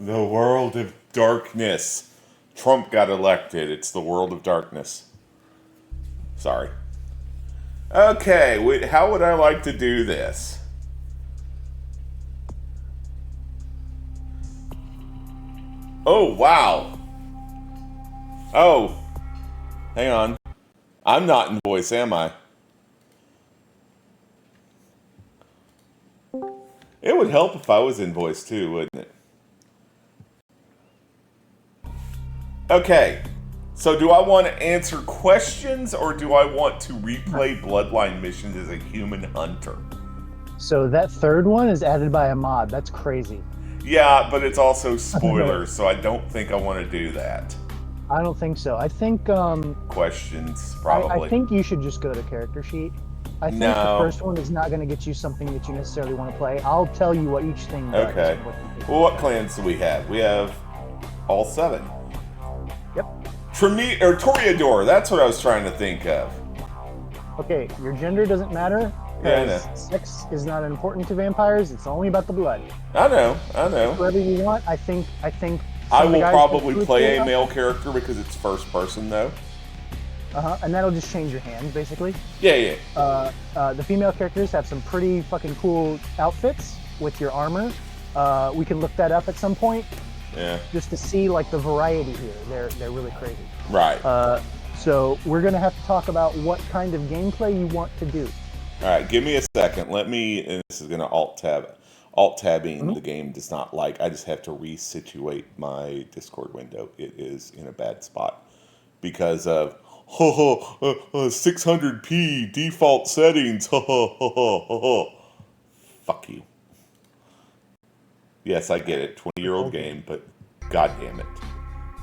The world of darkness. Trump got elected. It's the world of darkness. Sorry. Okay, how would I like to do this? Oh, wow. Oh, hang on. I'm not in voice, am I? It would help if I was in voice too, wouldn't it? Okay, so do I want to answer questions or do I want to replay Bloodline missions as a human hunter? So that third one is added by a mod. That's crazy. Yeah, but it's also spoilers, so I don't think I want to do that. I don't think so. Questions, I probably. think you should just go to character sheet. I think the No. first one is not going to get you something that you necessarily want to play. I'll tell you what each thing does Okay. and what you can Well, what play. clans do we have? We have all seven. Yep. Toreador, that's what I was trying to think of. Okay, your gender doesn't matter Yeah, I because know. sex is not important to vampires. It's only about the blood. I know, I Pick know. whoever you want. I think I some of the will guys have probably really play cool a male outfits. character because it's first person, though. And that'll just change your hands basically. Yeah, yeah. The female characters have some pretty fucking cool outfits with your armor. We can look that up at some point Yeah. just to see like the variety here. They're really crazy. Right. So we're gonna have to talk about what kind of gameplay you want to do. All right, give me a second. Let me, and this is going to alt tab. Alt tabbing Mhm. the game does not like. I just have to resituate my Discord window. It is in a bad spot because of 600p default settings. Fuck you. Yes, I get it. 20-year-old Okay, game, but god damn it.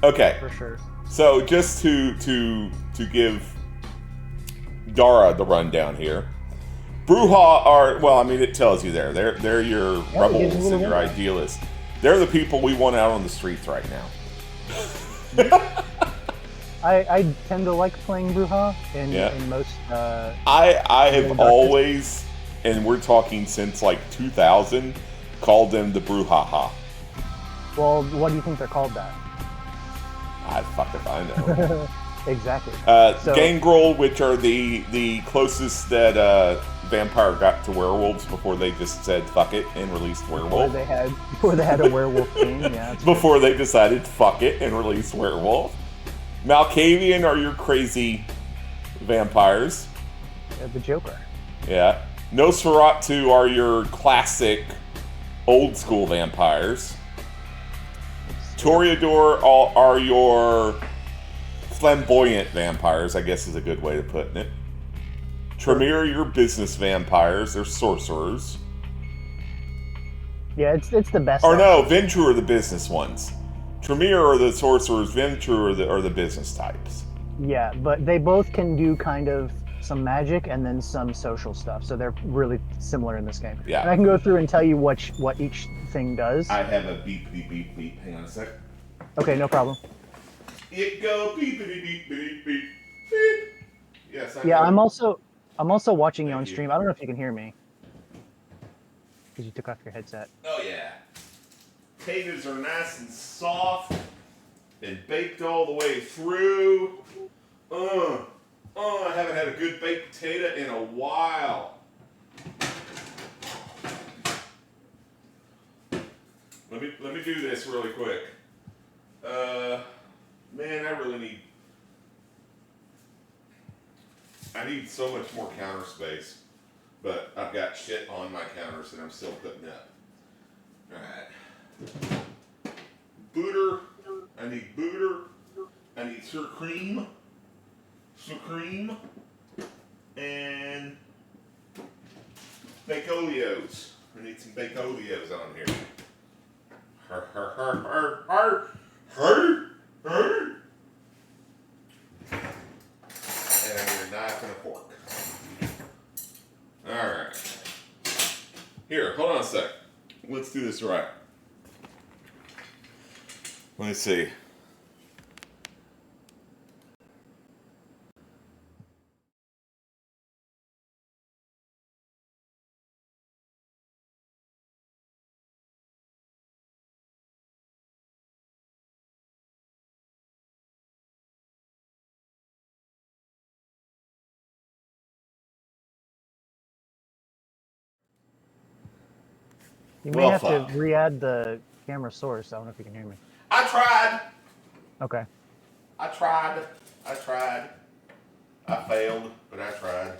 Okay, for sure. so just to give Dara the rundown here. Bruja are, well, I mean, it tells you there. They're your Yeah, it gives you a rebels little and your rundown. idealists. They're the people we want out on the streets right now. I tend to like playing Bruja Yeah. in most I Real have Darkness. always, and we're talking since like 2000, called them the Brujaha. Well, what do you think they're called that? I fuck if I know. Exactly. So Gangrel, which are the closest that vampire got to werewolves before they just said fuck it and released before werewolf. they had a werewolf theme, yeah, that's true. Before they decided fuck it and released werewolf. Malkavian are your crazy vampires. The Joker. Yeah. Nosferatu are your classic old school vampires. Toreador are your flamboyant vampires, I guess is a good way of putting it. Tremere are your business vampires, they're sorcerers. Yeah, it's the best Or no, actually. Ventrue are the business ones. Tremere are the sorcerers, Ventrue are the business types. Yeah, but they both can do kind of some magic and then some social stuff. So they're really similar in this game. And Yeah. I can go through and tell you what each thing does. I have a beep beep beep beep. Hang on a sec. Okay, no problem. It go beep beep beep beep beep beep. Yes, I Yeah, know. I'm also watching you on Thank you. stream. I don't know if you can hear me because you took off your headset. Oh yeah. Potatoes are nice and soft and baked all the way through. Uh, I haven't had a good baked potato in a while. Let me do this really quick. Man, I need so much more counter space, but I've got shit on my counters that I'm still putting up. All right. Booter. I need booter. I need Sir Cream. Sir Cream. And Bacolios. I need some Bacolios on here. Har, har, har, har, har, har, har. And I need a knife and a fork. Alright. Here, hold on a sec. Let's do this right. Let me see. You may Well, have to fuck. re-add the camera source. I don't know if you can hear me. I tried. Okay. I tried. I tried. I failed, but I tried.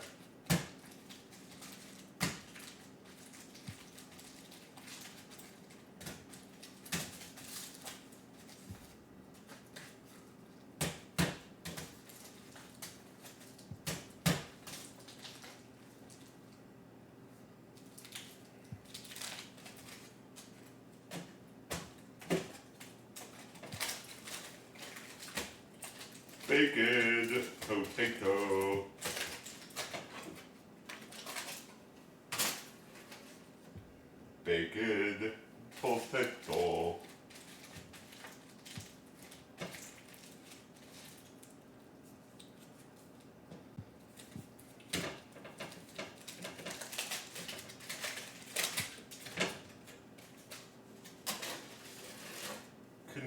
Baked potato. Baked potato.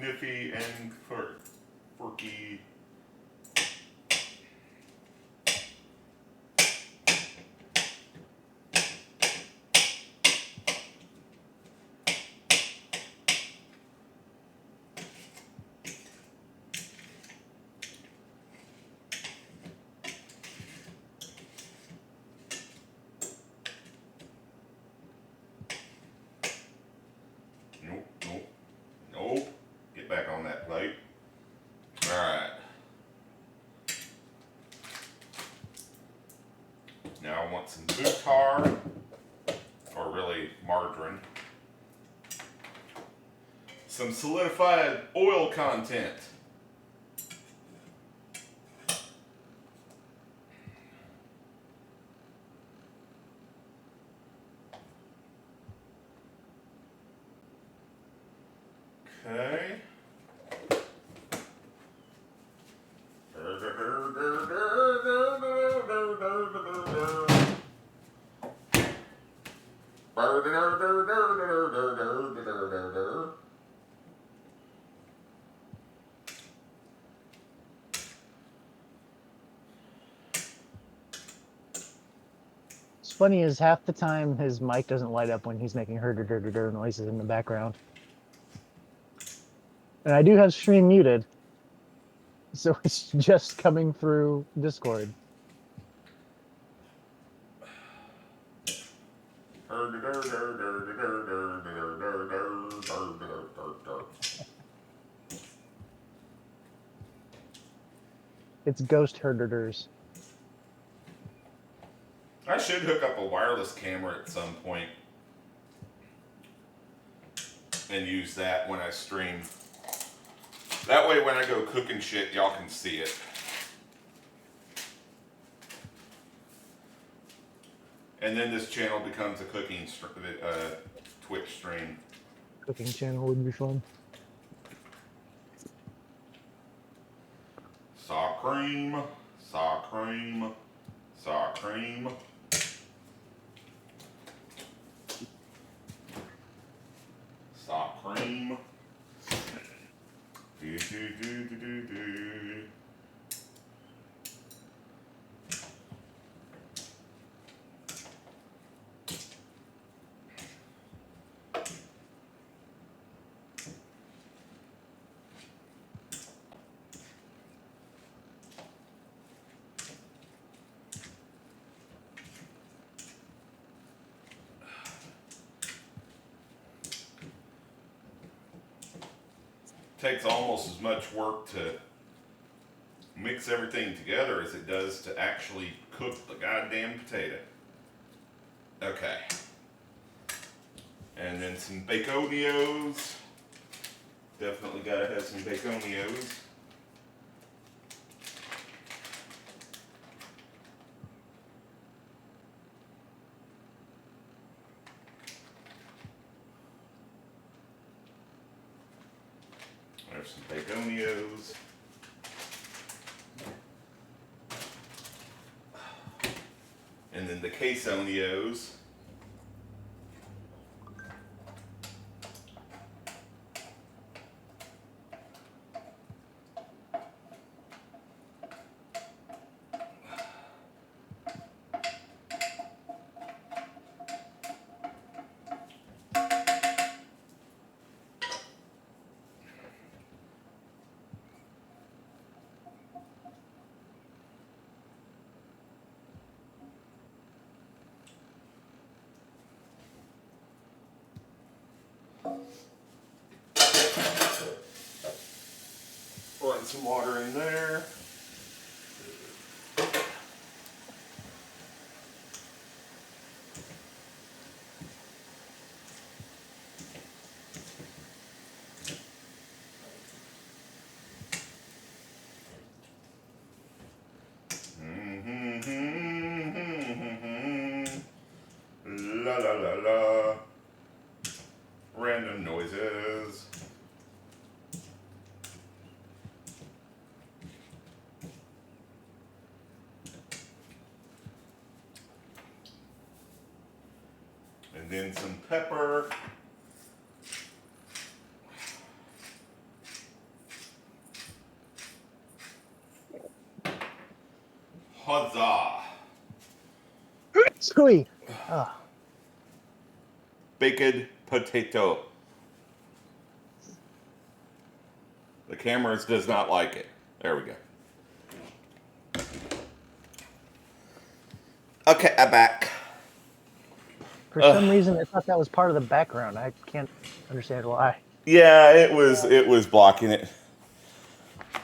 Kniffy and Forky. Nope, nope, nope. Get back on that plate. Alright. Now I want some butar, or really margarine. Some solidified oil content. Okay. It's funny is half the time his mic doesn't light up when he's making her noises in the background. And I do have stream muted, so it's just coming through Discord. It's ghost herders. I should hook up a wireless camera at some point and use that when I stream. That way when I go cooking shit, y'all can see it. And then this channel becomes a cooking Twitch stream. Cooking channel would be fun. Sour cream, sour cream, sour cream. Sour cream. Do, do, do, do, do, do. Takes almost as much work to mix everything together as it does to actually cook the goddamn potato. Okay. And then some baconios. Definitely gotta have some baconios. There's some baconios. And then the quesonios. Run some water in there. La la la la. Random noises. And then some pepper. Huzzah! Squee. Ah. Baked potato. The cameras does not like it. There we go. Okay, I'm back. For some reason, I thought that was part of the background. I can't understand why. Yeah, it was blocking it.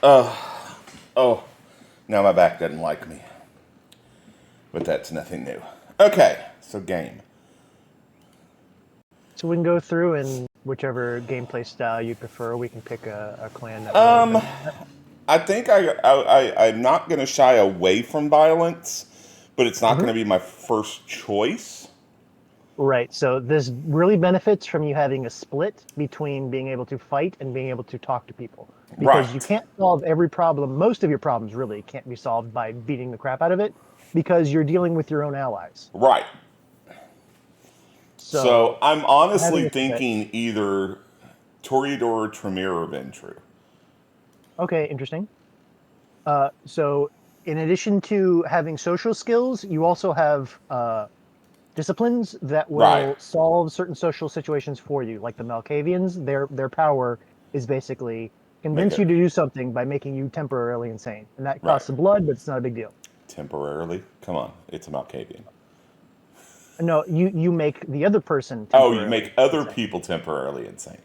Oh, now my back doesn't like me. But that's nothing new. Okay, so game. So we can go through and whichever gameplay style you prefer, we can pick a clan that I think I'm not going to shy away from violence, but it's not going to be my first choice. Right. So this really benefits from you having a split between being able to fight and being able to talk to people. Because you can't solve every problem. Most of your problems really can't be solved by beating the crap out of it because you're dealing with your own allies. Right. So I'm honestly having a split- thinking either Toreador, Tremere, or Ventrue. Okay, interesting. So in addition to having social skills, you also have disciplines that will solve certain social situations for you, like the Malkavians. Their power is basically convince you to do something by making you temporarily insane, and that costs some blood, but it's not a big deal. Temporarily? Come on, it's a Malkavian. No, you make the other person. Oh, you make other people temporarily insane.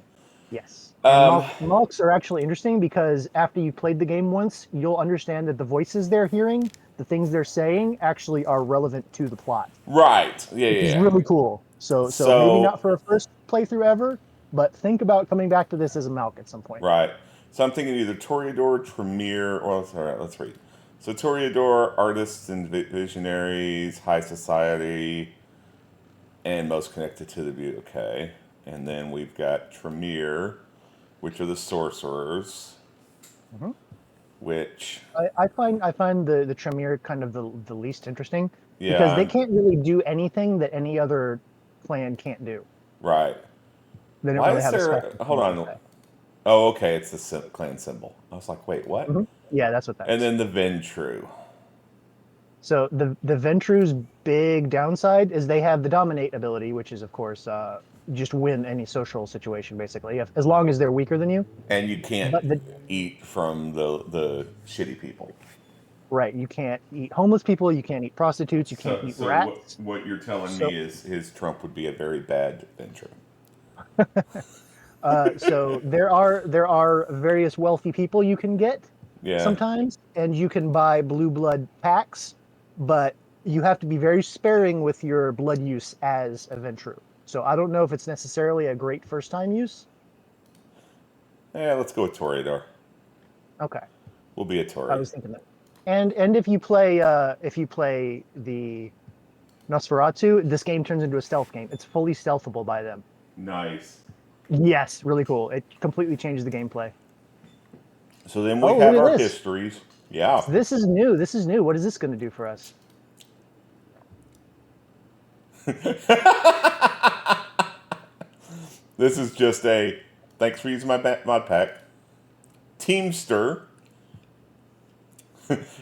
Yes. And Malks are actually interesting because after you played the game once, you'll understand that the voices they're hearing, the things they're saying, actually are relevant to the plot. Right. Yeah, which is really cool. So maybe not for a first playthrough ever, but think about coming back to this as a Malk at some point. Right. So I'm thinking either Toreador, Tremere, or all right, let's read. So Toreador, artists and visionaries, high society, and most connected to the view. Okay. And then we've got Tremere, which are the sorcerers. Which I find the Tremere kind of the least interesting because they can't really do anything that any other clan can't do. Right. They don't really have a hold on. Oh, okay, it's the clan symbol. I was like, wait, what? Yeah, that's what that is. And then the Ventrue. So the Ventrue's big downside is they have the dominate ability, which is of course just win any social situation basically, as long as they're weaker than you. And you can't eat from the shitty people. Right, you can't eat homeless people, you can't eat prostitutes, you can't eat rats. What you're telling me is his Trump would be a very bad Ventrue. So there are various wealthy people you can get sometimes, and you can buy blue blood packs, but you have to be very sparing with your blood use as a Ventrue. So I don't know if it's necessarily a great first time use. Yeah, let's go with Toreador. Okay. We'll be a Toreador. I was thinking that. And if you play the Nosferatu, this game turns into a stealth game. It's fully stealthable by them. Nice. Yes, really cool. It completely changes the gameplay. So then we have our histories. Yeah. So this is new. This is new. What is this going to do for us? This is just a thanks for using my mod pack. Teamster.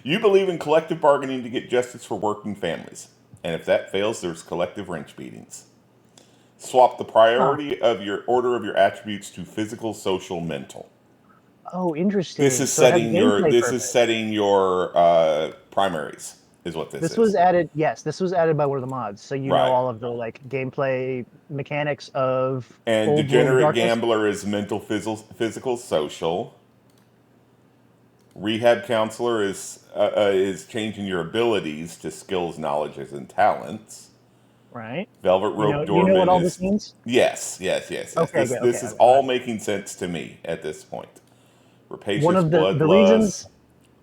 You believe in collective bargaining to get justice for working families. And if that fails, there's collective wrench beatings. Swap the priority of your order of your attributes to physical, social, mental. Oh, interesting. This is setting your primaries. is what this This was is. added. Yes, this was added by one of the mods, so you know Right. all of the like gameplay mechanics of And Old World of degenerate Darkness. gambler is mental, physical, social. Rehab counselor is changing your abilities to skills, knowledges, and talents. Right. Velvet rope You know what doorman all this is means? yes. Okay, This good. Okay, this is all all right. making sense to me at this point. One Rapacious of the bloodlust. reasons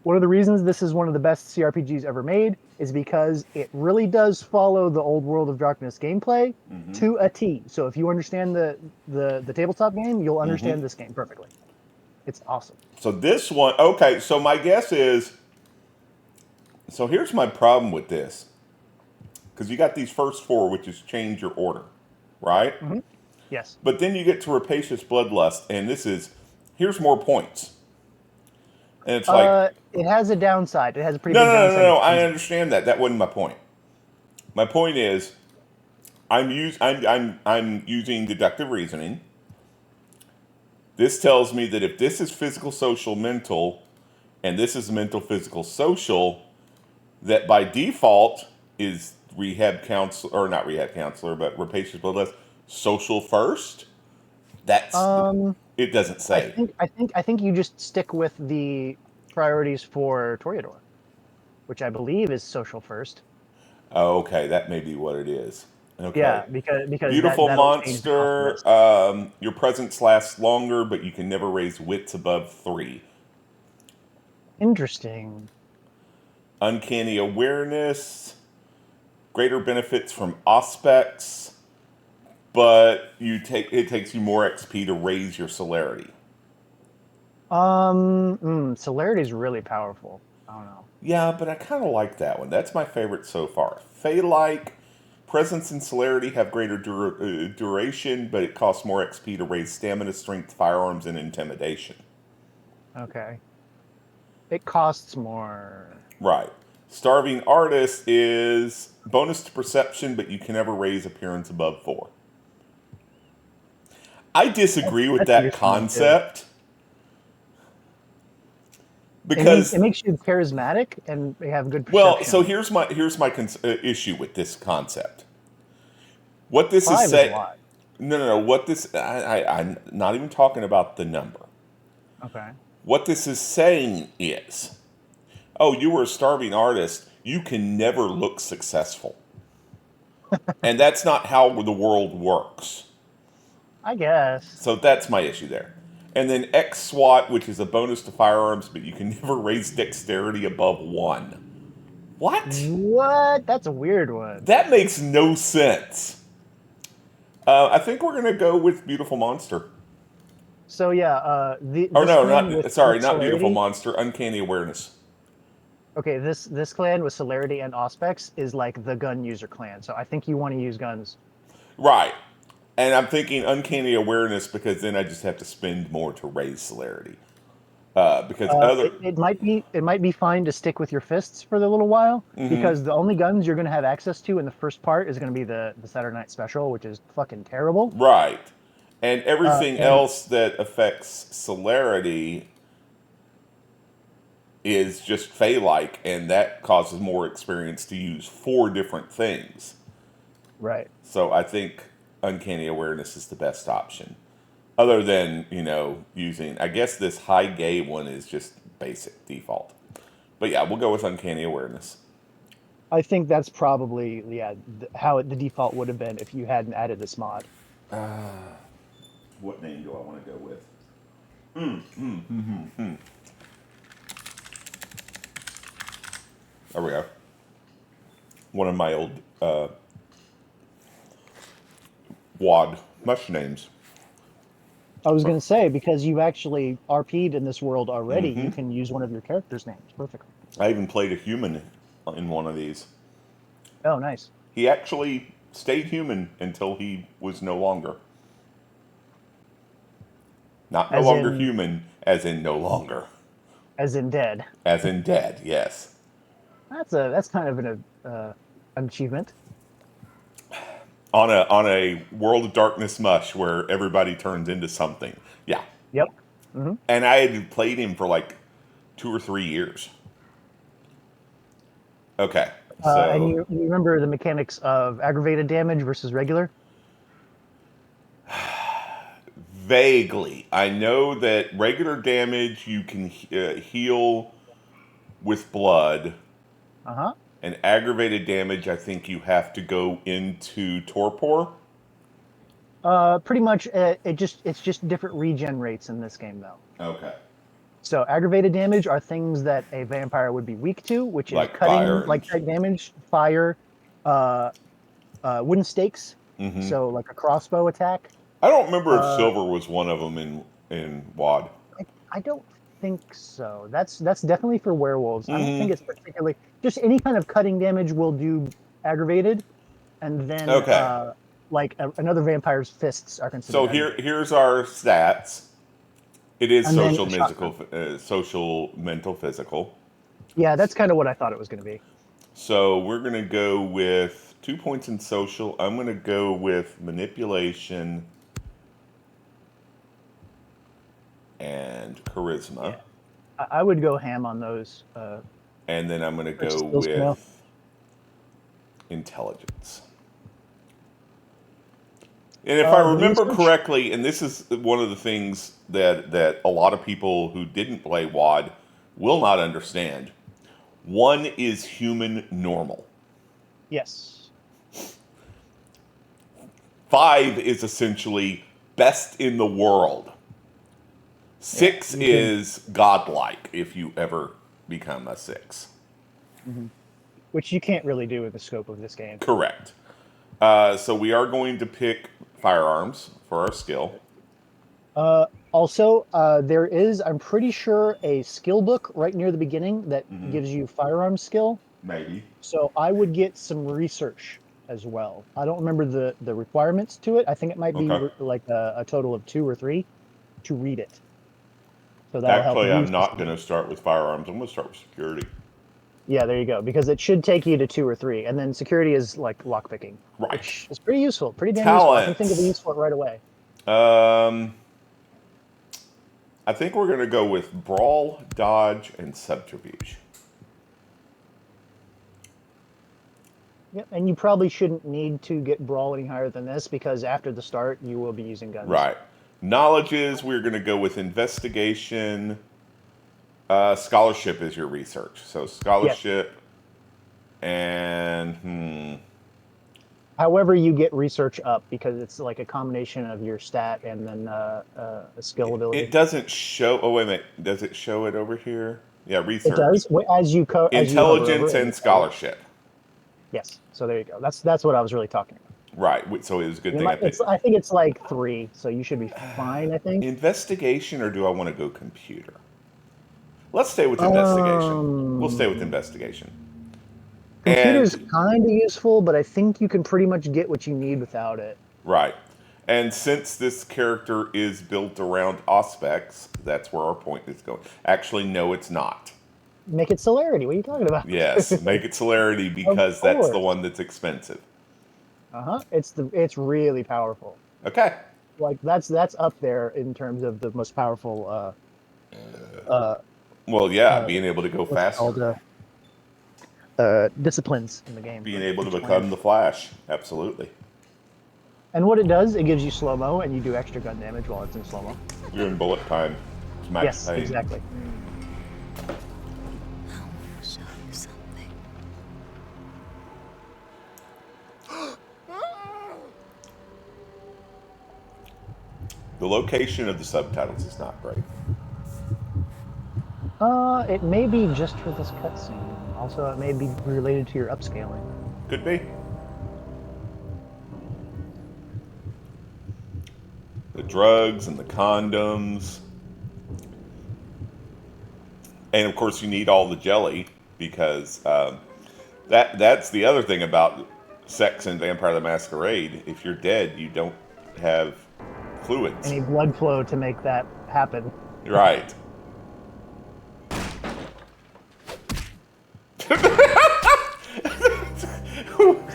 one of the reasons this is one of the best CRPGs ever made is because it really does follow the Old World of Darkness gameplay Mm-hmm. to a T. So if you understand the tabletop game, you'll Mm-hmm. understand this game perfectly. It's awesome. So this one, okay. So my guess is, so here's my problem with this, because you got these first four, which is change your order, right? Hmm. Yes. But then you get to rapacious bloodlust, and this is here's more points, and it's like It has a downside. It has a pretty no, big no, no, no, downside no. with I freezing. understand that. That wasn't my point. My point is I'm using deductive reasoning. This tells me that if this is physical, social, mental, and this is mental, physical, social, that by default is rehab counselor or not rehab counselor, but rapacious bloodlust social first. That's Um, it doesn't say. I think you just stick with the priorities for Toreador, which I believe is social first. Oh, okay, that may be what it is. Okay. Yeah, because Beautiful that'll change the cost of monster. this. Your presence lasts longer, but you can never raise wits above 3. Interesting. Uncanny awareness. Greater benefits from aspects, but it takes you more XP to raise your celerity. Celerity is really powerful. I don't know. Yeah, but I kind of like that one. That's my favorite so far. Fey-like. Presence and celerity have greater duration, but it costs more XP to raise stamina, strength, firearms, and intimidation. Okay. It costs more. Right. Starving artist is bonus to perception, but you can never raise appearance above 4. I disagree with That's that interesting too. concept because It makes you charismatic and they have good well, so perception. here's my issue with this concept. What this is 5 is a saying, lot. no. What this I'm not even talking about the number. Okay. What this is saying is, oh, you were a starving artist. You can never look successful, and that's not how the world works. I guess. So that's my issue there. And then X SWAT, which is a bonus to firearms, but you can never raise dexterity above 1. What? What? That's a weird one. That makes no sense. I think we're gonna go with Beautiful Monster. So yeah, Or this no, clan not sorry, with not Beautiful celerity. Monster. Uncanny Awareness. Okay, this clan with celerity and auspex is like the gun user clan. So I think you want to use guns. Right. And I'm thinking Uncanny Awareness because then I just have to spend more to raise celerity. Because other. It might be fine to stick with your fists for a little while Hmm. because the only guns you're going to have access to in the first part is going to be the Saturday Night Special, which is fucking terrible. Right. And everything And else that affects celerity is just Fey-like, and that causes more experience to use 4 different things. right, So I think Uncanny Awareness is the best option. Other than, using, I guess this high gay one is just basic default. But yeah, we'll go with Uncanny Awareness. I think that's probably how the default would have been if you hadn't added this mod. What name do I want to go with? There we go. One of my old WAD mush names. I was going to say because you actually RP'd in this world already, you can use one of your characters' names perfectly. I even played a human in one of these. Oh, nice. He actually stayed human until he was no longer. Not no As longer in human, as in no longer. dead. As in dead, yes. That's kind of an achievement. On a world of darkness mush where everybody turns into something. Yeah. Yep. Hmm. And I had played him for like 2 or 3 years. Okay. And So you remember the mechanics of aggravated damage versus regular? vaguely, I know that regular damage you can heal with blood, Uh huh. and aggravated damage I think you have to go into torpor. Pretty much. It's just different regen rates in this game though. Okay. So aggravated damage are things that a vampire would be weak to, which is Like fire cutting and. like type damage, fire, uh, wooden stakes. Mm-hmm. So like a crossbow attack. I don't remember if Uh, silver was one of them in WAD. I don't think so. That's definitely for werewolves. I don't think Mm-hmm. it's particularly just any kind of cutting damage will do aggravated, and then Okay. another vampire's fists are So considered aggravated, here's our stats. It is and then social, a shotgun. social, mental, physical. Yeah, that's kind of what I thought it was going to be. So we're gonna go with 2 points in social. I'm gonna go with manipulation and charisma, Yeah, I would go ham on those. and then I'm gonna Or go skills now. with intelligence. And if I The remember research. correctly, and this is one of the things that a lot of people who didn't play WAD will not understand. One is human normal. Yes. 5 is essentially best in the world. Yeah. 6 You can. is godlike if you ever become a 6. Mhm. Which you can't really do in the scope of this game. Correct. So we are going to pick firearms for our skill. Also, there is, I'm pretty sure, a skill book right near the beginning that Mm-hmm. gives you firearm skill. Maybe. So I would get some research as well. I don't remember the requirements to it. I think it might be Okay. like a total of 2 or 3 to read it. So that'll help Actually, you I'm not specifically. going to start with firearms. I'm going to start with security. Yeah, there you go. Because it should take you to 2 or 3, and then security is like lockpicking, Right. which is pretty useful, pretty damn useful. I can think of a Talents. use for it right away. Um, I think we're going to go with brawl, dodge, and subterfuge. Yeah, and you probably shouldn't need to get brawl any higher than this because after the start you will be using guns. Right. Knowledges, we're going to go with investigation. Scholarship is your research. So Yes. scholarship and However, you get research up because it's like a combination of your stat and then a skill it ability. doesn't show. Oh wait a minute. Does it show it over here? Yeah, It research, does as you hover over intelligence, it. and scholarship. Yes. So there you go. That's what I was really talking about. Right. So it was a good And thing I it's picked. I think it's like 3, so you should be fine. I think. Investigation, or do I want to go computer? Let's stay with investigation. We'll stay with Um, investigation. Computer's And kind of useful, but I think you can pretty much get what you need without it. right. And since this character is built around aspects, that's where our point is going. Actually, no, it's not. Make it celerity. What are you talking about? Yes, make it celerity Of because that's the course. one that's expensive. Uh-huh. It's really powerful. Okay. Like that's up there in terms of the most powerful uh Well, yeah, uh being able to go what's it called, faster, disciplines in the game being for able to each class. become the Flash. Absolutely. And what it does, it gives you slow-mo and you do extra gun damage while it's in slow-mo. You're in bullet time. It's max Yes, pain. exactly. I'll show you something. The location of the subtitles is not great. It may be just for this cutscene. Also, it may be related to your upscaling. Could be. The drugs and the condoms. And of course, you need all the jelly because that's the other thing about sex and Vampire the Masquerade. If you're dead, you don't have fluids. Any blood flow to make that happen. Right.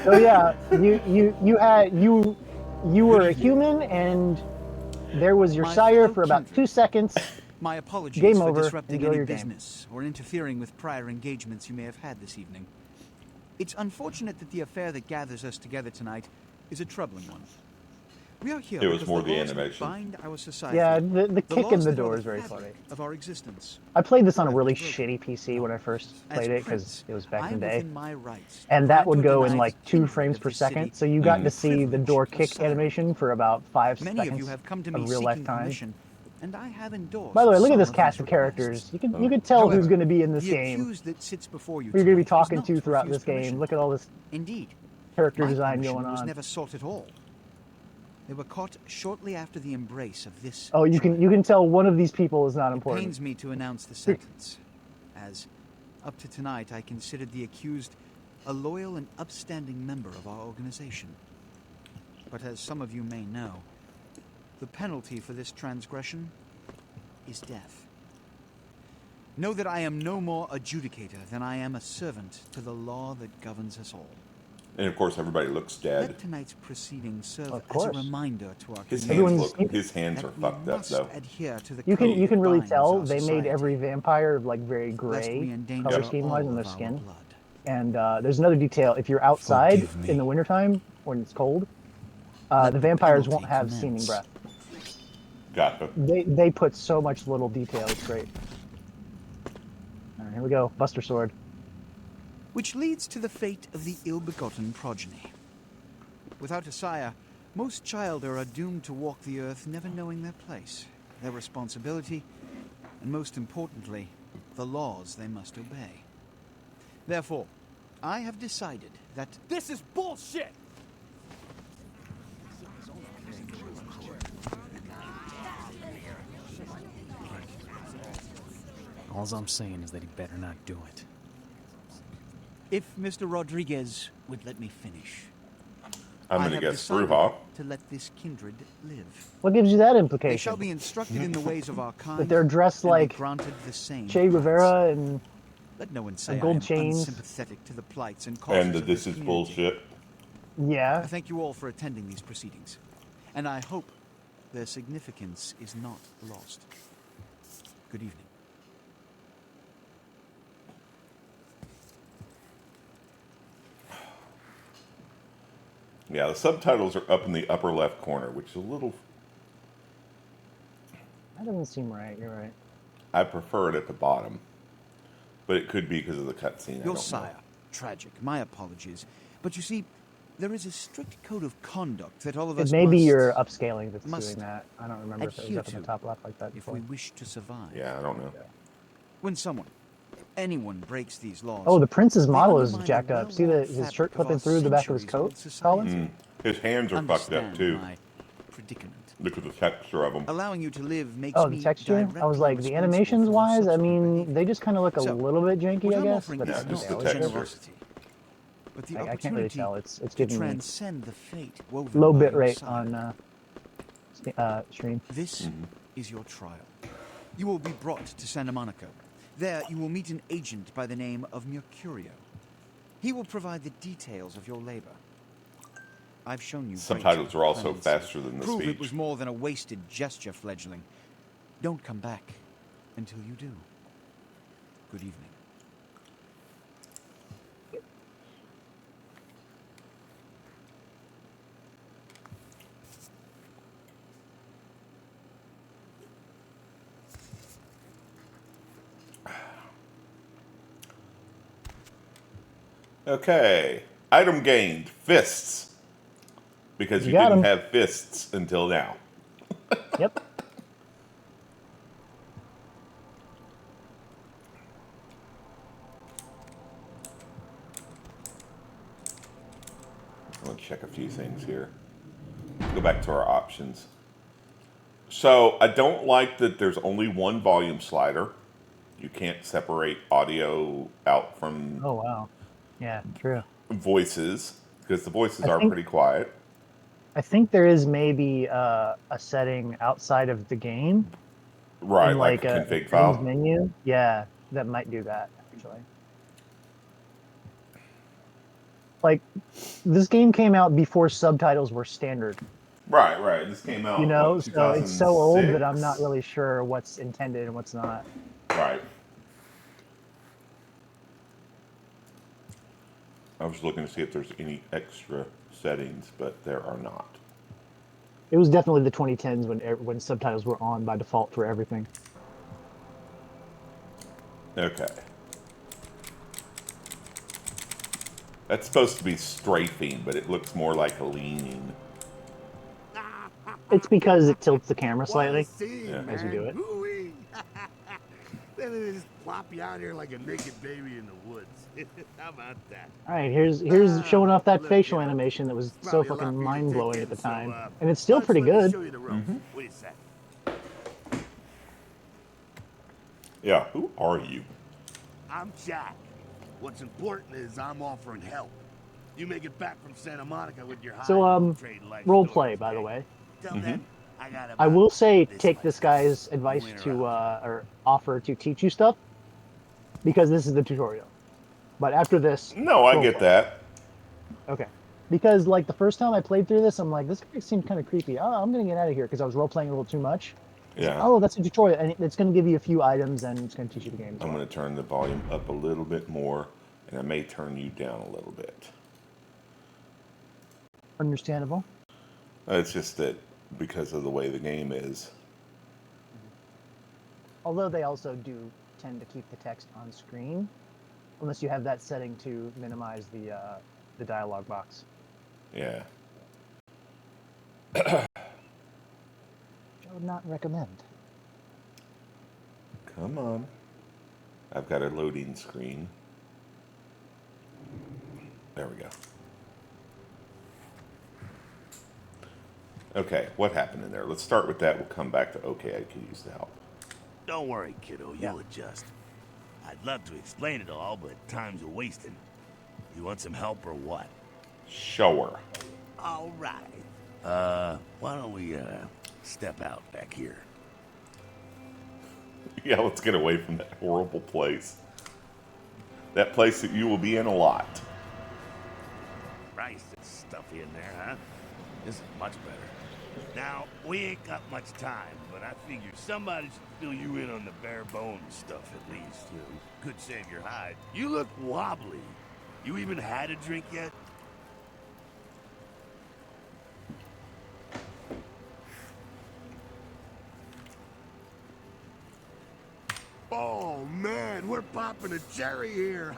So yeah, you were a human and there was your My sire fellow for about kindred. 2 seconds. My apologies Game for over. disrupting Enjoy any your game. business or interfering with prior engagements you may have had this evening. It's unfortunate that the affair that gathers us together tonight is a troubling one. We are here It was because more the the laws that animation. bind our society. Yeah, the kick in laws the that are door the is very fabric funny. of our existence. I played this on a Forever really broken. shitty PC when I first As played it prince, because it was back I in am the day. within my rights to And that grant would or go in deny like the 2 kindred frames of per this second. city So you got to see the privilege door of kick silence. animation for about 5 Many of seconds you have come to me of real seeking lifetime. permission, and I have endorsed. By the way, look at some this of cast these of characters. requests. You can tell who's However, going to be in this the game. accused that sits before you Who you're going to be tonight was talking not to throughout refused this game. permission. Look at all this Indeed, character my design permission going was on. never sought at all. They were caught shortly after the embrace of this. Oh, you can tell one of these people is not It important. pains me to announce the sentence, as up to tonight I considered the accused a loyal and upstanding member of our organization. But as some of you may know, the penalty for this transgression is death. Know that I am no more adjudicator than I am a servant to the law that governs us all. And of course, everybody looks dead. Let tonight's proceedings serve Of as a course. reminder to our His community hands look. His hands that are we fucked up must though. adhere to the You code can that really binds tell our they made society, every vampire like very lest gray we endanger color Yep. scheme all wise on their of our skin. blood. And there's another detail. If you're outside Forgive me. in the wintertime when it's cold, Let the the vampires penalty won't have commence. steaming breath. Gotcha. They put so much little detail. It's great. All right, here we go. Buster Sword. Which leads to the fate of the ill-begotten progeny. Without a sire, most childer are doomed to walk the earth never knowing their place, their responsibility, and most importantly, the laws they must obey. Therefore, I have decided that This is bullshit! All I'm saying is that he better not do it. if Mr. Rodriguez would let me finish, I'm I gonna have guess decided Bruja. to let this kindred live. What gives you that They implication? shall be instructed in the ways of our kind. That they're dressed and be like granted the same Che rights. Guevara and Let no one say gold I am chains. unsympathetic to the plights and causes And of this is community. bullshit. yeah. I thank you all for attending these proceedings, and I hope their significance is not lost. Good evening. Yeah, the subtitles are up in the upper left corner, which is a little. That doesn't seem right. You're right. I prefer it at the bottom, but it could be because of the cutscene. I Your don't sire, tragic. My apologies, but you see, there is a strict code of conduct that all of It us may be must, your upscaling that's must doing that. I don't remember if it was adhere up in the to top left like that if before. we wish to survive. know. Yeah, I don't know. When anyone breaks these laws. Oh, the prince's they model is undermine jacked the up. See well-worn his fabric shirt of our clipping through the back of his coat centuries-old collar? society. His hands are fucked up Understand too. my predicament. Look at the texture of them. Allowing you to live makes Oh, me the texture? I was directly like, the responsible animations for your wise, I subsequent mean, behavior. they just kind of look a So, little bit janky, what I I'm guess. offering But is Yeah, not just the they always texture. do. generosity, but the I can't really opportunity tell. It's to giving me transcend the fate woven low by bit your rate sire. on stream. This Mm-hmm. is your trial. You will be brought to Santa Monica. There, you will meet an agent by the name of Mercurio. He will provide the details of your labor. I've shown you. Subtitles great are also clemency. faster than the Prove speech. it was more than a wasted gesture, fledgling. Don't come back until you do. Good evening. Okay. Item gained. Fists. Because You you got didn't 'em. have fists until now. Yep. I'll check a few things here. Go back to our options. So I don't like that there's only one volume slider. You can't separate audio out from Oh wow. Yeah, true. voices because the voices I are think- pretty quiet. I think there is maybe a setting outside of the game, Right, in like, like a a config things file. menu. Yeah, that might do that actually. Like, this game came out before subtitles were standard. Right, right. This came out, You know, what, so it's so old that I'm not 2006? really sure what's intended and what's not. Right. I was looking to see if there's any extra settings, but there are not. It was definitely the 2010s when subtitles were on by default for everything. Okay. That's supposed to be strafing, but it looks more like a leaning. It's because it tilts the camera What a slightly scene, Yeah. as you do it. Hoo-wee. Then they just plop you out here like a naked baby in the woods. How about that? All right, here's showing off that Look, facial kiddo, animation that was it's so probably a lot fucking for you to mind take blowing in, at the so, time, and it's still why don't pretty you let me good. show you the ropes. What do you say? Yeah, who are you? I'm Jack. What's important is I'm offering help. You make it back from Santa Monica with your high So, trade life role stories, play, by the okay? way. Till then, I got I about will say this take much this time. guy's You advice to interrupt. or offer to teach you stuff because this is the tutorial. But after this, No, I role get play. that. Okay. Because like the first time I played through this, I'm like, this guy seemed kind of creepy. Oh, I'm gonna get out of here because I was role playing a little too much. It's like, Yeah. oh, that's a tutorial, and it's gonna give you a few items and it's gonna teach you the game as I'm well. going to turn the volume up a little bit more, and I may turn you down a little bit. Understandable. It's just that because of the way the game is. Although they also do tend to keep the text on screen, unless you have that setting to minimize the dialogue box. Yeah. Which I would not recommend. Come on. I've got a loading screen. There we go. Okay, what happened in there? Let's start with that. We'll come back to okay, I could use the help. Don't worry, kiddo. Yeah. You'll adjust. I'd love to explain it all, but time's a wasting. You want some help or what? Sure. All right. Why don't we, step out back here? Yeah, let's get away from that horrible place. That place that you will be in a lot. Christ, it's stuffy in there, huh? This is much better. Now, we ain't got much time, but I figure somebody should fill you in on the bare bones stuff at least. You know, could save your hide. You look wobbly. You even had a drink yet? Oh man, we're popping a cherry here.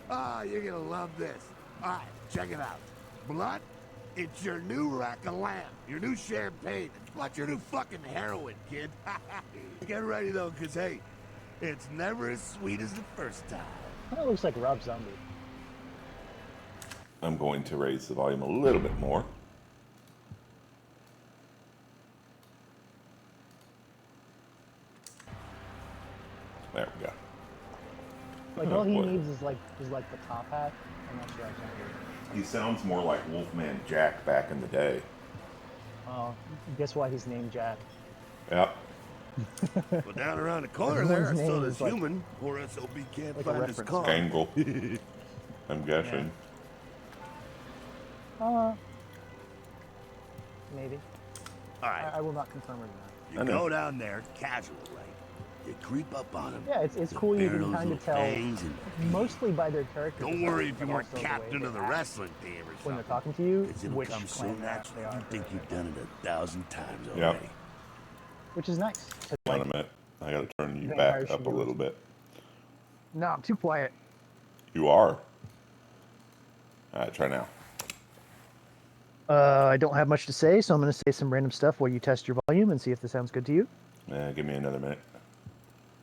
Ah, you're gonna love this. All right, check it out. Blood, it's your new rack of lamb, your new champagne. It's like your new fucking heroin, kid. Get ready though, cause hey, it's never as sweet as the first time. Kind of looks like Rob Zombie. I'm going to raise the volume a little bit more. There we go. Like Oh, all he boy. needs is like the top hat. I'm not sure I can He sounds more like Wolfman Jack back in the day. guess why he's named Jack. Yep. Well, down around the corner Everyone's there, I saw name this is like- human. Poor SOB can't like a find his reference. car. Gangle. I'm guessing. Maybe. All right, I will not confirm or deny. you I know. go down there casual, right? You creep up on him. Yeah, it's cool. You Bare can those kind of little tell fangs and mostly by their character. don't design, worry if you but weren't also the way captain they of the act wrestling team or when they're something. talking to you, 'Cause it'll which come so clan they natural, are. you think you've done it 1,000 times Yep. already. Which is nice. 'cause, Hold on like, a minute. I got to turn you Vampires back should up a do it little too. bit. no, I'm too quiet. You are. All right, try now. I don't have much to say, so I'm going to say some random stuff while you test your volume and see if this sounds good to you. Give me another minute.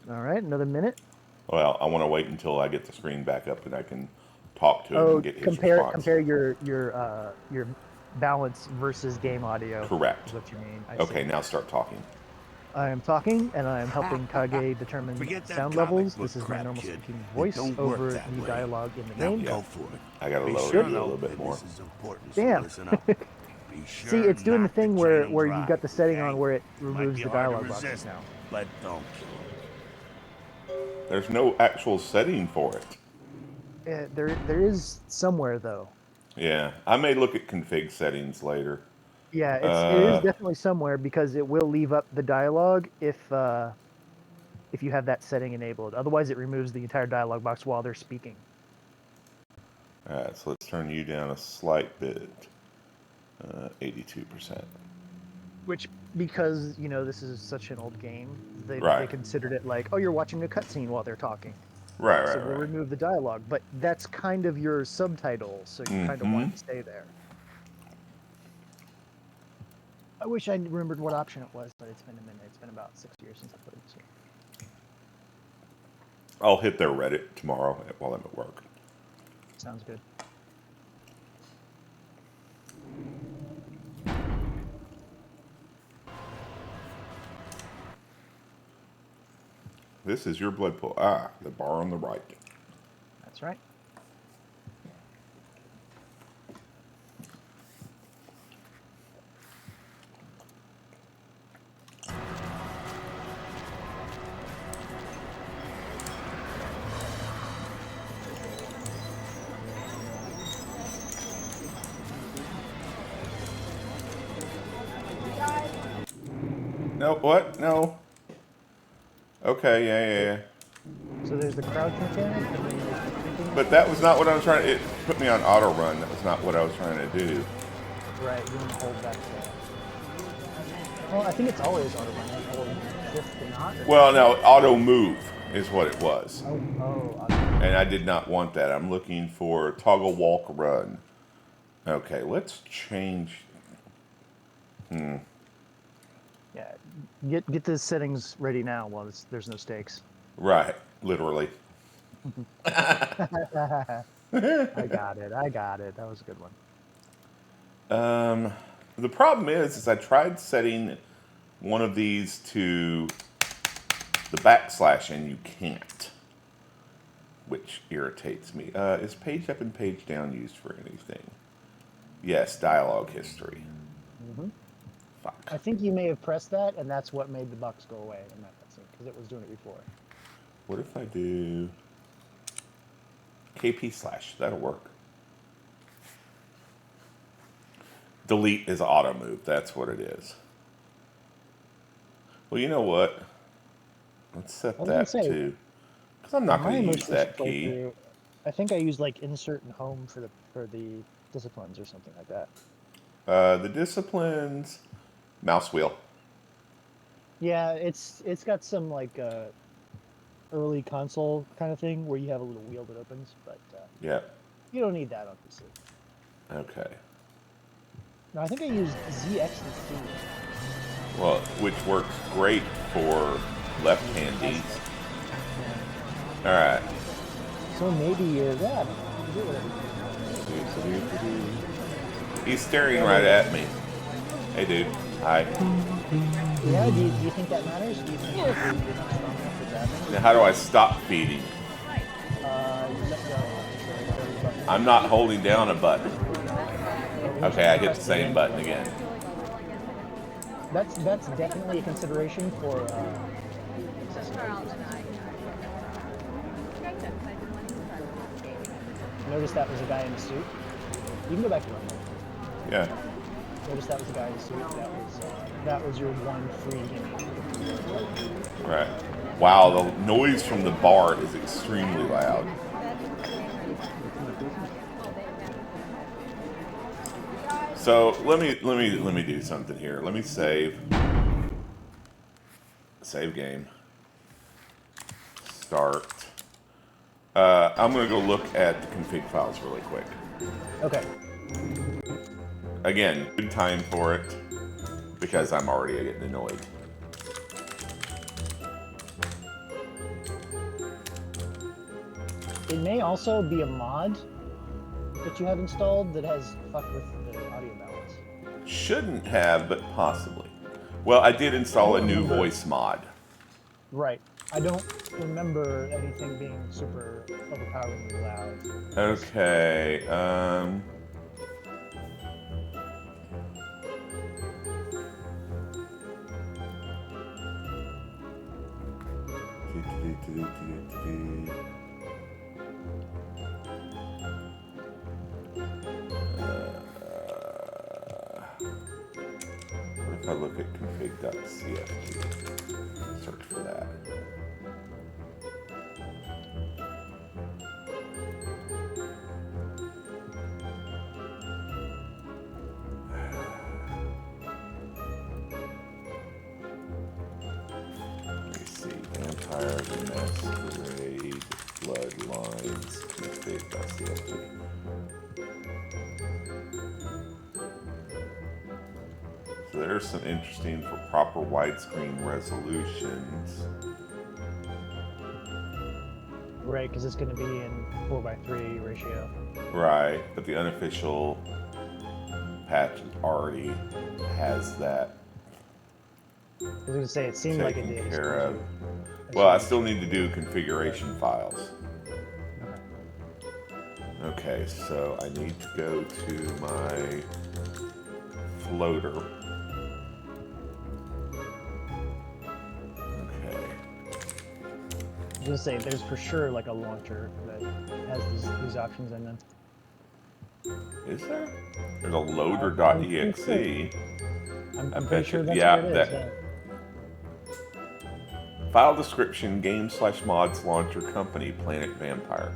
All right, another minute. Well, I want to wait until I get the screen back up and I can talk to him Oh, and get his compare response. your balance versus game audio. Correct. Is what you mean. I Okay, see. now start talking. I am talking, and I am helping Kage determine Forget that sound comic levels. book This is my crap, normal kid. speaking It voice don't work over that the way. dialogue in the Now game. go for it. I got to Be lower sure it a little though bit that more. This is important, so Damn. listen up. Be sure See, it's doing the not to thing chain where 'em you dry, got the setting on okay? where it Might removes be the hard to dialogue boxes resist, now. but don't kill 'em. There's no actual setting for it. There is somewhere though. Yeah, I may look at config settings later. Yeah, it is definitely somewhere because it will leave up the dialogue if you have that setting enabled. Otherwise, it removes the entire dialogue box while they're speaking. Alright, so let's turn you down a slight bit. 82%. Which, because this is such an old game, they Right. considered it like, oh, you're watching a cutscene while they're talking. Right, So right, we'll right. remove the dialogue, but that's kind of your subtitle, so you kind of want it to stay there. I wish I remembered what option it was, but it's been a minute. It's been about 6 years since I played this game. I'll hit their Reddit tomorrow while I'm at work. Sounds good. This is your blood pool. Ah, the bar on the right. That's right. No, what? No. Okay, yeah. So there's the crouch mechanic, and then there's the creeping But that was not what I was trying to... It put me on auto run. That was not what I was trying to do. Right, you want to hold back the... Well, I think it's always auto run. You hold shift to not. Well, no, auto move is what it was. Oh, auto. And I did not want that. I'm looking for toggle walk run. Okay, let's change... Yeah, get the settings ready now while there's no stakes. Right, literally. I got it. That was a good one. The problem is I tried setting one of these to the backslash and you can't, which irritates me. Is page up and page down used for anything? Yes, dialogue history. Mm-hmm. Fuck. I think you may have pressed that, and that's what made the box go away in that cutscene, because it was doing it before. What if I do KP/? That'll work. Delete is auto move. That's what it is. Well, you know what? Let's set that to... Because I'm not going to use that key. I think I used like insert and home for the disciplines or something like that. The disciplines, mouse wheel. Yeah, it's got some like early console kind of thing where you have a little wheel that opens, but yeah, you don't need that on PC. Okay. No, I think I used ZX and C. Well, which works great for left-handies. Yeah. All right. So maybe you're that. He's staring right at me. Hey, dude. Hi. Yeah, do you think that matters? Do you think you're not strong enough for grabbing? Now, how do I stop feeding? You let go. I'm not holding down a button. Okay, I hit the same button again. That's definitely a consideration for Notice that was a guy in a suit. You can go back to normal. Yeah. Notice that was a guy in a suit. That was your one free game. Right. Wow, the noise from the bar is extremely loud. So let me do something here. Let me save. Save game. Start. I'm gonna go look at the config files really quick. Okay. Again, good time for it because I'm already getting annoyed. It may also be a mod that you have installed that has fucked with the audio balance. Shouldn't have, but possibly. Well, I did install a new voice mod. Right. I don't remember anything being super overpoweringly loud. Okay, what if I look at config.cft? Search for that. see. Vampire the Masquerade Bloodlines config.cfg. So there's some interesting for proper widescreen resolutions. Right, because it's going to be in 4:3 ratio. Right, but the unofficial patch already has that I was going to say it seemed like it taken did. care of. Well, I still need to do configuration files. Okay, so I need to go to my floater. Okay. I was going to say there's for sure like a launcher that has these options in them. Is there? There's a loader.exe. I'm pretty sure that's yeah, what it is. that. File description: game/mods launcher company Planet Vampire.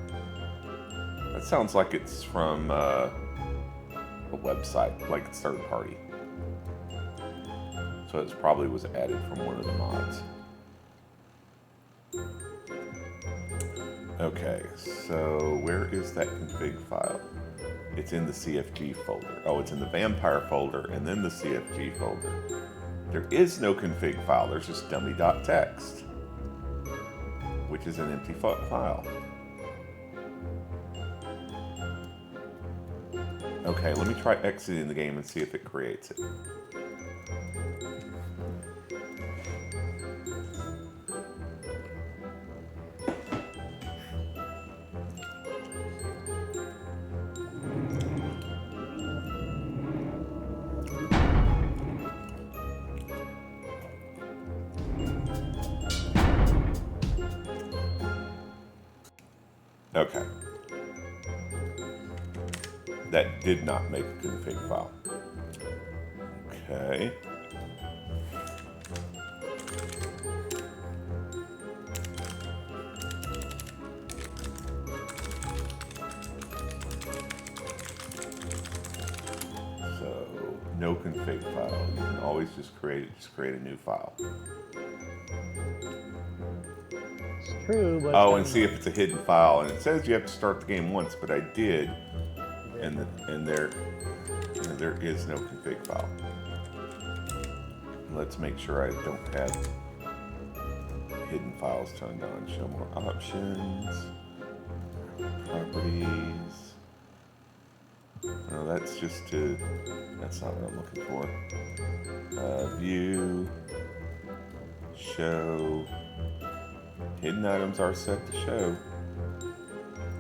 That sounds like it's from a website, like it's third party. So it probably was added from one of the mods. Okay, so where is that config file? It's in the CFG folder. Oh, it's in the Vampire folder and then the CFG folder. There is no config file, there's just dummy.txt, which is an empty file. Okay, let me try exiting the game and see if it creates it. Okay. That did not make a config file. Okay. So, no config file. You can always just create a new file. It's true, but... Oh, and see if it's a hidden file. And it says you have to start the game once, but I did. And there is no config file. Let's make sure I don't have hidden files turned on. Show more options. Properties. No, that's just to... That's not what I'm looking for. View. Show. Hidden items are set to show.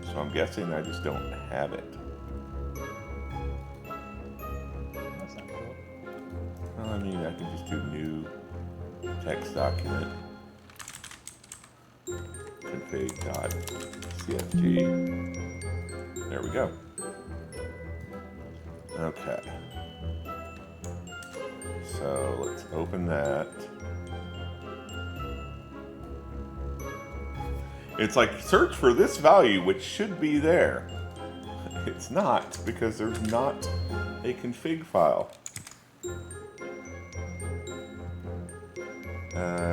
So I'm guessing I just don't have it. That's not cool. Well, I mean, I can just do new text document. Config.cfg. There we go. Okay. So let's open that. It's like search for this value, which should be there. It's not, because there's not a config file.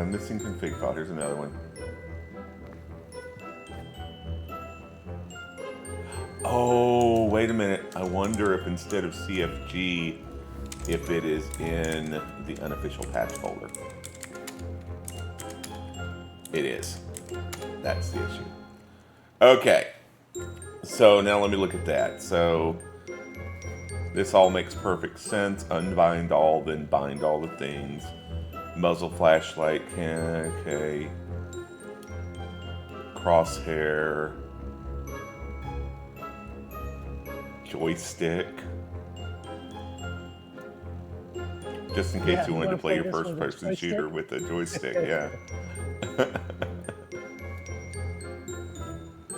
Missing config file. Here's another one. Oh, wait a minute. I wonder if instead of CFG, if it is in the unofficial patch folder. It is. That's the issue. Okay. So now let me look at that. So this all makes perfect sense. Unbind all, then bind all the things. Muzzle flashlight, okay. Crosshair. Joystick. Just in case you wanted to play your first-person shooter with a joystick, yeah.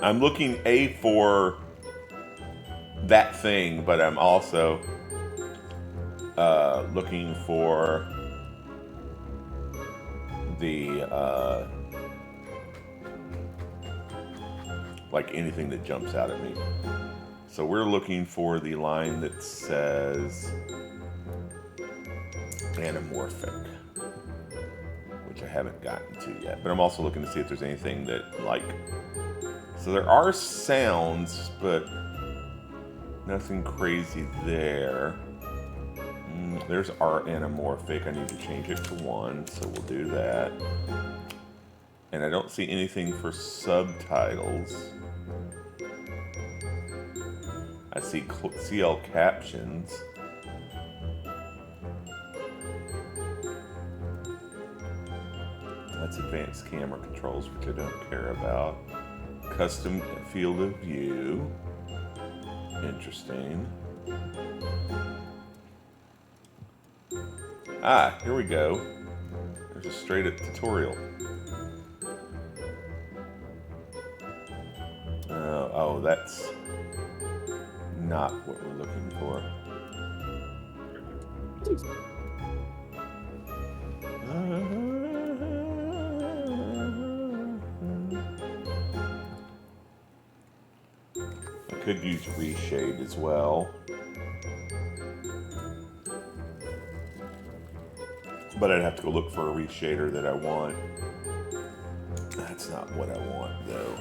I'm looking A for that thing, but I'm also looking for the like anything that jumps out at me. So we're looking for the line that says anamorphic, which I haven't gotten to yet. But I'm also looking to see if there's anything that, like... So there are sounds, but nothing crazy there. There's art anamorphic. I need to change it to 1, so we'll do that. And I don't see anything for subtitles. I see CL captions. That's advanced camera controls, which I don't care about. Custom field of view. Interesting. Ah, here we go. There's a straight up tutorial. Oh, that's not what we're looking for. I could use reshade as well. But I'd have to go look for a reshader that I want. That's not what I want, though.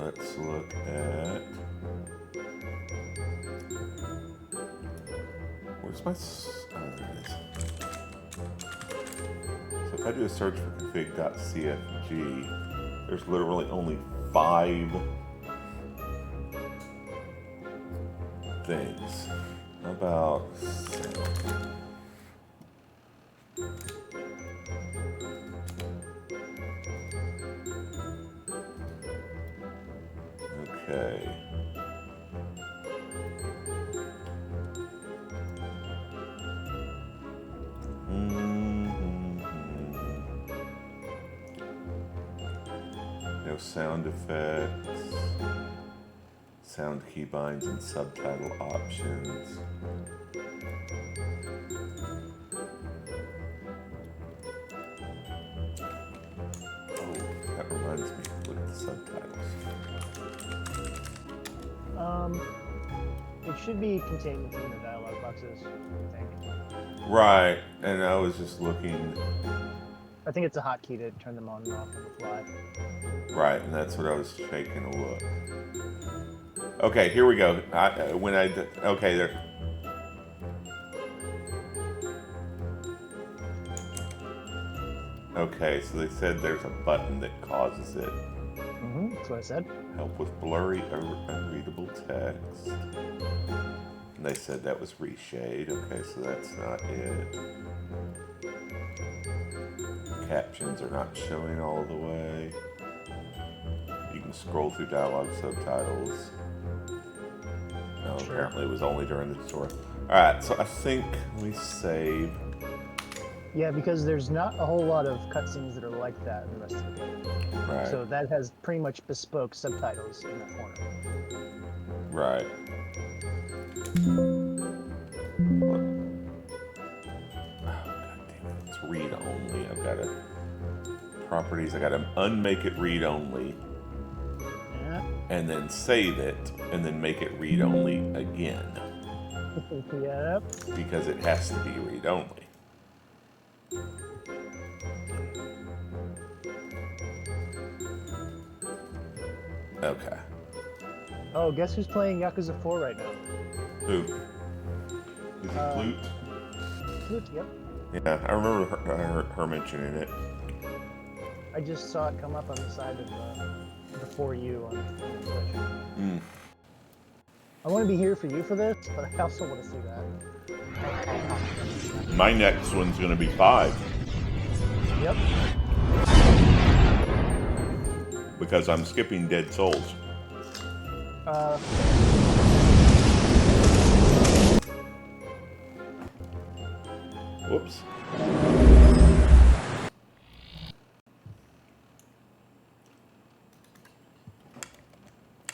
Let's look at... Where's my... Oh, there it is. So if I do a search for config.cfg, there's literally only 5 things. How about... Okay. No sound effects, sound keybinds and subtitle options. Oh, that reminds me, look at the subtitles. It should be contained within the dialog boxes, I think. Right, and I was just looking. I think it's a hotkey to turn them on and off on the fly. Right, and that's what I was taking a look. Okay, here we go. Okay, there. Okay, so they said there's a button that causes it. That's what I said. Help with blurry or unreadable text. And they said that was reshade. Okay, so that's not it. Captions are not showing all the way. You can scroll through dialogue subtitles. No, apparently it was only during the tutorial. Alright, so I think we save. Yeah, because there's not a whole lot of cutscenes that are like that in the rest of the game. Right. So that has pretty much bespoke subtitles in that corner. Right. Oh, God damn it. It's read only. I've got to... Properties, I got to unmake it read only. Yeah. And then save it, and then make it read only again. Yep. Because it has to be read only. Okay. Oh, guess who's playing Yakuza 4 right now? Who? Is it Flute? Flute, yep. Yeah, I remember her mentioning it. I just saw it come up on the side of the For You on Twitch. I want to be here for you for this, but I also want to see that. My next one's going to be 5. Yep. Because I'm skipping Dead Souls. Whoops.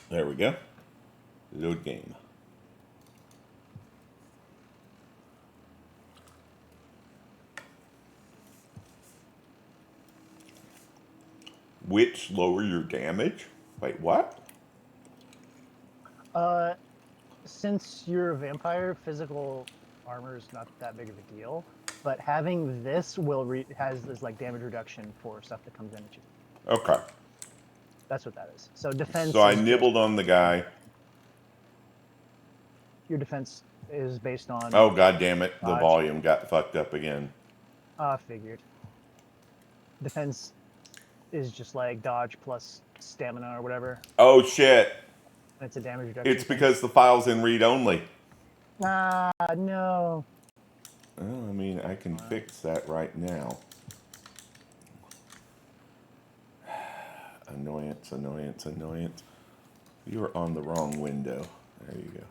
There we go. Load game. Which lower your damage? Wait, what? Since you're a vampire, physical armor is not that big of a deal. But having this has this like damage reduction for stuff that comes in at you. Okay. That's what that is. So defense. So I is nibbled on the guy. Your defense is based on. Oh, god damn it. The dodge. volume got fucked up again. Figured. Defense is just like dodge plus stamina or whatever. Oh, shit. It's a damage reduction. It's because the file's in read-only. Ah, no. Well, I mean, I can fix that right now. Annoyance, annoyance, annoyance. You are on the wrong window. There you go.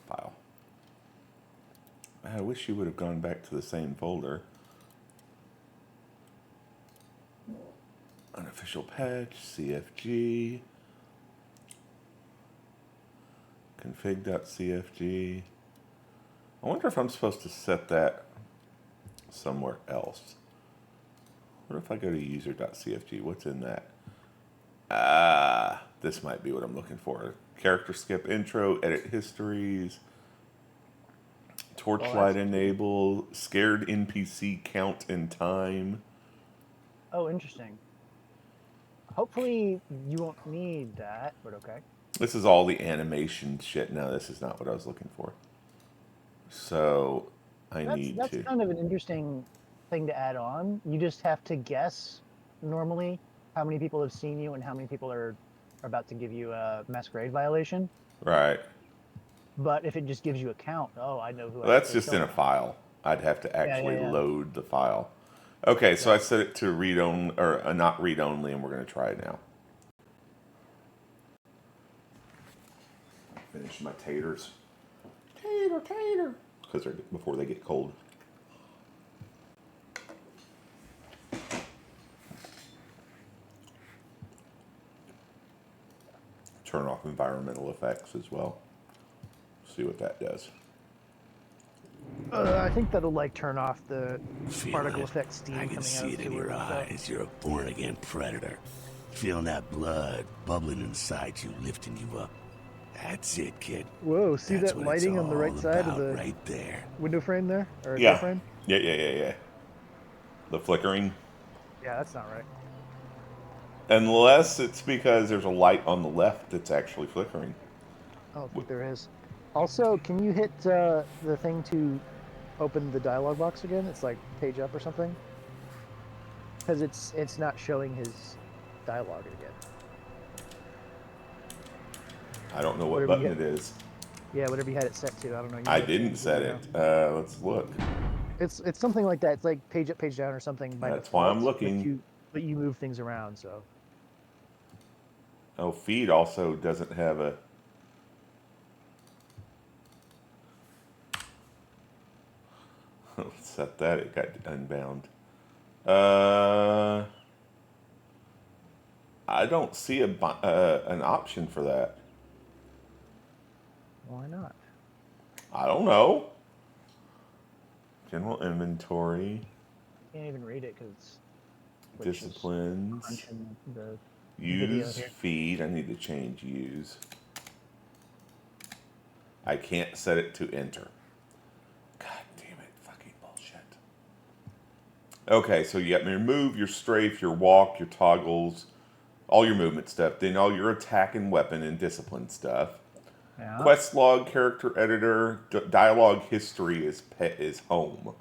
File. I wish you would have gone back to the same folder. Unofficial patch, CFG, config.cfg. I wonder if I'm supposed to set that somewhere else. What if I go to user.cfg? What's in that? This might be what I'm looking for. Character skip intro, edit histories, torchlight enable, scared NPC count and time. Oh, interesting. Hopefully you won't need that, but okay. This is all the animation shit. No, this is not what I was looking for. So That's kind of an interesting thing to add on. You just have to guess normally how many people have seen you and how many people are about to give you a Masquerade violation. Right. But if it just gives you a count, oh, I know who. Well, that's just in a file. I'd have to actually load the file. Okay, so I set it to read only, or not read only, and we're going to try it now. Finish my taters. Tater. Because they're before they get cold. Turn off environmental effects as well. See what that does. I think that'll like turn off the Feel particle it. effect steam I coming can out see of it the in your sewer and stuff. eyes. You're a born-again predator. Feeling that blood bubbling inside you, lifting you up. That's it, kid. Whoa, see That's that what lighting it's on the right all side of about the right there. window frame there? Or Yeah. door frame? Yeah. The flickering. Yeah, that's not right. Unless it's because there's a light on the left that's actually flickering. I don't think there is. Also, can you hit the thing to open the dialogue box again? It's like page up or something. Because it's not showing his dialogue again. I don't know what Whatever you button it is. Yeah, whatever you had it set to. I don't know. You I might didn't change set now. it. Let's look. It's something like that. It's like page up, page down, or something by That's default. why I'm looking. But you move things around, so. Oh, feed also doesn't have a... Let's set that. It got unbound. I don't see an option for that. Why not? I don't know. General inventory. Can't even read it because Disciplines. the Use here. feed. I need to change use. I can't set it to enter. God damn it. Fucking bullshit. Okay, so you got your move, your strafe, your walk, your toggles, all your movement stuff, then all your attack and weapon and discipline stuff. Yeah. Quest log, character editor, dialogue history is home.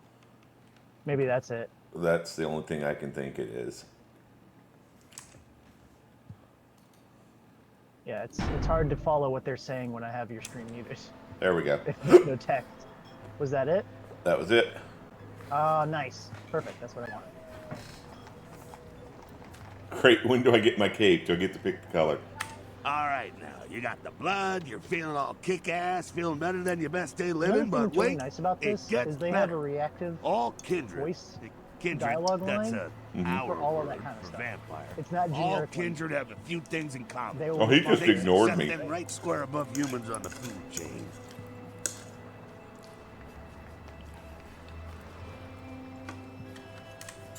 Maybe that's it. That's the only thing I can think it is. Yeah, it's hard to follow what they're saying when I have your screen muted. There we go. If there's no text. Was that it? That was it. Nice. Perfect. That's what I wanted. Great. When do I get my cape? Do I get to pick the color? All right, now, you got the blood, you're feeling all kick-ass, feeling better than your best day Another living, thing but that's really wait, nice about it this gets is they better. have a reactive All kindred. voice kindred, dialogue that's line our for all of word that kind of for stuff. vampire. It's not All generic. kindred have a few things in common. They will Oh, he just respond to ignored Set me. them right square above humans on the food chain.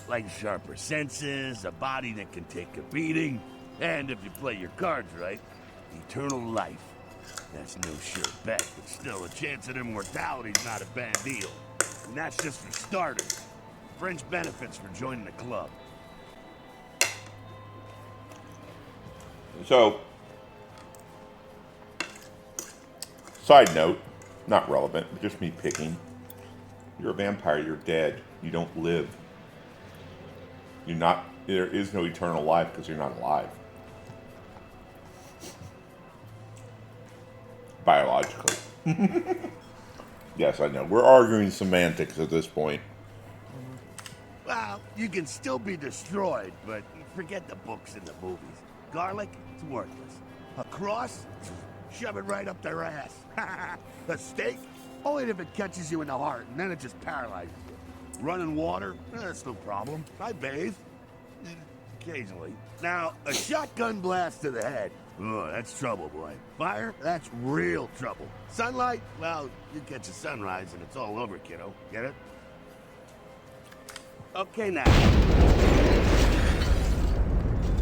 Like sharper senses, a body that can take a beating, and if you play your cards right, eternal life. That's no sure bet, but still a chance at immortality's not a bad deal. And that's just for starters. Fringe benefits for joining the club. So, side note, not relevant, but just me picking. You're a vampire, you're dead. You don't live. You're not, there is no eternal life because you're not alive. Biologically. Yes, I know. We're arguing semantics at this point. Well, you can still be destroyed, but forget the books and the movies. Garlic, it's worthless. A cross, shove it right up their ass. A steak, only if it catches you in the heart, and then it just paralyzes you. Running water, that's no problem. I bathe. Occasionally. Now, a shotgun blast to the head. Oh, that's trouble, boy. Fire, that's real trouble. Sunlight, well, you catch a sunrise and it's all over, kiddo. Get it? Okay, now.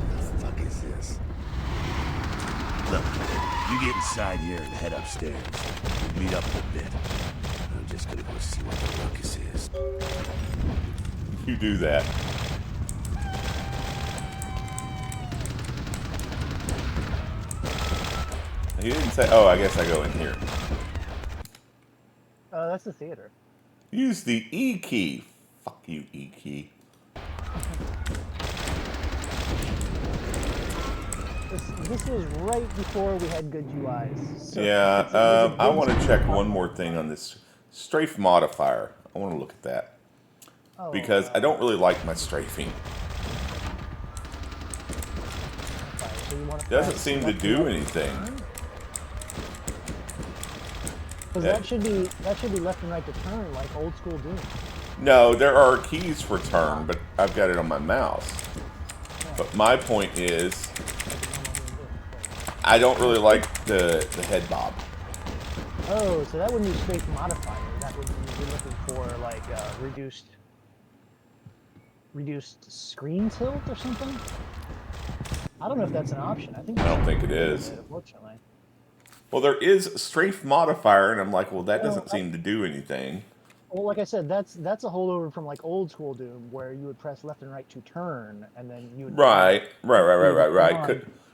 What the fuck is this? Look, you get inside here and head upstairs. We'll meet up in a bit. I'm just gonna go see what the ruckus is. You do that. He didn't say, oh, I guess I go in here. That's the theater. Use the E key. Fuck you, E key. This was right before we had good UIs. So Yeah, it was a I good want to start. check one more thing on this strafe modifier. I want to look at that. Oh, Because I don't really like my strafing. sorry, so you want to Doesn't press seem to left do and right anything. to turn? Because Yeah. that should be left and right to turn like old school Doom. No, there are keys for turn, but I've got it on my mouse. But my point is, I don't really like the head bob. Oh, so that wouldn't be strafe modifier. That would be you're looking for like reduced screen tilt or something. I don't know if that's an option. I think I don't think it is. Unfortunately. Well, there is strafe modifier, and I'm like, well, that Well, doesn't seem to do anything. Well, like I said, that's a holdover from like old school Doom, where you would press left and right to turn, and then you would Right. on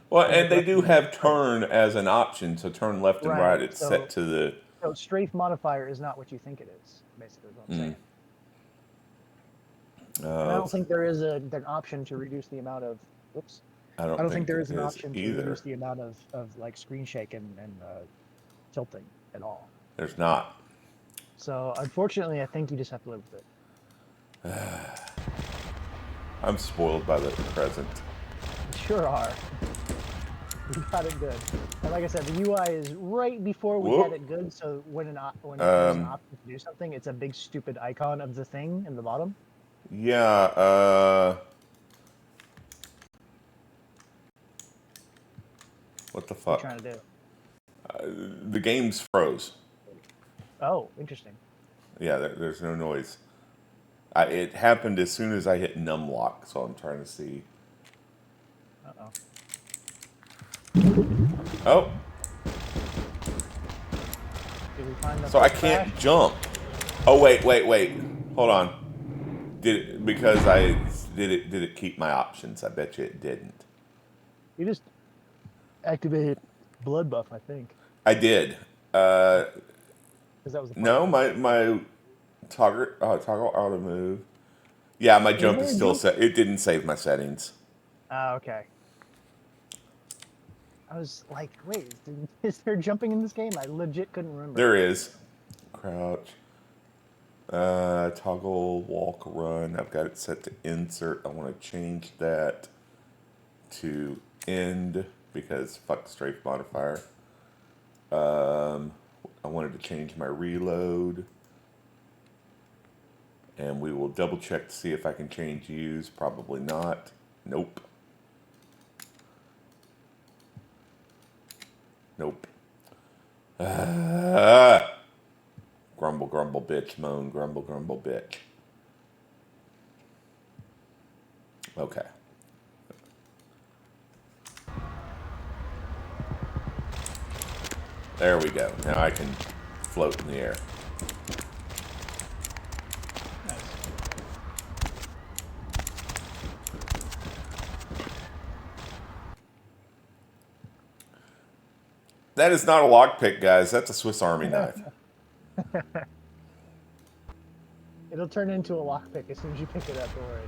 Well, and and they left do and right have turn as an option, so turn left and right. It's set to the. So strafe modifier is not what you think it is. Basically, is what I'm saying. And I don't think there is an option to reduce the amount of. Whoops. I I don't think there is it an option to either. reduce the amount of like screen shake and tilting at all. There's not. So unfortunately, I think you just have to live with it. I'm spoiled by the present. You sure are. You got it good. And like I said, the UI is right before we had it good. So when there's an option to do something, it's a big stupid icon of the thing in the bottom. Yeah. What the fuck? What are you trying to do? The game's froze. Oh, interesting. Yeah, there's no noise. It happened as soon as I hit numlock, so I'm trying to see. Uh-oh. Oh. Did we find the So I first can't crash? jump. Oh wait. Hold on. Because I did it keep my options? I bet you it didn't. You just activated blood buff, I think. I did. Because that was the No, my toggle auto move. Yeah, my jump is still set. It didn't save my settings. Oh, okay. I was like, wait, is there jumping in this game? I legit couldn't remember. There is. Crouch. Toggle, walk, run. I've got it set to insert. I want to change that to end because fuck strafe modifier. I wanted to change my reload. And we will double check to see if I can change use. Probably not. Nope. Nope. Grumble, grumble, bitch, moan, grumble, grumble, bitch. Okay. There we go. Now I can float in the air. That is not a lockpick, guys. That's a Swiss Army knife. It'll turn into a lockpick as soon as you pick it up, don't worry.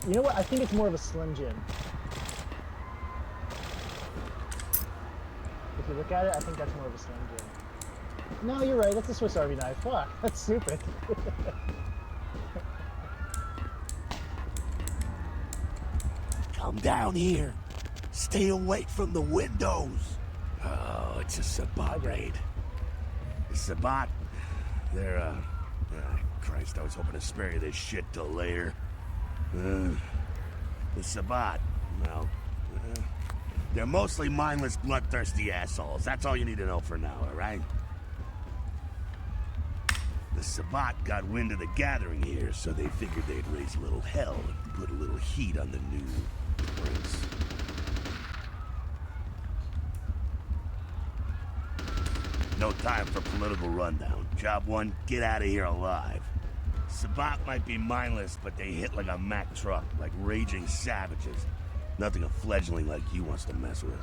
You know what? I think it's more of a Slim Jim. If you look at it, I think that's more of a Slim Jim. No, you're right. That's a Swiss Army knife. Fuck. That's stupid. Come down here. Stay away from the windows. Oh, it's a Sabbat raid. The Sabbat, they're, Christ, I was hoping to spare you this shit till later. The Sabbat, well, they're mostly mindless, bloodthirsty assholes. That's all you need to know for now, alright? The Sabbat got wind of the gathering here, so they figured they'd raise a little hell and put a little heat on the new prince. No time for political rundown. Job one, get out of here alive. Sabbat might be mindless, but they hit like a Mack truck, like raging savages. Nothing a fledgling like you wants to mess with.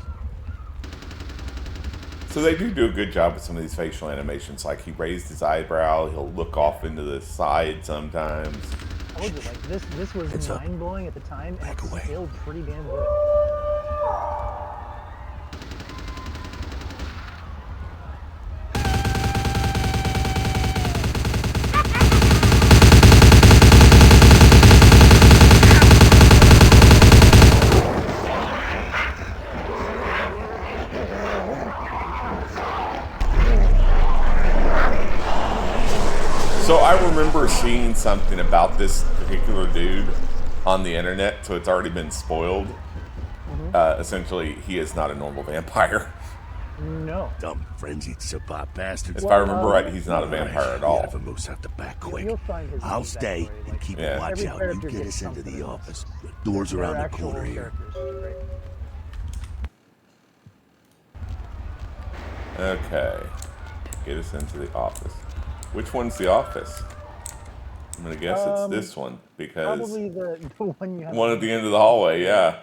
So they do a good job with some of these facial animations. Like he raised his eyebrow, he'll look off into the side sometimes. I told you, like, this was mind-blowing at the time, and it's still pretty damn good. So I remember seeing something about this particular dude on the internet, so it's already been spoiled. Essentially, he is not a normal vampire. No. Dumb, frenzied Sabbat bastards. If I remember right, he's not a vampire at all. The moose have to back quick. You'll find his I'll backstory, stay and like, keep Yeah. a watch every out. You character get gets us into something the in office. The door's They're around the actual corner here. characters, which is great. Okay. Get us into the office. Which one's the office? I'm gonna guess it's this one, because Probably the one you have. one at the end of the hallway, yeah.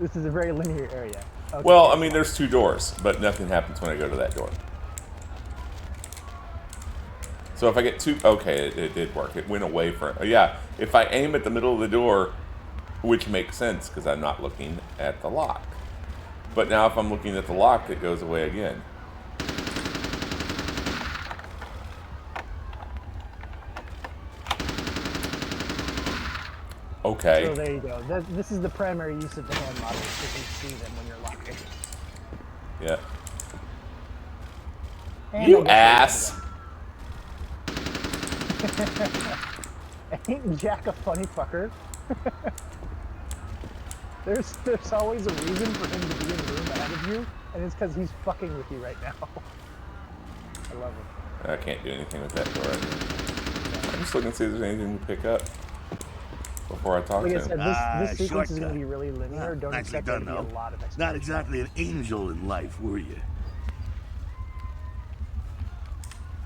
This is a very linear area. Okay. Well, I mean, there's two doors, but nothing happens when I go to that door. So if I get two, okay, it did work. It went away from, yeah, if I aim at the middle of the door, which makes sense because I'm not looking at the lock. But now if I'm looking at the lock, it goes away again. Okay. So there you go. This is the primary use of the hand models, so you can see them when you're locked in. Yeah. And You I ass! Ain't Jack a funny fucker? There's always a reason for him to be in the room ahead of you, and it's because he's fucking with you right now. I love him. I can't do anything with that door right now. I'm just looking to see if there's anything to pick up before I talk Like to I him. said, this sequence is shortcut. going to be really linear. Don't Nicely expect there done, to be though. a lot of explanation. Not exactly an angel in life, were you?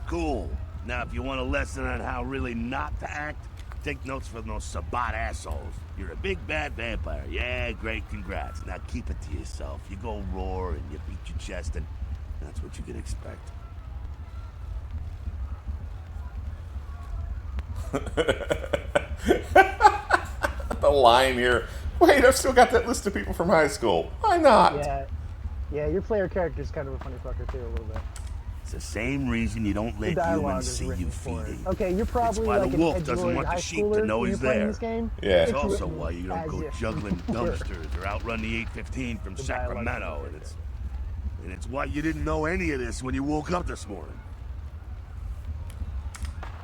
Cool. Now, if you want a lesson on how really not to act, take notes from those Sabbat assholes. You're a big bad vampire. Yeah, great, congrats. Now keep it to yourself. You go roar and you beat your chest, and that's what you can expect. The line here. Wait, I've still got that list of people from high school. Why not? Yeah, your player character is kind of a funny fucker too, a little bit. It's the same reason you don't The let dialogue humans is see written you for it. feeding. Okay, you're probably why the like wolf an doesn't edgelord want the high sheep to schooler know when he's you're playing there. this game. Yeah. It's It's also written why you don't as go if juggling you were. dumpsters or outrun the 815 from The dialogue Sacramento, is and it's why you didn't know any of this when you woke up this morning.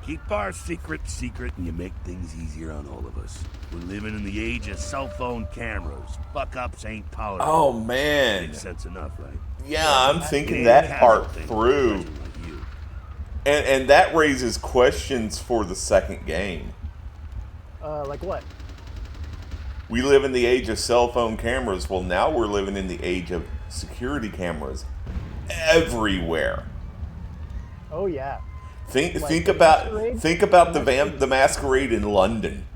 Keep our secret secret, and you make things easier on all of us. We're living in the age of cell phone cameras. Fuck-ups ain't tolerated. Oh, man. Makes sense enough, right? Yeah, I'm thinking Ain't that a part casual thing, through. especially like you. And that raises questions for the second game. Like what? We live in the age of cell phone cameras. Well, now we're living in the age of security cameras everywhere. Oh yeah. Think Like think the about Masquerade? think about The the masquerade in London.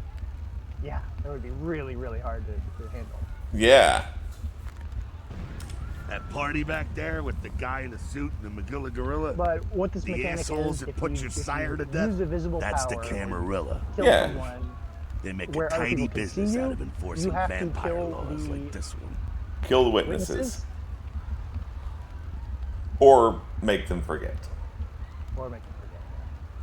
Yeah, that would be really, really hard to handle. Yeah. That party back there with the guy in the suit and the Magilla gorilla. But what this The mechanic assholes is, that if put you, your if sire you to death, use a visible that's power, the or you Camarilla. kill Yeah. someone They make where a other tidy people can see business you, out of you enforcing have to vampire kill laws the like this one. Kill the witnesses. witnesses Or make them forget. or make them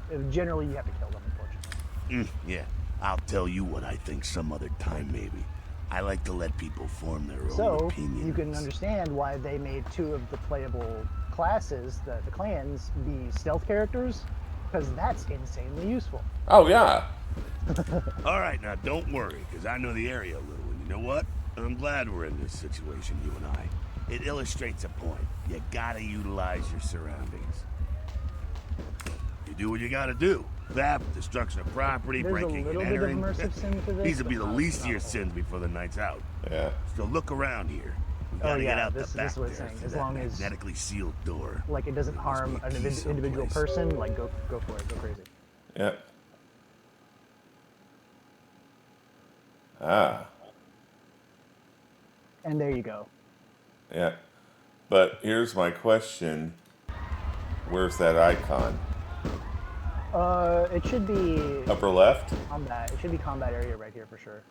forget. Generally, you have to kill them, unfortunately. Yeah, I'll tell you what I think some other time, maybe. I like to let people form their own So opinions. you can understand why they made two of the playable classes, the clans, be stealth characters, because that's insanely useful. Oh yeah. All right, now don't worry, because I know the area a little, and you know what? I'm glad we're in this situation, you and I. It illustrates a point. You gotta utilize your surroundings. You do what you gotta do. Theft, destruction of property, There's a breaking little and bit of entering. immersive sin to this. These will but be the not- least not of your a whole sins before the night's out. Yeah. So look around here. We Oh, gotta get yeah, out this the back is what it's there saying. through As that long as- magnetically sealed door. Like it doesn't There must harm be a an key individual someplace. person. Like go for it, go crazy. Yep. Ah. And there you go. Yeah. But here's my question. Where's that icon? It should be Upper left? combat. It should be combat area right here for sure.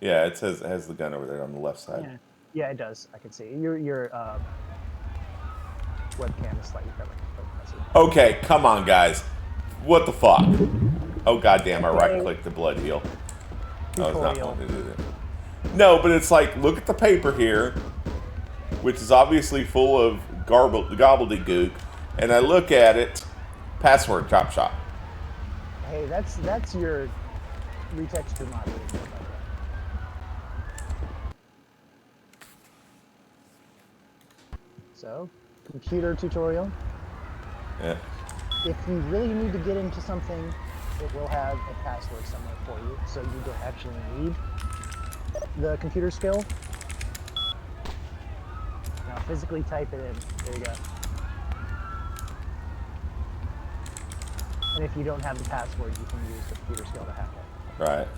Yeah, it has the gun over there on the left side. Yeah, it does. I can see your webcam is slightly covered. Okay, come on, guys. What the fuck? Oh goddamn! I right-clicked the blood heal. I was not Tutorial. wanting to do that. No, but it's like, look at the paper here, which is obviously full of gobbledygook, and I look at it, password chop shop. Hey, that's your retexture mod. So, computer tutorial. Yeah. If you really need to get into something, it will have a password somewhere for you, so you don't actually need the computer skill. Now physically type it in. There you go. And if you don't have the password, you can use the computer skill to hack it. Right.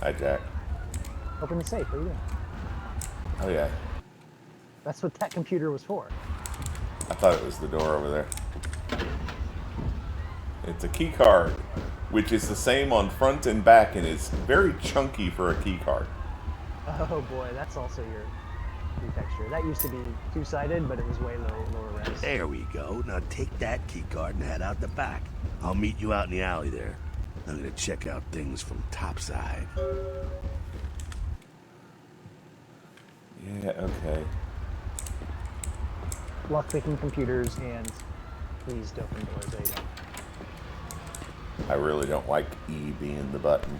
Hi, Jack. Open the safe. What are you doing? Oh yeah. That's what that computer was for. I thought it was the door over there. It's a key card, which is the same on front and back, and is very chunky for a key card. Oh boy, that's also your retexture. That used to be two-sided, but it was way lower res. There we go. Now take that key card and head out the back. I'll meet you out in the alley there. I'm gonna check out things from topside. Yeah, okay. Lock-picking computers and please don't open doors. There you go. I really don't like E being the button.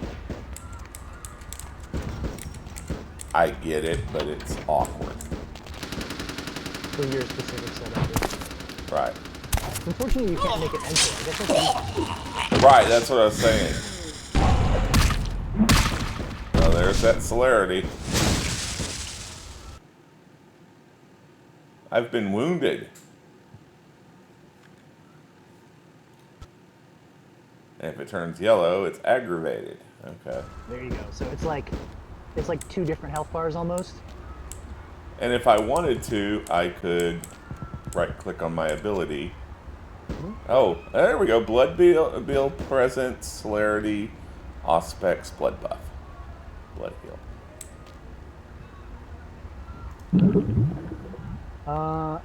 I get it, but it's awkward. For your specific setup. Right. Unfortunately, you can't make it enter. I guess that's Right, that's what I was saying. Oh, there's that celerity. I've been wounded. And if it turns yellow, it's aggravated. Okay. there you go. So it's like two different health bars almost. And if I wanted to, I could right-click on my ability. Oh, there we go. Blood bill present, celerity, auspex, blood buff. Blood heal.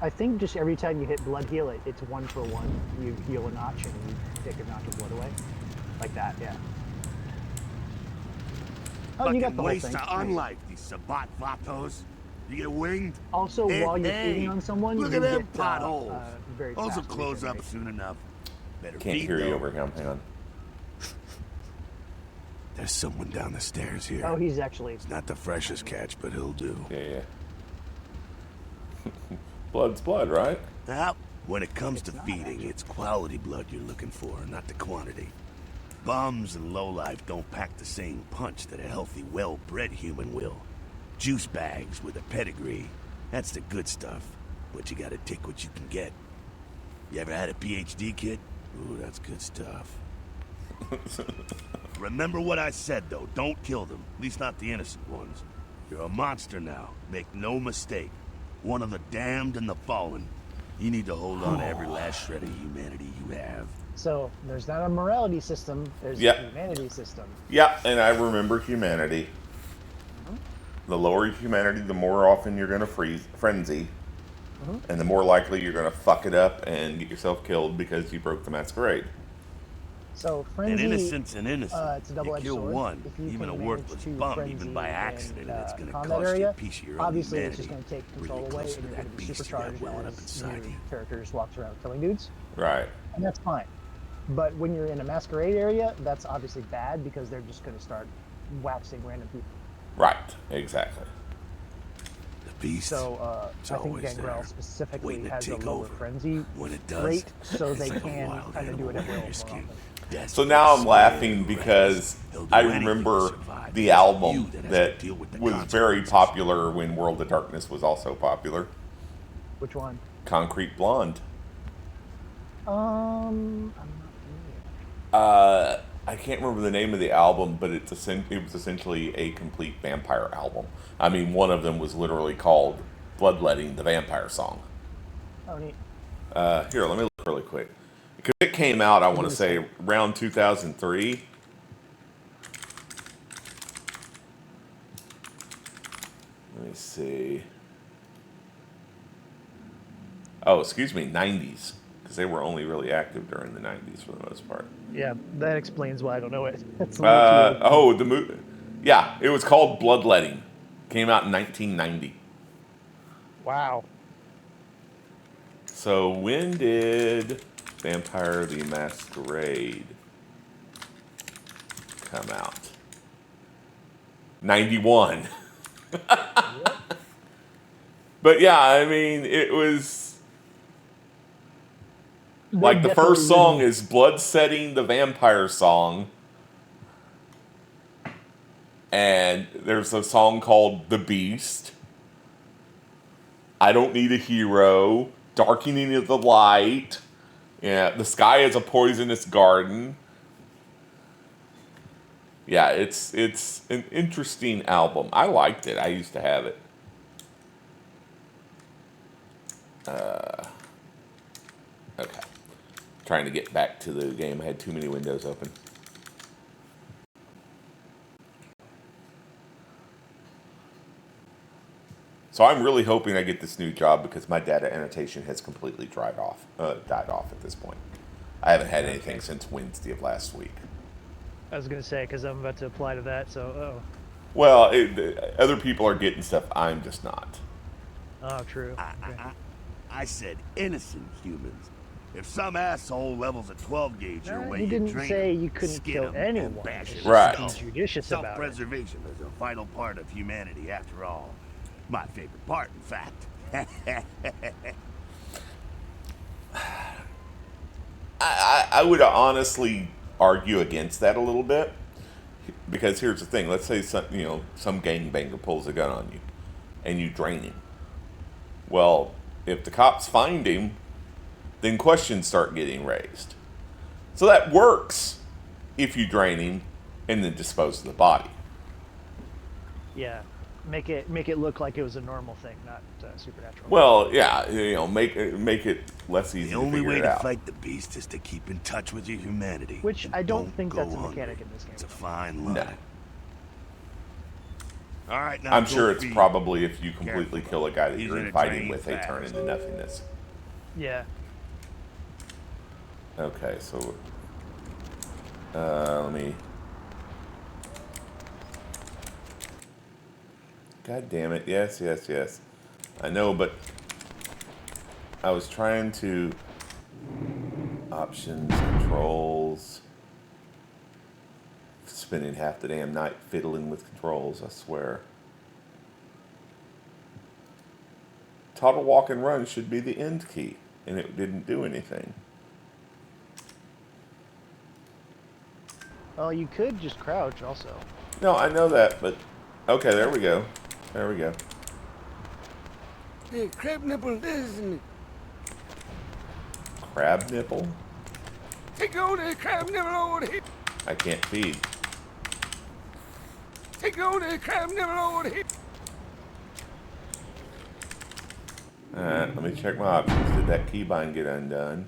I think just every time you hit blood heal, it's 1 for 1. You heal a notch and you take a notch of blood away. Like that, yeah. Oh, you got the whole waste thing. of unlife, these Sabat Vatos. You get winged? Also, Hey, while you're hey, feeding on someone, look you at them get potholes. very Those will fast close up regeneration. soon enough. Better Can't feed hear you though. over here. Hang on. There's someone down the stairs here. Oh, he's actually. It's not the freshest catch, but he'll do. Yeah. Blood's blood, right? Now, when it comes to feeding, it's quality blood you're looking for, not the quantity. Bums and lowlife don't pack the same punch that a healthy, well-bred human will. Juice bags with a pedigree. That's the good stuff. But you gotta take what you can get. You ever had a PhD kid? Ooh, that's good stuff. Remember what I said, though. Don't kill them. At least not the innocent ones. You're a monster now. Make no mistake. One of the damned and the fallen. You need to hold on to every last shred of humanity you have. So there's not a morality system. There's Yep. a humanity system. Yeah, and I remember humanity. The lower humanity, the more often you're going to frenzy. And the more likely you're going to fuck it up and get yourself killed because you broke the masquerade. So frenzy. An innocent's an innocent. It's a double-edged you kill sword. one, If you even a can worthless manage to bum, frenzy even by in, accident, and it's gonna combat cost you a area, piece of your obviously own it's just humanity. going to take control Really away, close to and you're that going to be beast you got supercharged welling up as inside new you. characters walks around killing dudes, Right. and that's fine. But when you're in a masquerade area, that's obviously bad because they're just going to start waxing random people. Right. Exactly. The beast. So it's I think always Gangrel there, specifically waiting to has a take lower over. frenzy When it does, rate, so it's they like a can wild kind of do animal it at will wearing more your skin. often. So now I'm laughing because I remember the album that was very popular when World of Darkness was also popular. Which one? Concrete Blonde. I'm not familiar. I can't remember the name of the album, but it was essentially a complete vampire album. I mean, one of them was literally called Bloodletting, the Vampire Song. Oh, neat. Here, let me look really quick. Because it came out, I want to say, around 2003. Let me see. Oh, excuse me, 90s. Because they were only really active during the 90s for the most part. Yeah, that explains why I don't know it. It's a little too Oh, the movie. Yeah, it was called Bloodletting. Came out in 1990. Wow. So when did Vampire the Masquerade come out? 91. But yeah, I mean, it was like the first song is Bloodsetting the Vampire Song. And there's a song called The Beast. I Don't Need a Hero. Darkening of the Light. Yeah, The Sky is a Poisonous Garden. Yeah, it's an interesting album. I liked it. I used to have it. Okay. Trying to get back to the game. I had too many windows open. So I'm really hoping I get this new job because my data annotation has completely died off at this point. I haven't had anything since Wednesday of last week. I was going to say, because I'm about to apply to that, so, Well, other people are getting stuff. I'm just not. Oh, true. I said innocent humans. If some asshole levels a 12 gauge your way, You didn't drain say them, you couldn't skin kill 'em, and anyone. bash it Right. in the Be skull. judicious about it. Self-preservation is a vital part of humanity, after all. My favorite part, in fact. I would honestly argue against that a little bit because here's the thing: let's say some gangbanger pulls a gun on you, and you drain him. Well, if the cops find him, then questions start getting raised. So that works if you drain him and then dispose of the body. Yeah. Make it look like it was a normal thing, not supernatural. Well, yeah, make it less easy The to only figure way it to out. fight the beast is to keep in touch with your humanity. Which and I don't think go that's a hungry. mechanic in this game. It's a fine line. No. All right, now I'm go sure it's feed. probably if you completely Careful. kill a guy that He's you're gonna fighting drain with, they turn fast. into nothingness. Yeah. Okay, so let me God damn it. Yes, yes, yes. I know, but I was trying to options, controls, spending half the damn night fiddling with controls, I swear. Total walk and run should be the end key, and it didn't do anything. Well, you could just crouch also. No, I know that, but okay, there we go. There we go. Hey, crab nipple, listen. Crab nipple? Take on the crab nipple over here. I can't feed. Take on the crab nipple over here. Alright, let me check my options. Did that keybind get undone?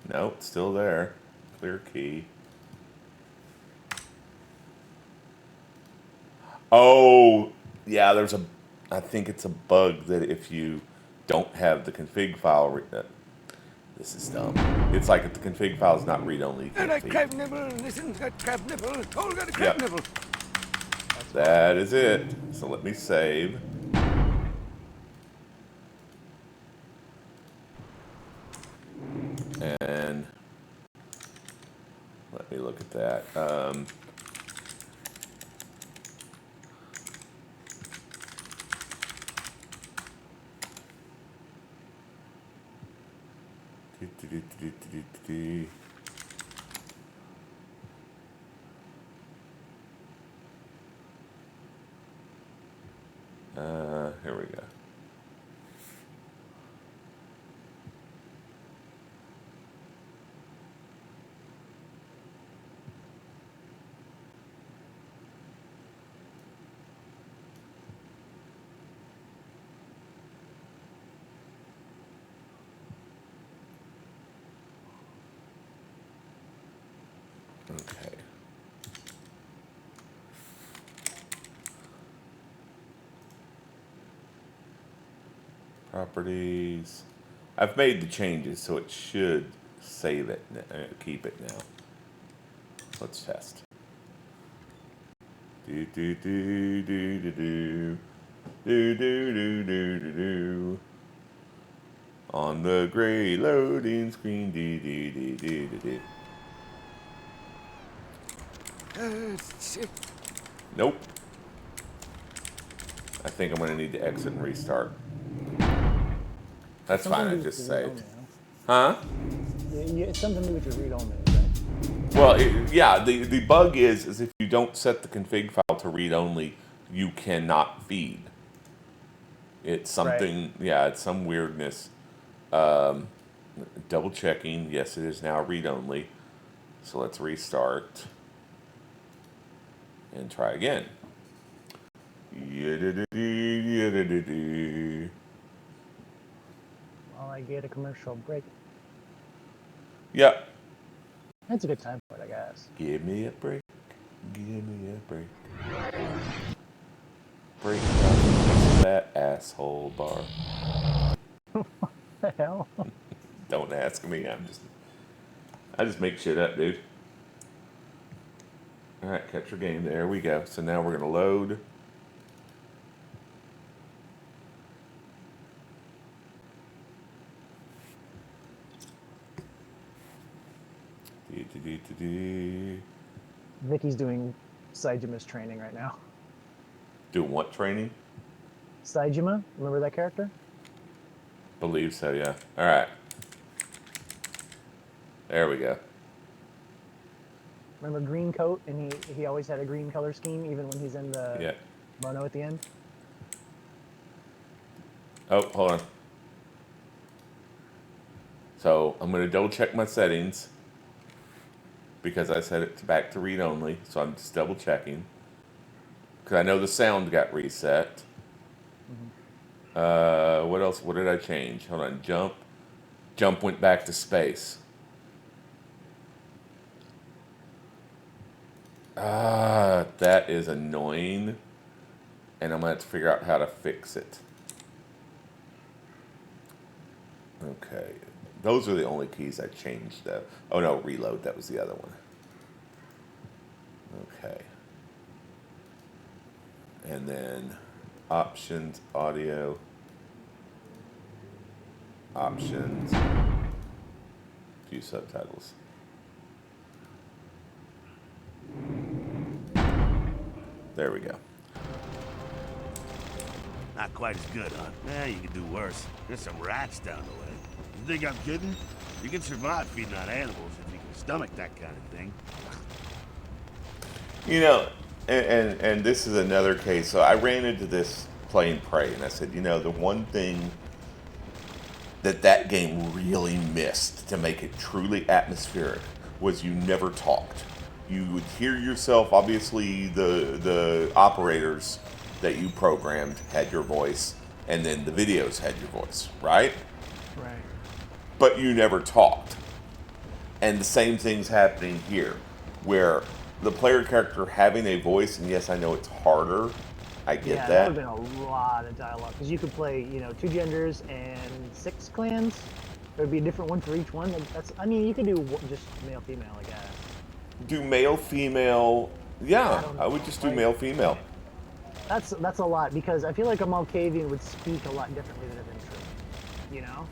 Nope, still there. Clear key. Oh, yeah, I think it's a bug that if you don't have the config file, this is dumb. It's like if the config file is not read-only, you And can't that crab feed. nipple, listen, got crab nipple. Oh, got a crab Yep. nipple. That is it. So let me save. And let me look at that. Here we go. Okay. Properties. I've made the changes, so it should save it, keep it now. Let's test. Do do do do do do do do do do do do. On the gray loading screen, do do do do do do. Shit. Nope. I think I'm gonna need to exit and restart. That's fine. I just saved. Huh? It's something to do with your read only, right? Well, yeah. The bug is if you don't set the config file to read only, you cannot feed. It's something. Right. Yeah, it's some weirdness. Double checking. Yes, it is now read only. So let's restart and try again. While I get a commercial break. Yep. That's a good time for it, I guess. Give me a break. Give me a break. Break that asshole bar. What the hell? Don't ask me. I just make shit up, dude. All right, capture game. There we go. So now we're gonna load. Vicky's doing Saijima's training right now. Doing what training? Saijima, remember that character? Believe so, yeah. All right. There we go. Remember green coat, and he always had a green color scheme, even when he's in the mono at the end? Oh, hold on. So I'm going to double check my settings because I set it back to read only. So I'm just double checking because I know the sound got reset. Mm-hmm. What else? What did I change? Hold on. Jump went back to space. That is annoying. And I'm going to have to figure out how to fix it. Okay. Those are the only keys I changed, though. Oh, no, reload. That was the other one. Okay. And then options, audio, options, view subtitles. There we go. Not quite as good, huh? Yeah, you can do worse. There's some rats down the way. You think I'm kidding? You can survive feeding on animals if you can stomach that kind of thing. You know, and this is another case. So I ran into this playing Prey, and I said, you know, the one thing that game really missed to make it truly atmospheric was you never talked. You would hear yourself. Obviously, the operators that you programmed had your voice, and then the videos had your voice, right? Right. But you never talked. And the same thing's happening here, where the player character having a voice, and yes, I know it's harder. I get Yeah, that. would have been a lot of dialogue because you could play, 2 genders and 6 clans. There would be a different one for each one. I mean, you could do just male, female, I guess. Do male, female? Yeah, I would just do Like- male, female. That's a lot because I feel like a Malkavian would speak a lot differently than a Ventrue,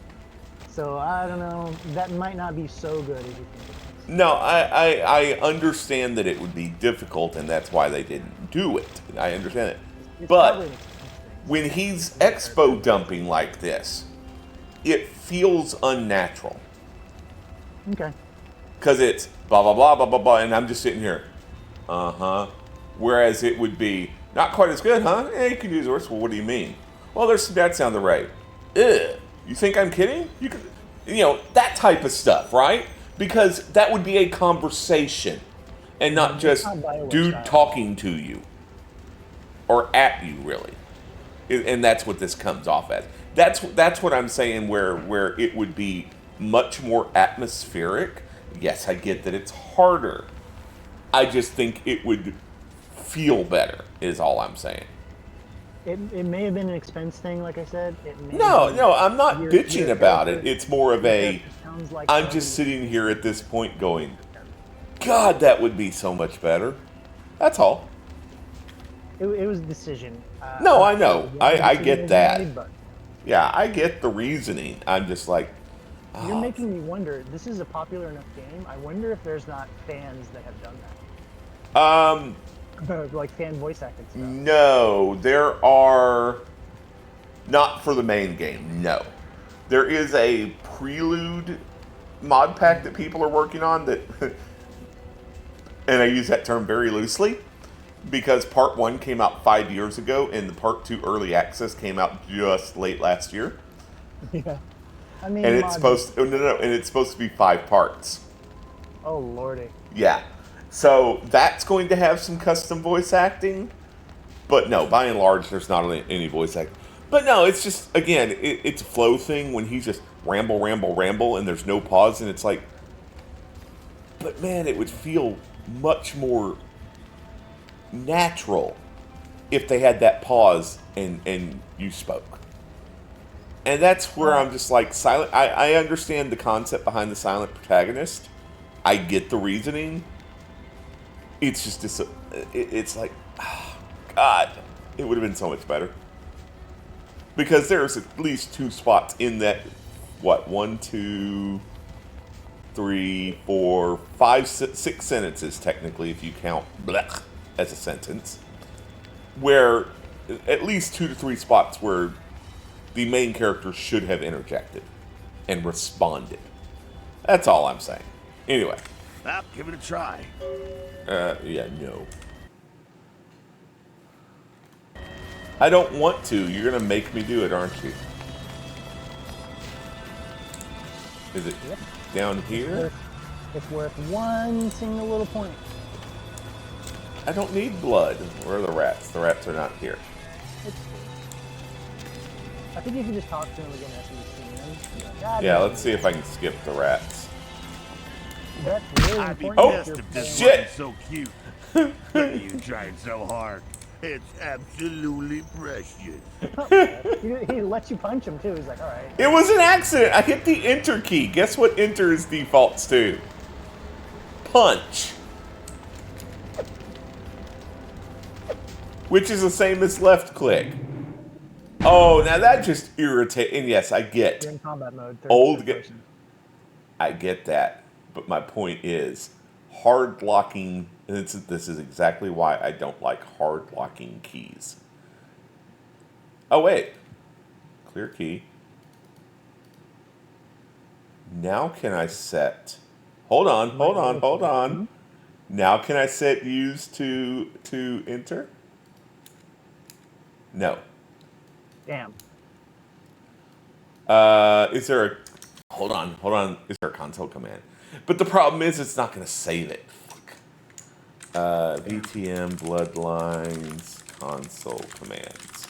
So I don't know. That might not be so good as you think. No, I understand that it would be difficult, and that's why they didn't do it. I understand it. It's But probably an expense thing. when he's expo dumping like this, it feels unnatural. Okay. Because it's blah, blah, blah, blah, blah, blah, and I'm just sitting here. Uh-huh. Whereas it would be, not quite as good, huh? You can use worse. Well, what do you mean? Well, there's some bad sound right. Ugh. You think I'm kidding? You could, that type of stuff, right? Because that would be a conversation and not just not Bioware dude style. talking to you or at you, really. And that's what this comes off as. That's what I'm saying, where it would be much more atmospheric. Yes, I get that it's harder. I just think it would feel better, is all I'm saying. It may have been an expense thing, like I said. It may No, be I'm not your bitching about it. character- It's more of your a, character sounds like I'm somebody- just sitting here at this point going, God, that would be so much better. That's all. It was a decision. No, I know. I decision get was that. made, but Yeah, I get the reasoning. I'm just like, you're making me wonder. This is a popular enough game. I wonder if there's not fans that have done that. Like fan voice acting stuff. No, there are not for the main game. No, there is a prelude mod pack that people are working on that, and I use that term very loosely because Part 1 came out 5 years ago, and the Part 2 early access came out just late last year, Yeah. I mean, and it's mod- supposed and it's supposed to be 5 parts. Oh lordy. Yeah. So that's going to have some custom voice acting. But no, by and large, there's not any voice acting. But no, it's just, again, it's a flow thing when he's just ramble, ramble, ramble, and there's no pause, and it's like, but man, it would feel much more natural if they had that pause and you spoke. And that's where I'm just like, silent. I understand the concept behind the silent protagonist. I get the reasoning. It's just it's like, oh, God, it would have been so much better. Because there's at least 2 spots in that, 1, 2, 3, 4, 5, 6 sentences, technically, if you count blech as a sentence, where at least 2 to 3 spots where the main character should have interjected and responded. That's all I'm saying. Anyway. Well, give it a try. Yeah, no. I don't want to. You're gonna make me do it, aren't you? Is it Yep. down here? It's worth one single little point. I don't need blood. Where are the rats? The rats are not here. It's cool. I think you can just talk to him again after you've seen him. Be like, "God, Yeah, damn, let's see if I can skip the rats. That's really I'd be important. pissed if if you're this Shit. wasn't so cute. Look at you trying so hard. It's absolutely precious. He lets you punch him too. He's like, all right. It was an accident. I hit the enter key. Guess what enter is defaults to? Punch. which is the same as left click. Oh, now that just irritates. And yes, I get You're in combat mode. old. Third person. I get that, but my point is, hard locking. This is exactly why I don't like hard locking keys. Oh wait, clear key. Now can I set? Hold on. Now can I set use to enter? No. Damn. Is there a... Hold on. Is there a console command? But the problem is it's not going to save it. Fuck. VTM, Bloodlines, console commands.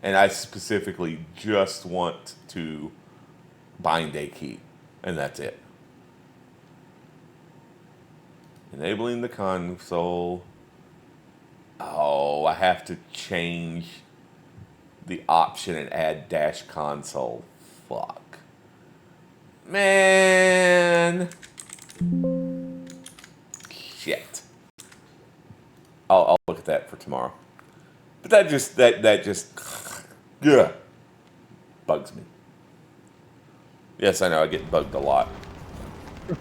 And I specifically just want to bind a key. And that's it. Enabling the console. Oh, I have to change the option and add dash console. Fuck. Man. Shit. I'll look at that for tomorrow. But that just ugh, bugs me. Yes, I know I get bugged a lot. I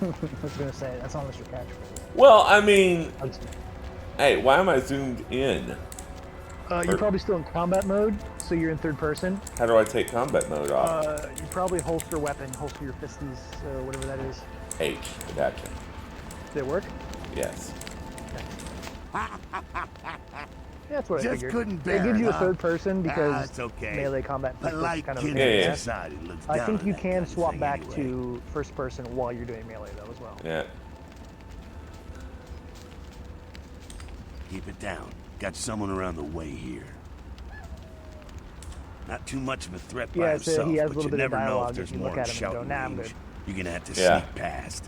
was gonna say that's almost your catchphrase. Well, I mean, hey, why am I zoomed in? You're probably still in combat mode, so you're in third person. How do I take combat mode off? You probably holster weapon, holster your fisties, or whatever that is. H. Gotcha. Did it work? Yes. Yeah, that's what I Just figured. couldn't It bear gives it, you a huh? third person because That's okay. melee combat But is like kind of kidding Yeah. aside, it looks I down think on you that can kind of swap thing back anyway. to first person while you're doing melee though as well. Yeah. Keep it down. Got someone around the way here. Not too much of a threat by Yeah, so himself, he has a but little you bit of never know dialogue if there's if you more look in at him and go, shouting "Nah, I'm range. good." You're gonna have to Yeah. sneak past.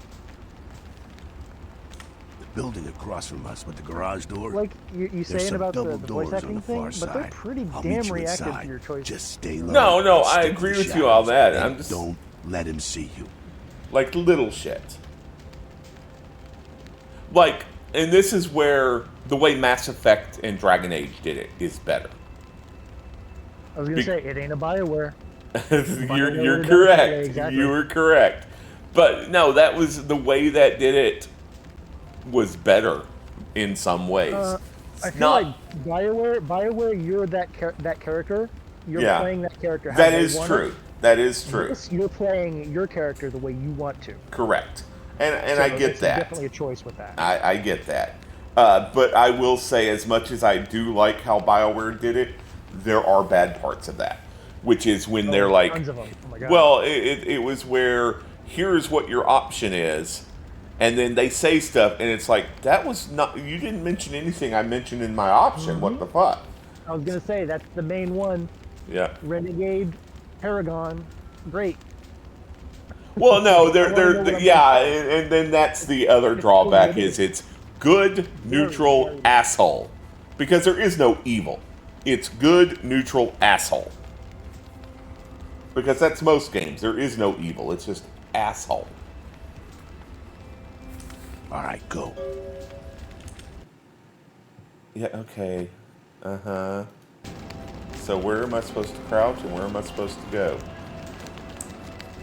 The building across from us with the garage door. Like you There's saying some about double the doors voice on acting the thing, far but they're side. pretty I'll damn meet you reactive inside. to your choices. Just stay low. No, and I stick agree to with the you on shadows, that. and I'm just don't let him see you. like little shit. Like, and this is where the way Mass Effect and Dragon Age did it is better. I was gonna say it ain't a Bioware. You're would've done it that way, correct. exactly. You were correct. But no, that was the way that did it was better in some ways. I feel Not- like Bioware, you're that character. You're Yeah. playing that character. How that they is want true. That is it. true. This, you're playing your character the way you want to. Correct. And So I get it's that. Definitely a choice with that. I get that. But I will say, as much as I do like how BioWare did it, there are bad parts of that. Which is when they're like, tons of them. Oh my God. well, it was where here's what your option is, and then they say stuff, and it's like, that was not, you didn't mention anything I mentioned in my option. What the fuck? I was gonna say that's the main one. Yeah. Renegade, Paragon, great. Well, no, I wanna know what I'm yeah, and then that's the other drawback is it's good, neutral, asshole. Because there is no evil. It's good, neutral, asshole. Because that's most games. There is no evil. It's just asshole. All right, go. Yeah, okay. Uh-huh. So where am I supposed to crouch and where am I supposed to go?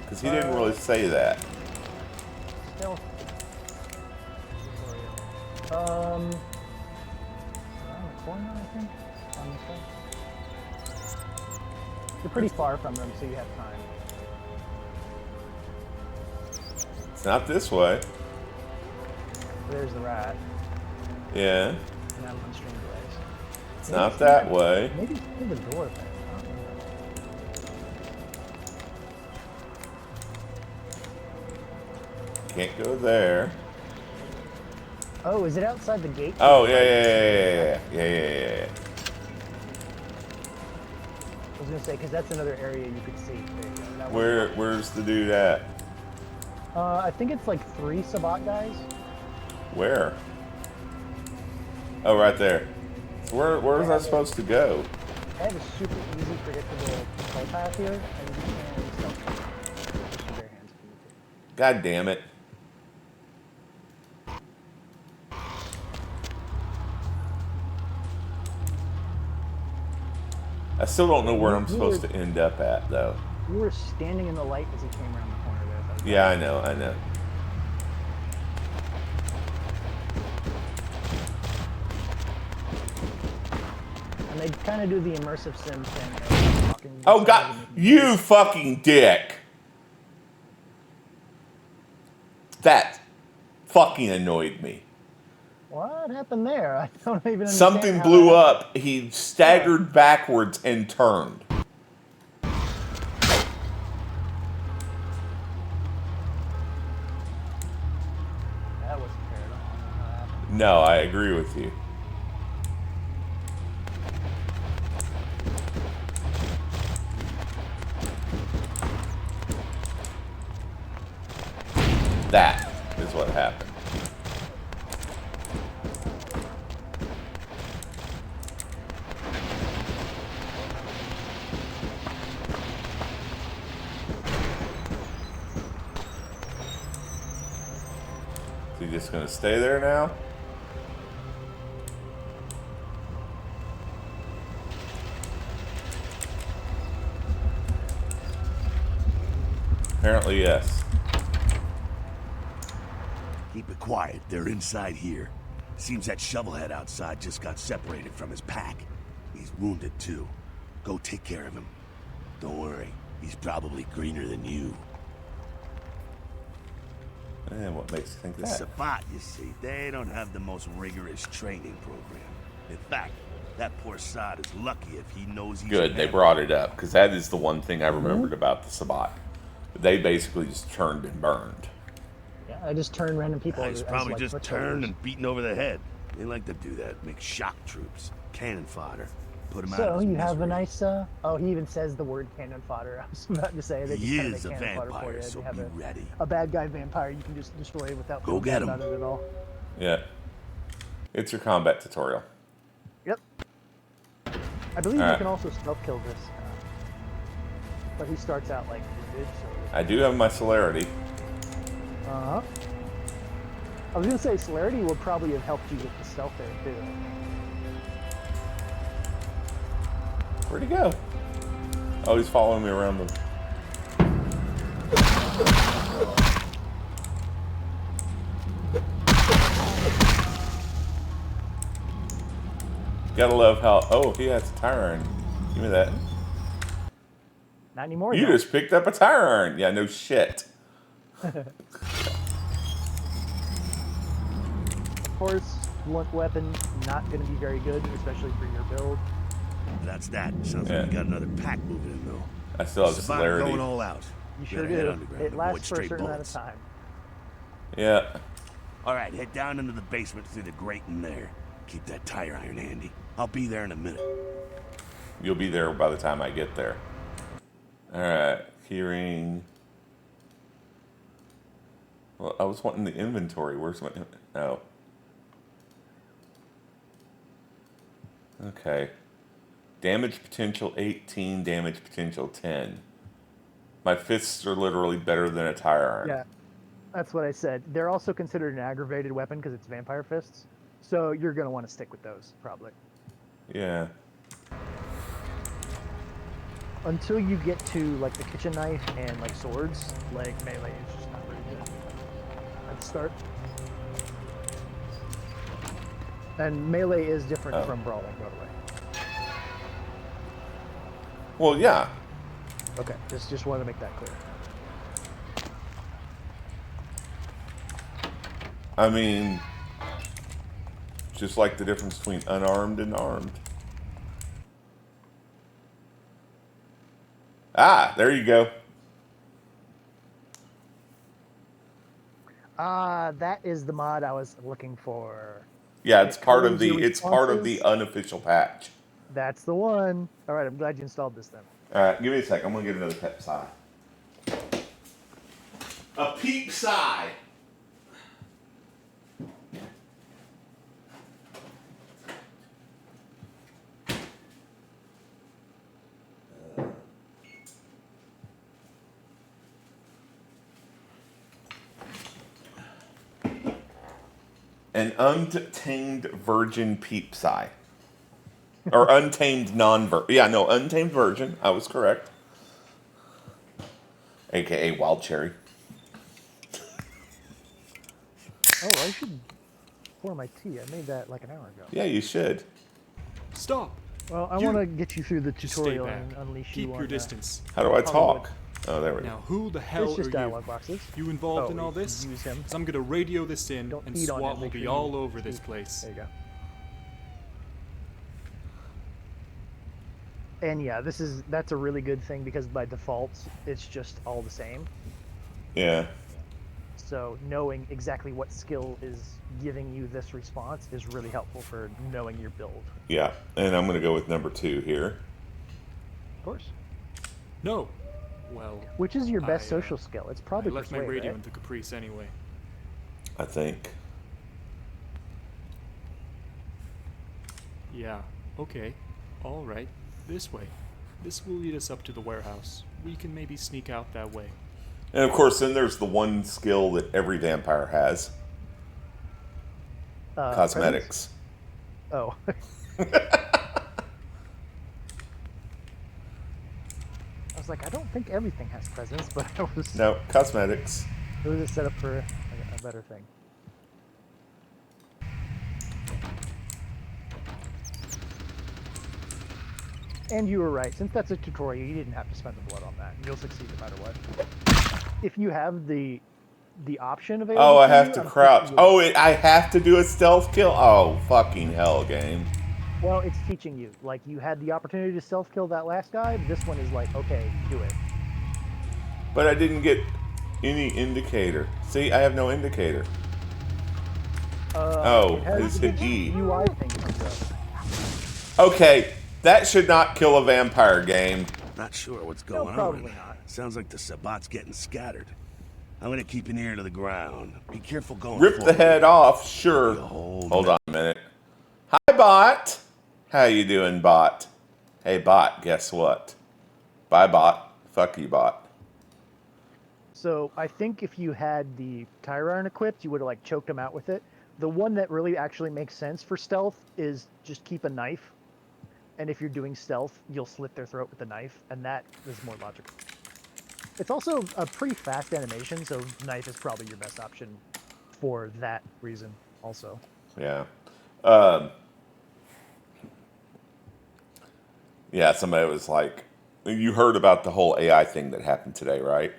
Because he didn't really say that. Still. Around the corner, I think. On this way. You're pretty far from them, so you have time. It's not this way. There's the rat. Yeah. And I'm on Strange Ways. It's not that way. Maybe it's through the door there. I don't remember. Can't go there. Oh, is it outside the gate? Oh, yeah. I was gonna say, because that's another area you could see. There you go. That Where's the dude at? I think it's like 3 Sabat guys. Where? Oh, right there. So where was I supposed to go? I have a super easy, predictable control path here, and you can self just use your bare hands if you need to. God damn it. I still don't know where I'm You supposed were- to end up at, though. You were standing in the light as he came around the corner there. That was Yeah, I know, I know. And they kind of do the immersive sim thing. Talking Oh, God. You fucking dick. That fucking annoyed me. What happened there? I don't even understand. Something how blew that up. He staggered backwards and turned. That wasn't fair at all. I don't know how that happened. No, I agree with you. That is what happened. Is he just gonna stay there now? Apparently, yes. Keep it quiet. They're inside here. Seems that shovelhead outside just got separated from his pack. He's wounded, too. Go take care of him. Don't worry. He's probably greener than you. And what makes you think The that? Sabbat, you see, they don't have the most rigorous training program. In fact, that poor sod is lucky if he knows he's Good, a they man. brought it up, because that is the one thing I remembered about the Sabbat. They basically just turned and burned. Yeah, I just turned random people. He's as, probably like, just foot turned soldiers. and beaten over the head. They like to do that. Make shock troops. Cannon fodder. Put him out So of his you have a misery. nice. Oh, he even says the word cannon fodder. I was about to say they just He kind of is make a cannon fodder for vampire, you. so You have be ready. a bad guy vampire you can just destroy without Go feeling get bad him. about it at all. Yeah. It's your combat tutorial. Yep. I believe you Alright. can also stealth kill this, but he starts out like wounded. So I do have my celerity. uh huh. I was gonna say celerity would probably have helped you with the stealth there too. Where'd he go? Oh, he's following me around the... Gotta love how... Oh, he has a tire iron. Give me that. Not anymore. You though. just picked up a tire iron. Yeah, no shit. Of course, blunt weapon not going to be very good, especially for your build. That's that. Sounds Yeah. like we got another pack moving in, though. I still have Sabbat celerity. going all out. You We sure gotta head do. underground It and lasts avoid for a stray certain amount of bullets. time. Yeah. All right, head down into the basement through the grate in there. Keep that tire iron handy. I'll be there in a minute. You'll be there by the time I get there. Alright. Keyring. Well, I was wanting the inventory. Where's my... Oh. Okay. Damage potential 18, damage potential 10. My fists are literally better than a tire iron. Yeah, that's what I said. They're also considered an aggravated weapon because it's vampire fists. So you're going to want to stick with those, probably. Yeah. Until you get to, like, the kitchen knife and, like, swords, like, melee is just not very good at the start. And melee is different from brawling, by the way. Well, yeah. Okay, just wanted to make that clear. I mean, just like the difference between unarmed and armed. Ah, there you go. That is the mod I was looking for. Yeah, it's It part of codes the your responses. unofficial patch. That's the one. All right, I'm glad you installed this then. All right, give me a sec. I'm gonna get another pep sigh. A peep sigh. An untamed virgin peep sigh. Or untamed untamed virgin. I was correct. AKA wild cherry. Oh, I should pour my tea. I made that like an hour ago. Yeah, you should. Stop! Well, I You- want to get you through the Just stay tutorial back. and unleash Keep you on your distance. How do I Hollywood. talk? Oh, there we go. Now, who the hell It's just are dialogue boxes. you involved Oh, in all you this? use him. 'Cause I'm gonna radio this in, Don't and eat on SWAT him, will make be sure all you over this eat. place. There you go. And yeah, that's a really good thing because by default it's just all the same. Yeah. So knowing exactly what skill is giving you this response is really helpful for knowing your build. Yeah. And I'm going to go with number 2 here. Of course. No. Well, Which is your best I, social skill? It's probably I left my persuade, radio right? in the Caprice anyway. I think. Yeah. Okay. All right. This way. This will lead us up to the warehouse. We can maybe sneak out that way. And of course, then there's the one skill that every vampire has. Cosmetics. Oh. I was like, I don't think everything has presence, but it was No, cosmetics. it was a setup for a better thing. And you were right. Since that's a tutorial, you didn't have to spend the blood on that. You'll succeed no matter what. If you have the option available. Oh, I to have you, to I'm crouch. teaching you- Oh, I have to do a stealth kill? Oh, fucking hell, game. Well, it's teaching you. Like, you had the opportunity to stealth kill that last guy. This one is like, okay, do it. But I didn't get any indicator. See, I have no indicator. Oh, It has I just the hit E. UI thing comes up. Okay, that should not kill a vampire game. Not sure what's No, going probably on. not. Sounds like the Sabat's getting scattered. I'm gonna keep an ear to the ground. Be careful going Rip the forward. head off, sure. Hold Hold on a minute. Hi, bot. How you doing, bot? Hey, bot, guess what? Bye, bot. Fuck you, bot. So I think if you had the tire iron equipped, you would have like choked him out with it. The one that really actually makes sense for stealth is just keep a knife. And if you're doing stealth, you'll slit their throat with the knife, and that is more logical. It's also a pretty fast animation, so knife is probably your best option for that reason also. Yeah. Yeah, somebody was like, you heard about the whole AI thing that happened today, right?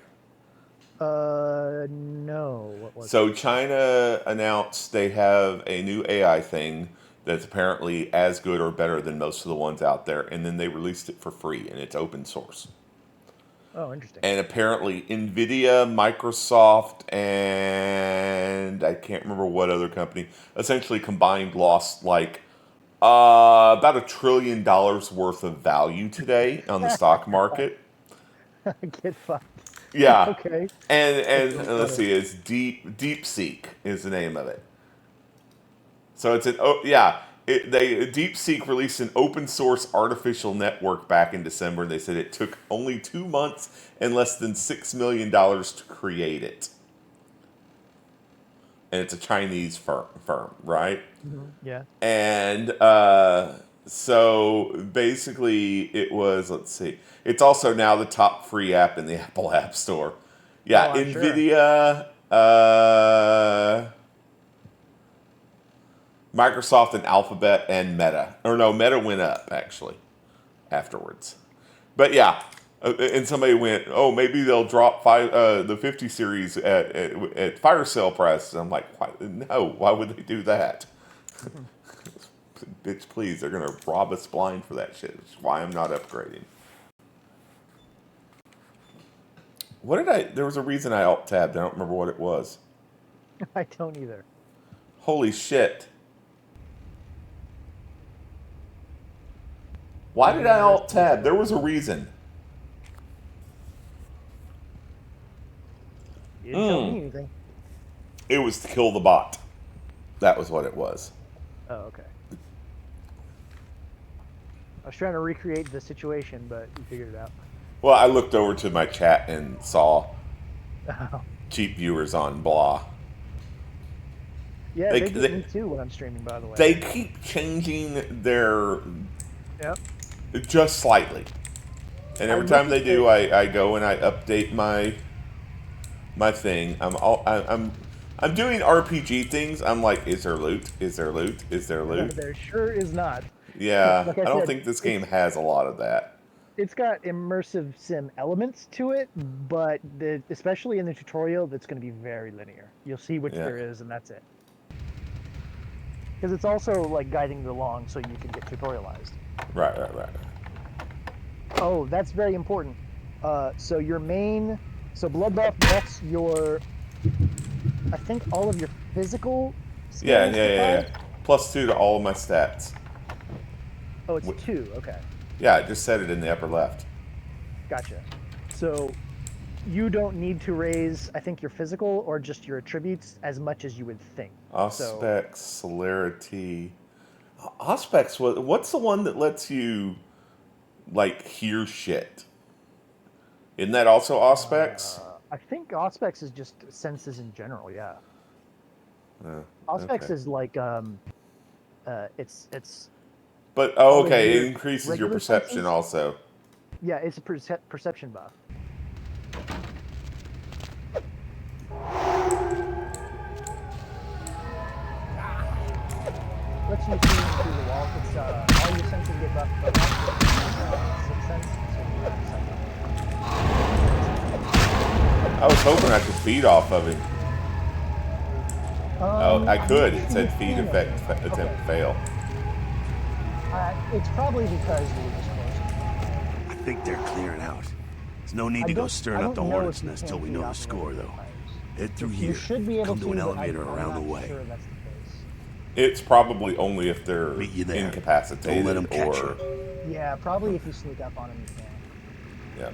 No. What was So China announced they have a new AI thing that's apparently as good or better than most of the ones out there, and then they released it for free, and it's open source. Oh, interesting. And apparently NVIDIA, Microsoft, and I can't remember what other company, essentially combined lost like about $1 trillion worth of value today on the stock market. Get fucked. Yeah. Okay. And That's let's funny. see, it's DeepSeek is the name of it. So it's DeepSeek released an open source artificial network back in December. They said it took only 2 months and less than $6 million to create it. And it's a Chinese firm, right? Yeah. And so basically it was, let's see, it's also now the top free app in the Apple App Store. Yeah, Oh, I'm sure. NVIDIA, Microsoft and Alphabet and Meta. Or no, Meta went up, actually, afterwards. But yeah, and somebody went, oh, maybe they'll drop the 50 series at fire sale prices. I'm like, why? No, why would they do that? Bitch, please, they're going to rob us blind for that shit. That's why I'm not upgrading. There was a reason I alt-tabbed. I don't remember what it was. I don't either. Holy shit. Why did I alt-tab? There was a reason. You didn't tell me anything. It was to kill the bot. That was what it was. Oh, okay. I was trying to recreate the situation, but you figured it out. Well, I looked over to my chat and saw Oh. cheap viewers on blah. Yeah, They- they get they- me too when I'm streaming, by the way. They keep changing their Yep. Just slightly. And every time they do, I go and I update my thing. I'm doing RPG things. I'm like, is there loot? Is there loot? Is there loot? There sure is not. Yeah, Like I I don't said, think this game has a lot of that. It's got immersive sim elements to it, but especially in the tutorial, that's going to be very linear. You'll see which there is, and that's it. Because it's also like guiding you along so you can get tutorialized. Right. Oh, that's very important. So your main, so blood buff buffs your, I think all of your physical skills. Yeah. +2 to all of my stats. Oh, it's 2. Okay. Yeah, I just said it in the upper left. Gotcha. So you don't need to raise, I think, your physical or just your attributes as much as you would think. Auspex, celerity. Auspex, what's the one that lets you, like, hear shit? Isn't that also Auspex? I think Auspex is just senses in general, yeah. Auspex is like, it's... But, it increases your perception senses? also. Yeah, it's a perception buff. Lets you see through the wall. It's all your senses get buffed, but also sixth sense. So you have to psych I was hoping I could feed off of him. I could. It said feed effect attempt fail. It's probably because we were just close. I think they're clearing out. There's no need to go stirring up the hornet's nest till we know the score, though. Head through here. Come to an elevator around the way. Sure that's the case. It's probably only if they're incapacitated. Don't let them catch or... you. Yeah, probably if you sneak up on them, you can. Yeah.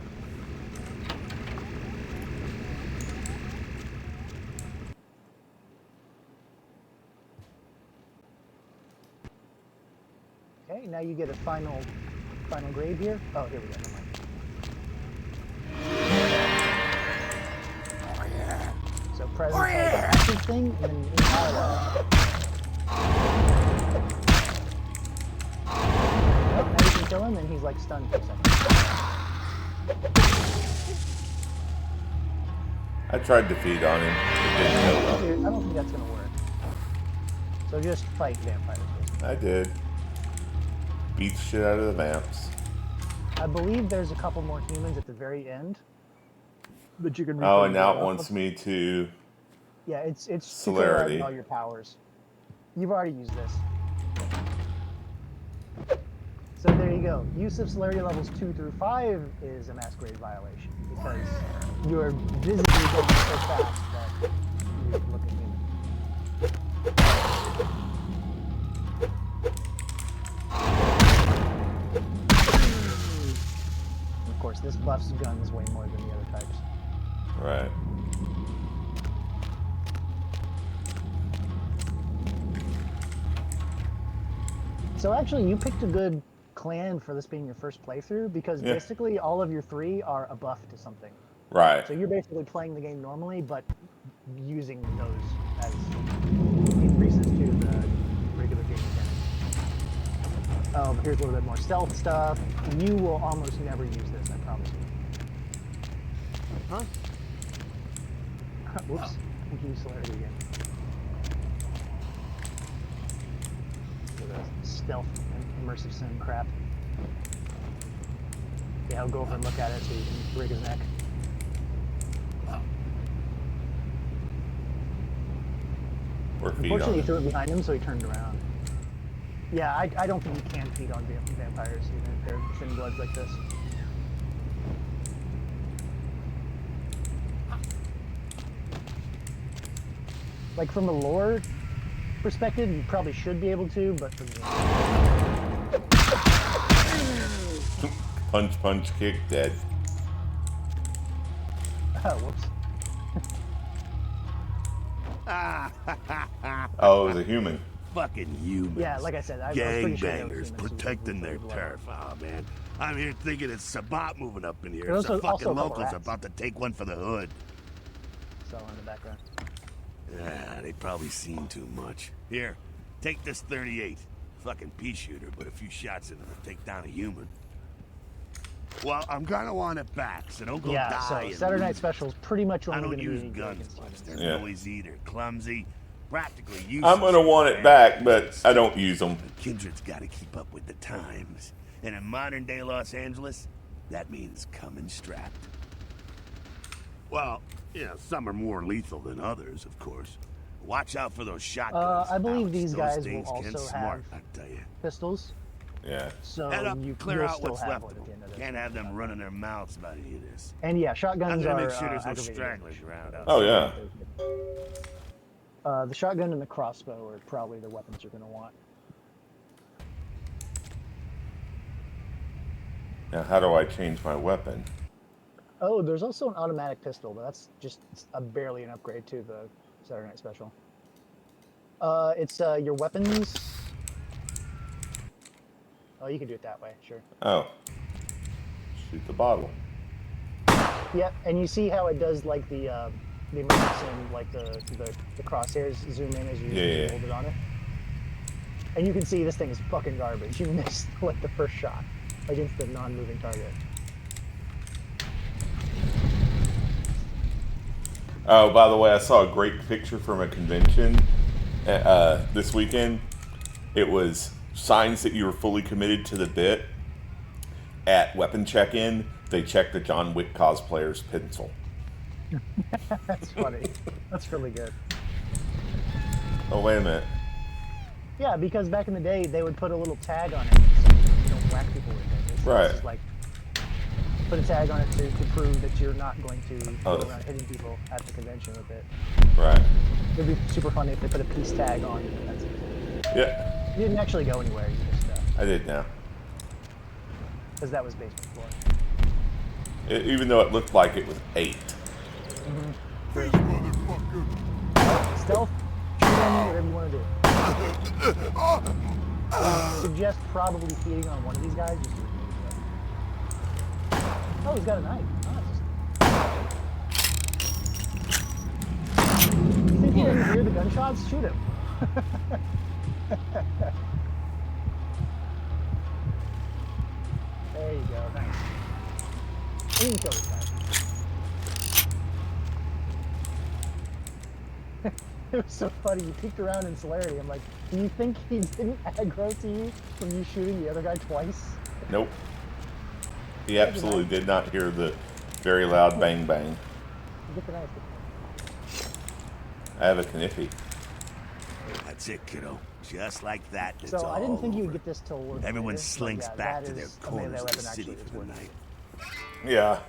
Okay, now you get a final grade here. Oh, here we go. Never mind. So present has an active thing, and then in dialogue. Now you can kill him, and he's like stunned for a second. I tried to feed on him. It didn't go well. I don't think that's gonna work. So just fight vampires, basically. I did. Beat the shit out of the vamps. I believe there's a couple more humans at the very end that you can. Oh, and now it wants me to. Yeah, it's celerity. All your powers. You've already used this. So there you go. Use of celerity levels 2 through 5 is a Masquerade violation because you're visibly going so fast that you're looking human. Of course, this buffs guns way more than the other types. Right. So actually, you picked a good clan for this being your first playthrough because basically all of your 3 are a buff to something. Right. So you're basically playing the game normally, but using those as increases to the regular game mechanics. Oh, but here's a little bit more stealth stuff. You will almost never use this, I promise you. Huh? Whoops. I think you used celerity again. For the stealth and immersive sim crap. Yeah, I'll go over and look at it so you can break his neck. Unfortunately, you threw it behind him, so he turned around. Yeah, I don't think you can feed on vampires, even if they're thin bloods like this. Like, from a lore perspective, you probably should be able to, but from the... Punch, punch, kick, dead. Oh, whoops. Oh, it was a human. Fucking humans. Yeah, like I said, I was pretty sure they were Gangbangers humans protecting their as well. turf. Oh, man. I'm here thinking it's Sabat moving up in here. There's The also fucking a couple locals rats. are about to take one for the hood. So in the background. Yeah, they probably seen too much. Here, take this 38. fucking pea shooter, but a few shots in it will take down a human. Well, I'm gonna want it back, so don't go Yeah, die so and Saturday Night lose. Special is pretty much I only don't going to be use any good guns against much. humans. They're Yeah. noisy, they're clumsy, practically useless. I'm gonna want it back, but I don't use them. Kindred's gotta keep up with the times. And in modern day Los Angeles, that means coming strapped. Well, you know, some are more lethal than others, of course. Watch out for those shotguns. I believe Ouch, these those guys will things can also smart, have I tell you. pistols, Yeah. so Head up, you'll clear out still what's have left one of at the them. end of this. Can't have them running their mouths about any of this. And yeah, I'm shotguns gonna are make sure there's no aggravated stragglers damage. around outside. Oh yeah. The shotgun and the crossbow are probably the weapons you're going to want. Now, how do I change my weapon? Oh, there's also an automatic pistol, but that's just barely an upgrade to the Saturday Night Special. It's your weapons. Oh, you can do it that way, sure. Oh. Shoot the bottle. Yep, and you see how it does like the emergency and like the crosshairs zoom in as you Yeah. hold it on it. And you can see this thing is fucking garbage. You missed like the first shot against the non-moving target. Oh, by the way, I saw a great picture from a convention this weekend. It was signs that you were fully committed to the bit. At weapon check-in, they checked the John Wick cosplayer's pencil. That's funny. That's really good. Oh, wait a minute. Yeah, because back in the day, they would put a little tag on it so you don't whack people with it. It's Right. just like put a tag on it to prove that you're not going to Oh. go around hitting people at the convention with it. Right. It'd be super funny if they put a peace tag on it. That's it. Yeah, You didn't actually go anywhere. You just I did now. because that was basement floor. Even though it looked like it was 8. Stealth, shoot in, whatever you want to do. I suggest probably feeding on one of these guys. Just to remove it. Oh, he's got a knife. Nice. Think you didn't hear the gunshots? Shoot him. There you go. Nice. You can kill this guy. It was so funny. You peeked around in celerity. I'm like, do you think he didn't aggro to you from you shooting the other guy twice? Nope. He absolutely did not hear the very loud bang bang. Get the knife. I have a kniffy. That's it, kiddo. Just like that, it's So all I didn't think you over. would get this till work. Everyone later, but slinks yeah, back that to their is a melee corners of the weapon city actually for is the worth it. night. Yeah.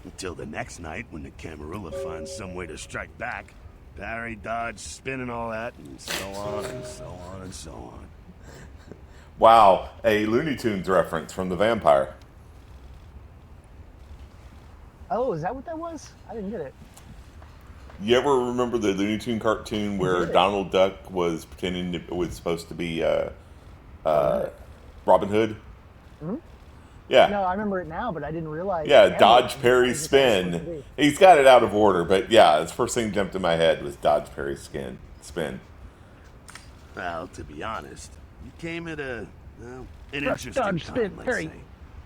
Until the next night when the Camarilla finds some way to strike back. Parry, dodge, spin and all that, and so on and so on and so on. Wow, a Looney Tunes reference from the vampire. Oh, is that what that was? I didn't get it. You ever remember the Looney Tune cartoon where Donald Duck was pretending to was supposed to be Robin Hood? Hmm? Yeah. No, I remember it now, but I didn't realize. Yeah, Cameron dodge, was parry, supposed to spin. be. He's got it out of order, but yeah, the first thing jumped in my head was dodge, parry, spin. Well, to be honest, you came at an Dodge, interesting spin, time, let's parry. say.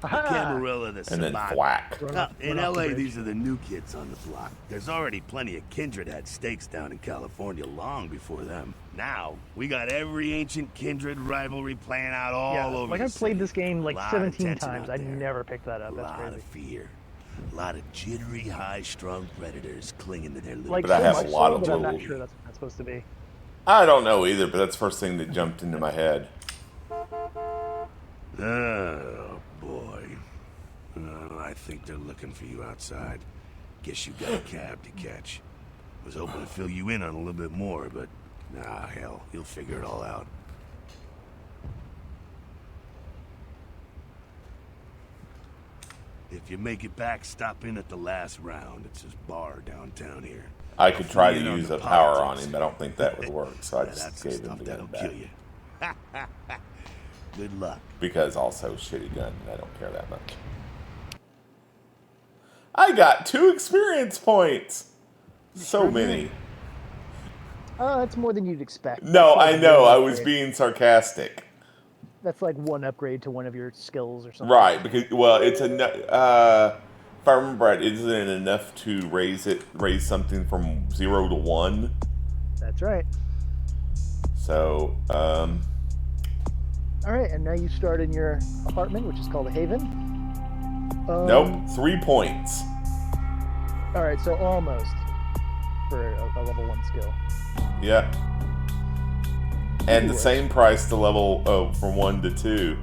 The Camarilla, the And then Sabat. thwack. Now, in Run off the LA, bridge. these are the new kids on the block. There's already plenty of kindred had stakes down in California long before them. Now, we got every ancient kindred rivalry playing out all Yeah, over like the I've played city. this game like Lot of 17 tension times. out I there. never picked that up. A That's lot crazy. of fear. A lot of jittery, high-strung predators clinging to their little... Like But I so have a much lot so of that I'm not little- sure that's what that's supposed to be. I don't know either, but that's the first thing that jumped into my head. Oh, boy. I think they're looking for you outside. Guess you got a cab to catch. Was hoping to fill you in on a little bit more, but nah, hell, you'll figure it all out. If you make it back, stop in at the last round. It's his bar downtown here. I could try to Fill you in use the a power on politics. him. I don't think that would work, so I Yeah, just that's the gave him stuff the that'll gun kill back. you. Good luck. Because also shitty gun, and I don't care that much. I got 2 experience points. So many. That's more than you'd expect. No, That's like I know. one I was upgrade. being sarcastic. That's like one upgrade to one of your skills or something. Right, because it's enough. If I remember right, isn't it enough to raise something from 0 to 1? That's right. So, All right, and now you start in your apartment, which is called a Haven. nope, 3 points. All right, so almost for a level 1 skill. Yeah. And the Works. same price to level from 1 to 2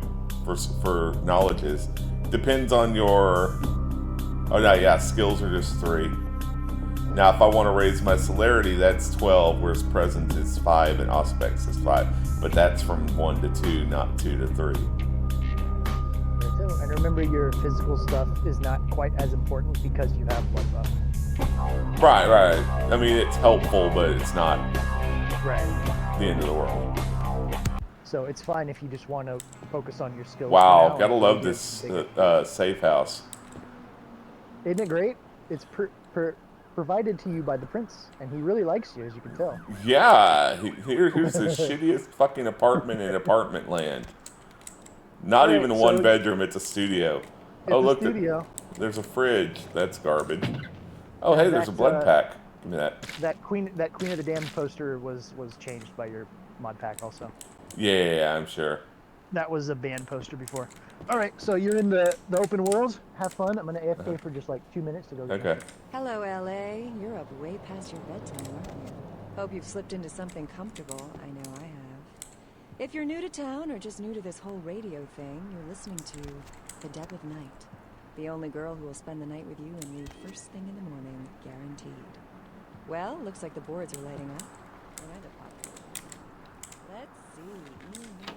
for knowledges. Depends on your. Oh no, yeah, skills are just 3. Now, if I want to raise my celerity, that's 12, whereas presence is 5 and aspects is 5. But that's from 1 to 2, not 2 to 3. And remember, your physical stuff is not quite as important because you have blood buff. Right. I mean, it's helpful, but it's not Right. the end of the world. So it's fine if you just want to focus on your skills. Wow, for now gotta until love you get this bigger. safe house. Isn't it great? It's provided to you by the prince, and he really likes you, as you can tell. Yeah, here's the shittiest fucking apartment in apartment land. Not Right, even so one bedroom, it's a studio. It's Oh, a look, studio. there's a fridge. That's garbage. Oh, And hey, there's a that, blood pack. Give me that. That Queen of the Damned poster was changed by your mod pack also. Yeah, I'm sure. That was a banned poster before. All right, so you're in the open world. Have fun. I'm gonna AFK for just like 2 minutes to go. Okay. Hello, LA. You're up way past your bedtime, aren't you? Hope you've slipped into something comfortable. I know I have. If you're new to town or just new to this whole radio thing, you're listening to The Dead of Night. The only girl who will spend the night with you and leave first thing in the morning, guaranteed. Well, looks like the boards are lighting up. When are they popular? Let's see.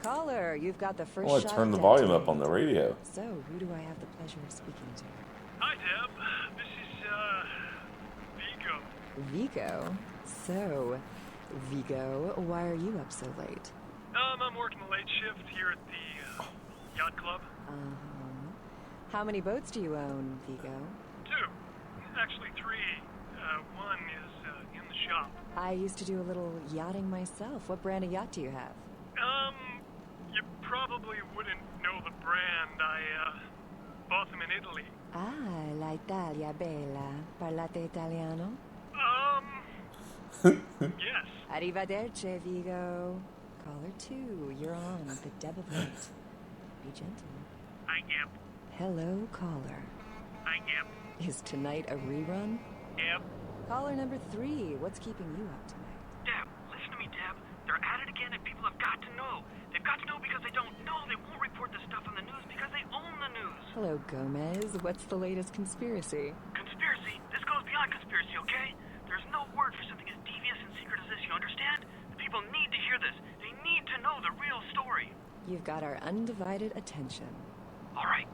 Caller, you've got the first Oh, I shot turned the of volume death up on the radio. So, who do I have the pleasure of speaking to? Hi, Deb. This is, Vigo. Vigo? So, Vigo, why are you up so late? I'm working the late shift here at the, yacht club. Uh-huh. How many boats do you own, Vigo? 2. Actually, 3. One is, in the shop. I used to do a little yachting myself. What brand of yacht do you have? You probably wouldn't know the brand. I, bought them in Italy. Ah, la Italia bella. Parlate italiano? Yes. Arrivederci, Vigo. Caller 2, you're on The Dead of Night. Be gentle. I am. Hello, caller. I am. Is tonight a rerun? Deb. Caller number 3, what's keeping you up tonight? Deb, listen to me, Deb. They're at it again, and people have got to know. They've got to know because they don't know. They won't report this stuff on the news because they own the news. Hello, Gomez. What's the latest conspiracy? Conspiracy? This goes beyond conspiracy, okay? There's no word for something as devious and secret as this, you understand? The people need to hear this. They need to know the real story. You've got our undivided attention. All right.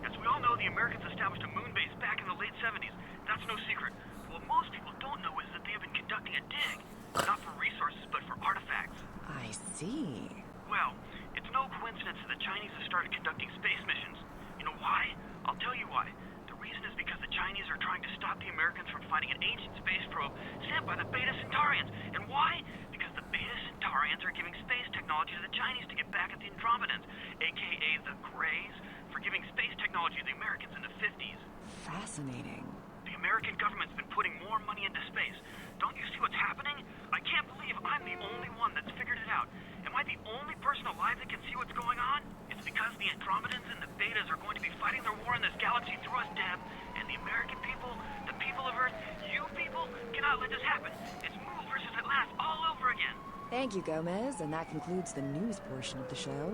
As we all know, the Americans established a moon base back in the late 70s. That's no secret. What most people don't know is that they have been conducting a dig. Not for resources, but for artifacts. I see. Well, it's no coincidence that the Chinese have started conducting space missions. You know why? I'll tell you why. The reason is because the Chinese are trying to stop the Americans from finding an ancient space probe sent by the Beta Centaurians. And why? Because the Beta Centaurians are giving space technology to the Chinese to get back at the Andromedans, aka the Greys, for giving space technology to the Americans in the 50s. Fascinating. The American government's been putting more money into space. Don't you see what's happening? I can't believe I'm the only one that's figured it out. Am I the only person alive that can see what's going on? It's because the Andromedans and the Betas are going to be fighting their war in this galaxy through us, Deb. And the American people, the people of Earth, you people, cannot let this happen. It's move versus Atlantis all over again. Thank you, Gomez, and that concludes the news portion of the show.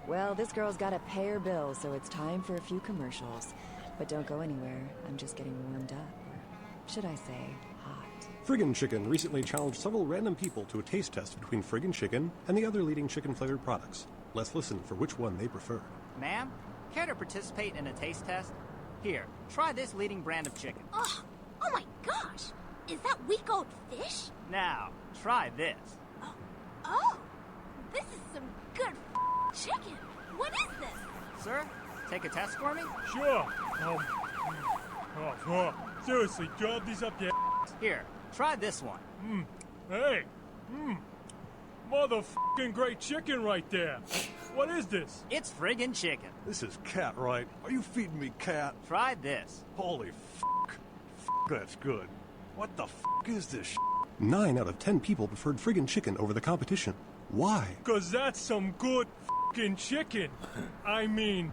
Well, this girl's got to pay her bills, so it's time for a few commercials. But don't go anywhere. I'm just getting warmed up. Or should I say, hot. Friggin' Chicken recently challenged several random people to a taste test between Friggin' Chicken and the other leading chicken-flavored products. Let's listen for which one they prefer. Ma'am, care to participate in a taste test? Here, try this leading brand of chicken. Oh my gosh! Is that week-old fish? Now, try this. Oh, this is some good chicken. What is this? Sir, take a test for me? Sure. Seriously, job these up your Here, Try this one. Hey! Motherfucking great chicken right there. What is this? It's friggin' chicken. This is cat, right? Are you feeding me cat? Try this. Holy fuck. That's good. What the fuck is this shit? 9 out of 10 people preferred friggin' chicken over the competition. Why? 'Cause that's some good fucking chicken. I mean,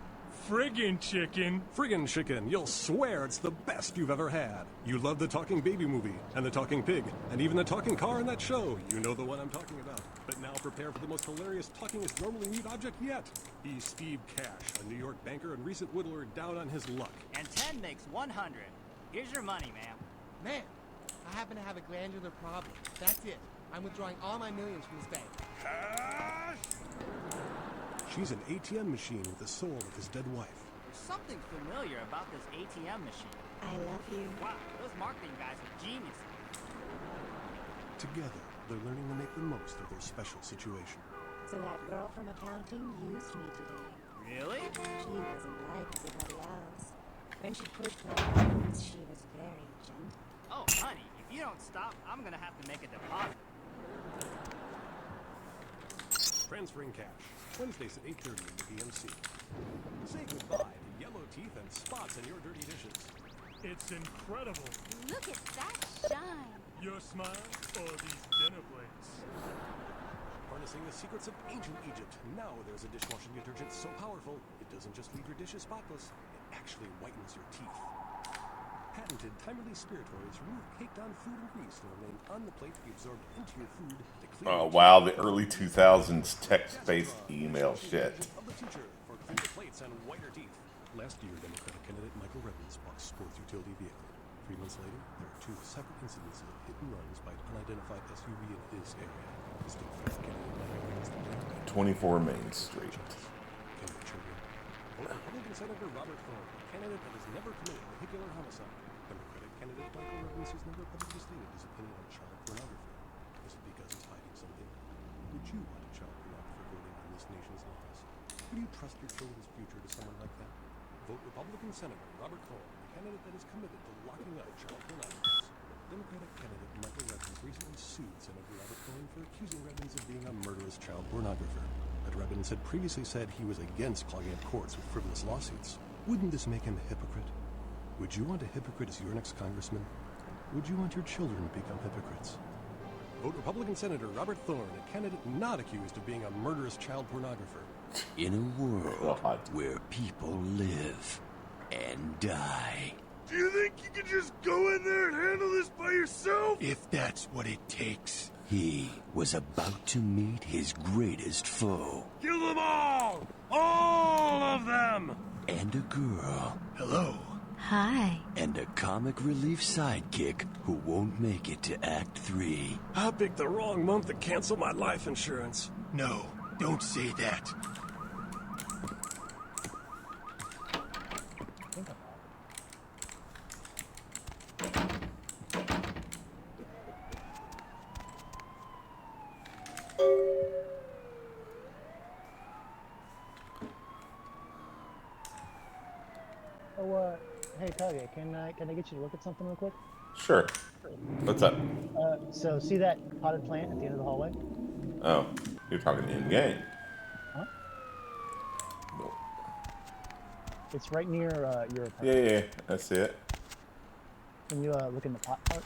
friggin' chicken. Friggin' chicken, you'll swear it's the best you've ever had. You love the talking baby movie, and the talking pig, and even the talking car in that show. You know the one I'm talking about. But now prepare for the most hilarious talkingest normally mute object yet. He's Steve Cash, a New York banker and recent whittler down on his luck. And 10 makes 100. Here's your money, ma'am. Man, I happen to have a glandular problem. That's it. I'm withdrawing all my millions from this bank. Cash! She's an ATM machine with the soul of his dead wife. There's something familiar about this ATM machine. I love you. Wow, those marketing guys are geniuses. Together, they're learning to make the most of their special situation. So that girl from accounting used me today. Really? She wasn't like everybody else. When she pushed my buttons, she was very gentle. Oh, honey, if you don't stop, I'm gonna have to make a deposit. Transferring cash. Wednesdays at 8:30 in the DMC. Say goodbye to yellow teeth and spots in your dirty dishes. It's incredible. Look at that shine. Your smile or these dinner plates? Harnessing the secrets of ancient Egypt. Now there's a dishwashing detergent so powerful, it doesn't just leave your dishes spotless, it actually whitens your teeth. Patented time-release spiritoids remove caked-on food and grease and remain on the plate to be absorbed into your food to clean Oh, wow, the early 2000s text-based email shit. of the future for cleaner plates and whiter teeth. Last year, Democratic candidate Michael Revens bought a sports utility vehicle. 3 months later, there are 2 separate incidences of hit and runs by an unidentified SUV in his area. This Democratic candidate Michael Revens declared 24 Main Street. candidate children. Republican Senator Robert Thorne, a candidate that has never committed vehicular homicide. Democratic candidate Michael Revens has never publicly stated his opinion on child pornography. Is it because he's hiding something? Would you want a child pornographer voting on this nation's laws? Would you trust your children's future to someone like that? Vote Republican Senator Robert Thorne, the candidate that is committed to locking up child pornographers. Democratic candidate Michael Revens recently sued Senator Robert Thorne for accusing Revens of being a murderous child pornographer. But Revens had previously said he was against clogging up courts with frivolous lawsuits. Wouldn't this make him a hypocrite? Would you want a hypocrite as your next congressman? Would you want your children to become hypocrites? Vote Republican Senator Robert Thorne, a candidate not accused of being a murderous child pornographer. In a world where people live and die. Do you think you could just go in there and handle this by yourself? If that's what it takes. He was about to meet his greatest foe. Kill them all! All of them! And a girl. Hello. Hi. And a comic relief sidekick who won't make it to Act 3. I picked the wrong month to cancel my life insurance. No, don't say that. Oh, hey, Kage, can I get you to look at something real quick? Sure. What's up? So see that potted plant at the end of the hallway? Oh, you're talking in-game. Huh? It's right near your apartment. Yeah, I see it. Can you look in the pot part?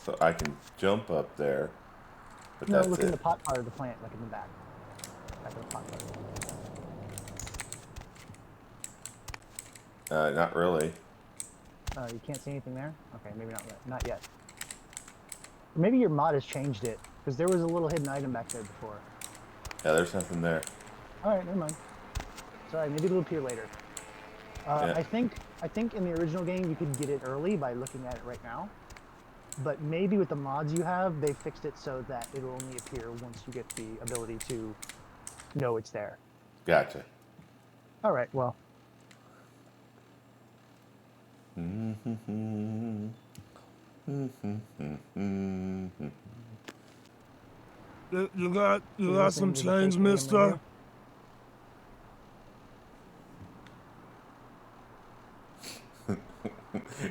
So I can jump up there, but No, that's look it. in the pot part of the plant, like in the back. Back of the pot part. Not really. You can't see anything there? Okay, maybe not yet. Maybe your mod has changed it, because there was a little hidden item back there before. Yeah, there's nothing there. Alright, never mind. Sorry, maybe it'll appear later. Yeah. I think in the original game you could get it early by looking at it right now. But maybe with the mods you have, they fixed it so that it'll only appear once you get the ability to know it's there. Gotcha. Alright, well. You got some change, mister?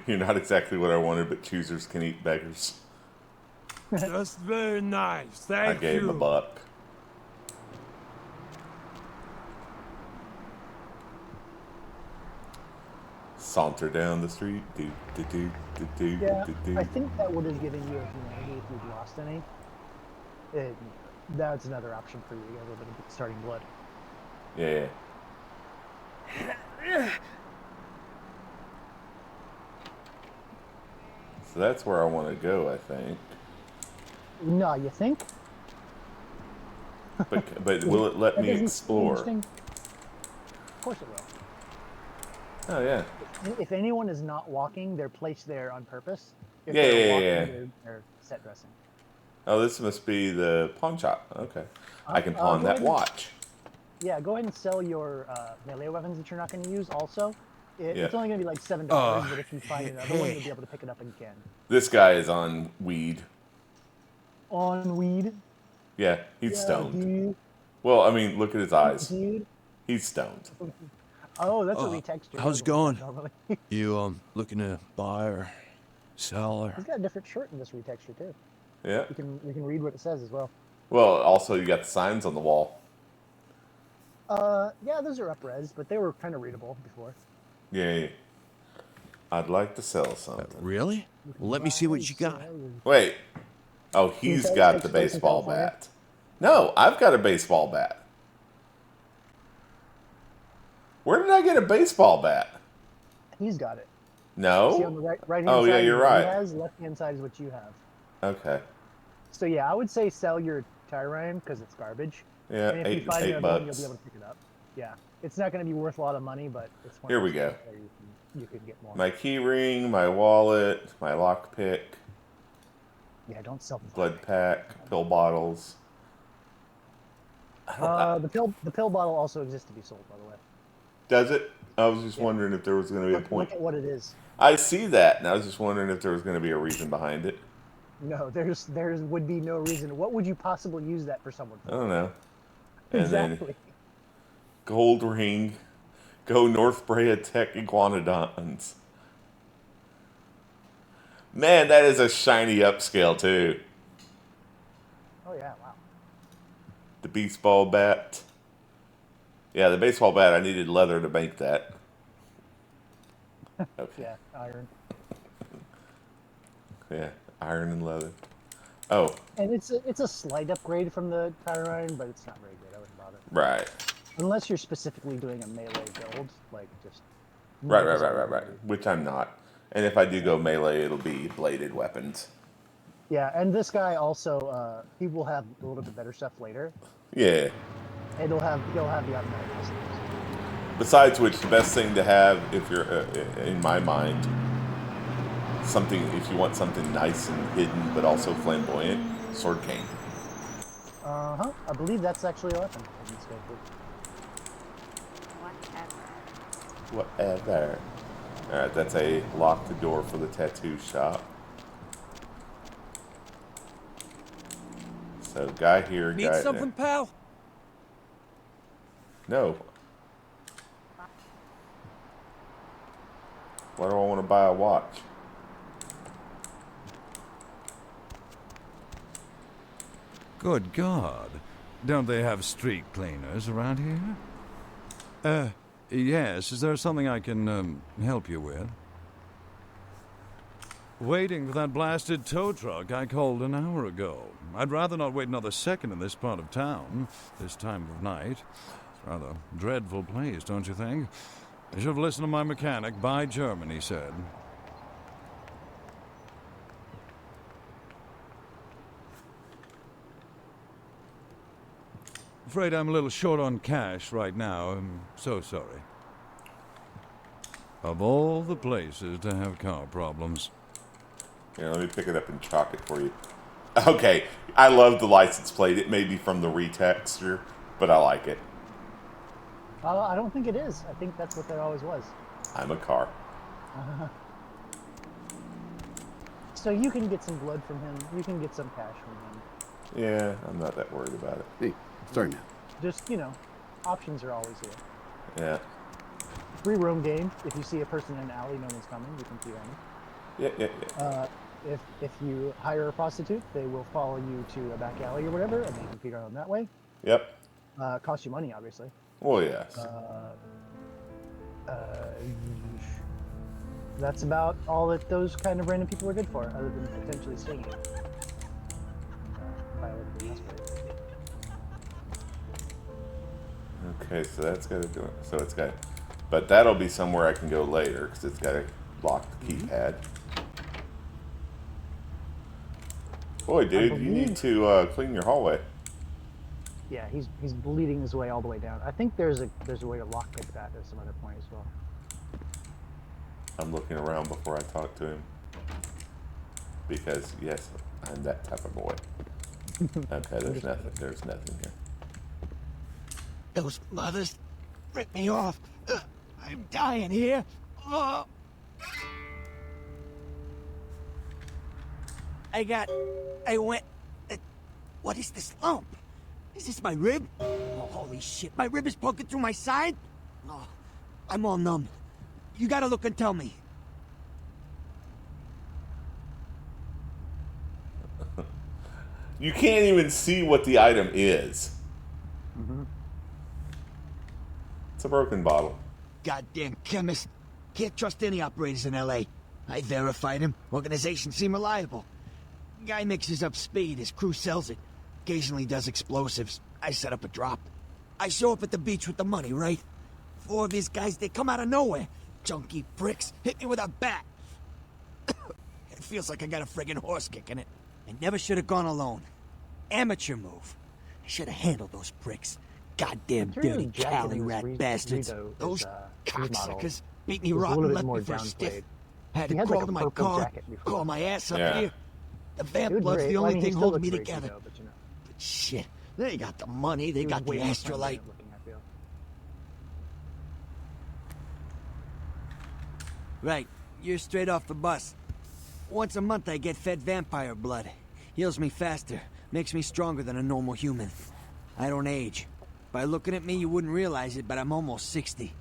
You're not exactly what I wanted, but choosers can eat beggars. That's very nice. Thank I gave him you. $1. Saunter down the street. Yeah, I think that would have given you a humanity if you'd lost any. That's another option for you to get a little bit of starting blood. Yeah. So that's where I want to go, I think. No, you think? But will it let me explore? Of course it will. Oh, yeah. If anyone is not walking, they're placed there on purpose. If Yeah, they're yeah, walking, yeah. They're set dressing. Oh, this must be the pawn shop. Okay. I can pawn that watch. Yeah, go ahead and sell your melee weapons that you're not going to use also. Yeah. It's only going to be like $7, but if you find another one, you'll be able to pick it up again. This guy is on weed. On weed? Yeah, he's stoned. Dude. Well, I mean, look at his eyes. Dude. He's stoned. Oh, that's a retexture. How's it going? You looking to buy or sell or? He's got a different shirt in this retexture too. Yeah. You can read what it says as well. Well, also you got the signs on the wall. Yeah, those are up-res, but they were kind of readable before. Yeah. I'd like to sell something. Really? Well, let me see what you got. Wait. Oh, he's got the baseball bat. No, I've got a baseball bat. Where did I get a baseball bat? He's got it. No. See on the right-hand side. Oh, yeah, you're right. He has left-hand side is what you have. Okay. So yeah, I would say sell your Tyrant because it's garbage. Yeah, and if you find $8 another one, you'll be able to pick it up. Yeah, it's not going to be worth a lot of money, but it's one. Here we go. You can get more. My key ring, my wallet, my lockpick. Yeah, don't sell blood pack, pill bottles. The pill bottle also exists to be sold, by the way. Does it? I was just wondering if there was going to be a point. Look at what it is. I see that, and I was just wondering if there was going to be a reason behind it. No, there would be no reason. What would you possibly use that for someone for? I don't know. And exactly. then gold ring. Go North Brea Tech Iguanodons. Man, that is a shiny upscale, too. Oh, yeah, wow. The baseball bat. Yeah, the baseball bat, I needed leather to make that. Okay. Yeah, iron. Yeah, iron and leather. Oh. And it's a slight upgrade from the Tyrant, but it's not very good. I wouldn't bother. Right. Unless you're specifically doing a melee build, like just... Right. Which I'm not. And if I do go melee, it'll be bladed weapons. Yeah, and this guy also, he will have a little bit better stuff later. Yeah. And he'll have the automatic pistols. Besides which, the best thing to have, if you're, in my mind, something, if you want something nice and hidden, but also flamboyant, sword cane. Uh-huh. I believe that's actually a weapon. Whatever. Alright, that's a lock the door for the tattoo shop. So, guy here, Need guy something, there. pal? No. Why do I want to buy a watch? Good God. Don't they have street cleaners around here? Yes. Is there something I can, help you with? Waiting for that blasted tow truck I called an hour ago. I'd rather not wait another second in this part of town, this time of night. It's a rather dreadful place, don't you think? I should have listened to my mechanic. Buy German, he said. Afraid I'm a little short on cash right now. I'm so sorry. Of all the places to have car problems. Here, let me pick it up and chalk it for you. Okay, I love the license plate. It may be from the retexture, but I like it. I don't think it is. I think that's what that always was. I'm a car. So you can get some blood from him. You can get some cash from him. Yeah, I'm not that worried about it. Hey, sorry, man. Just, options are always here. Yeah. Free roam game. If you see a person in an alley, no one's coming. You can see them. Yeah. If you hire a prostitute, they will follow you to a back alley or whatever, and they can figure out that way. Yep. Costs you money, obviously. Well, yes. That's about all that those kind of random people are good for, other than potentially stinging. Violating Masquerade. Okay, so that's got to do it. So it's got, but that'll be somewhere I can go later because it's got to lock the keypad. Boy, dude, you need to clean your hallway. Yeah, he's bleeding his way all the way down. I think there's a way to lockpick that at some other point as well. I'm looking around before I talk to him because yes, I'm that type of boy. Okay, there's nothing. There's nothing here. Those mothers ripped me off. I'm dying here. Oh. I went. What is this lump? Is this my rib? Oh, holy shit, my rib is poking through my side? Oh, I'm all numb. You gotta look and tell me. You can't even see what the item is. It's a broken bottle. Goddamn chemist. Can't trust any operators in L.A. I verified him. Organizations seem reliable. Guy mixes up speed. His crew sells it. Occasionally does explosives. I set up a drop. I show up at the beach with the money, right? 4 of these guys, they come out of nowhere. Junky pricks. Hit me with a bat. It feels like I got a friggin' horse kick in it. I never should have gone alone. Amateur move. I should have handled those pricks. Goddamn dirty Cali rat bastards. Those cocksuckers beat me rotten and left me for a stiff. Had to crawl to my car, call my ass up here. The vamp blood's the only thing holding me together. But shit, they got the money, they got the astrolite. Right, you're straight off the bus. Once a month I get fed vampire blood. Heals me faster, makes me stronger than a normal human. I don't age. By looking at me, you wouldn't realize it, but I'm almost 60.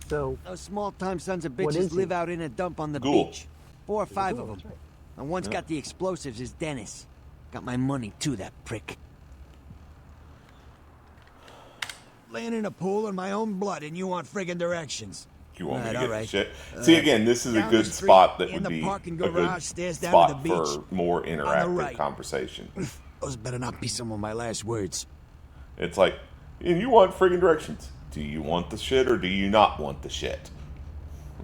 So, those small-time sons of bitches live out in a dump on the beach. 4 or 5 of them. Right. And one's got the explosives is Dennis. Got my money too, that prick. Laying in a pool in my own blood, and you want friggin' directions. You want me to get shit? See, again, this is a good spot that would be a good spot for more interactive conversation. Those better not be some of my last words. It's like, and you want friggin' directions. Do you want the shit or do you not want the shit?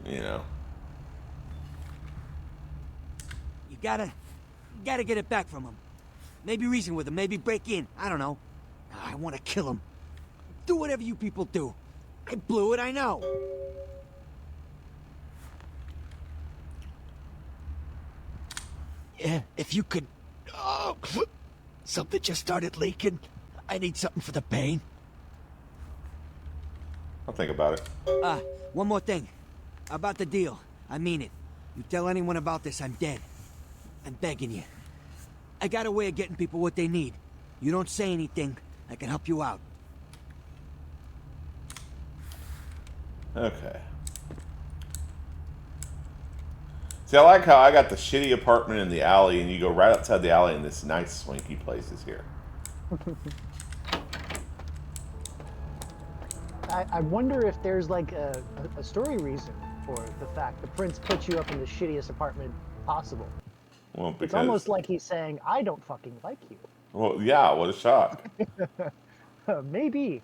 You know? You gotta get it back from him. Maybe reason with him, maybe break in. I don't know. I want to kill him. Do whatever you people do. I blew it, I know. Yeah, if you could... Oh, something just started leaking. I need something for the pain. I'll think about it. One more thing. About the deal. I mean it. You tell anyone about this, I'm dead. I'm begging you. I got a way of getting people what they need. You don't say anything, I can help you out. Okay. See, I like how I got the shitty apartment in the alley, and you go right outside the alley, and this nice swanky place is here. I wonder if there's like a story reason for the fact the prince put you up in the shittiest apartment possible. Well, because... It's almost like he's saying, I don't fucking like you. Well, yeah, what a shock. Maybe.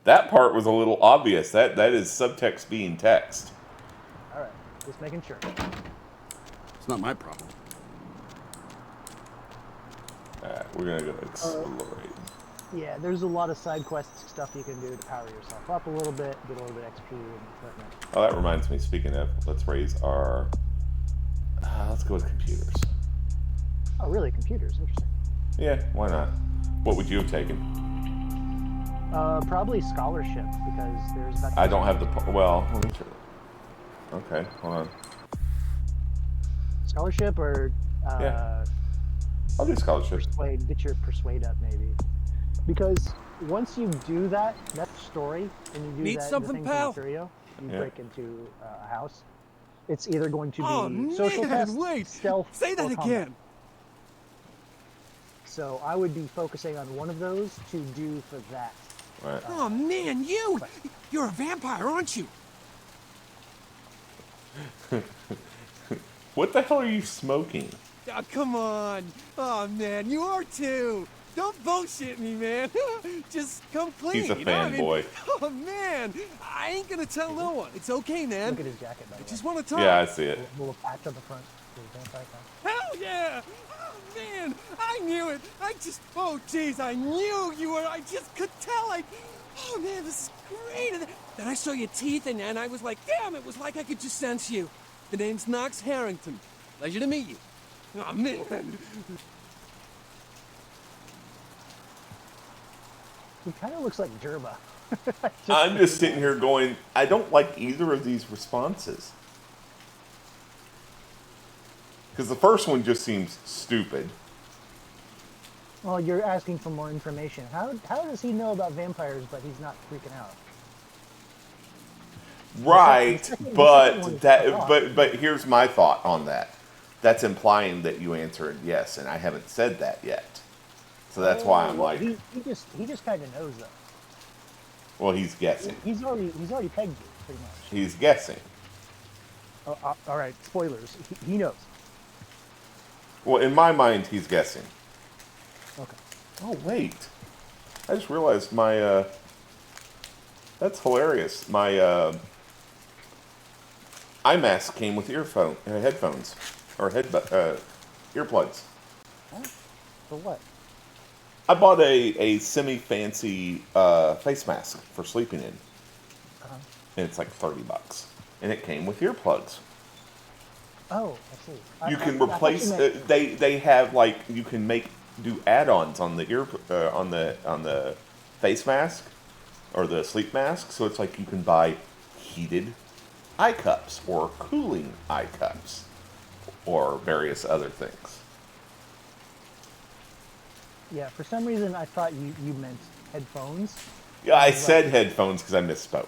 That part was a little obvious. That is subtext being text. All right, just making sure. It's not my problem. All right, we're gonna go explorate. Yeah, there's a lot of side quest stuff you can do to power yourself up a little bit, get a little bit XP and whatnot. Oh, that reminds me. Speaking of, let's raise our. Let's go with computers. Oh, really? Computers? Interesting. Yeah, why not? What would you have taken? Probably scholarship, because there's that... I don't have the... Well, let me try. Okay, hold on. Scholarship or... yeah. I'll do scholarship. Get your persuade up, maybe. Because once you do that story, and you do Need that something, thing pal? from Curio, you break into a house. It's either going to be Oh, social man, test, wait. stealth, Say that or combat. again. So I would be focusing on one of those to do for that. Right. Oh, man, you're a vampire, aren't you? What the hell are you smoking? Oh, come on. Oh, man, you are too. Don't bullshit me, man. Just come clean. He's a you know? I mean, fanboy. oh, man. I ain't gonna tell no one. It's okay, man. Look at his jacket, by the I way. just want to talk. Yeah, I see it. Little patch on the front. Vampire patch. Hell yeah! Oh, man, I knew it. Oh, jeez, I knew you were. I just could tell. Oh, man, this is great. And then I saw your teeth, and I was like, damn, it was like I could just sense you. The name's Knox Harrington. Pleasure to meet you. Oh, man. He kind of looks like Jerba. I'm just sitting here going, I don't like either of these responses. Because the first one just seems stupid. Well, you're asking for more information. How does he know about vampires, but he's not freaking out? Right, The second but one is that fucked but here's my thought on that. That's implying that you answered yes, and I haven't said that yet. So that's why I'm well, like, he just kind of knows though. well, he's guessing. He's already pegged you pretty much. He's guessing. All right, spoilers. He knows. Well, in my mind, he's guessing. Okay. Oh wait, I just realized my. That's hilarious. My eye mask came with headphones, or earplugs. For what? I bought a semi-fancy face mask for sleeping in, and it's like $30, and it came with earplugs. Oh, I see. You can replace. They have like you can do add-ons on the on the face mask or the sleep mask. So it's like you can buy heated eye cups or cooling eye cups or various other things. Yeah, for some reason I thought you meant headphones. Yeah, I said headphones because I misspoke.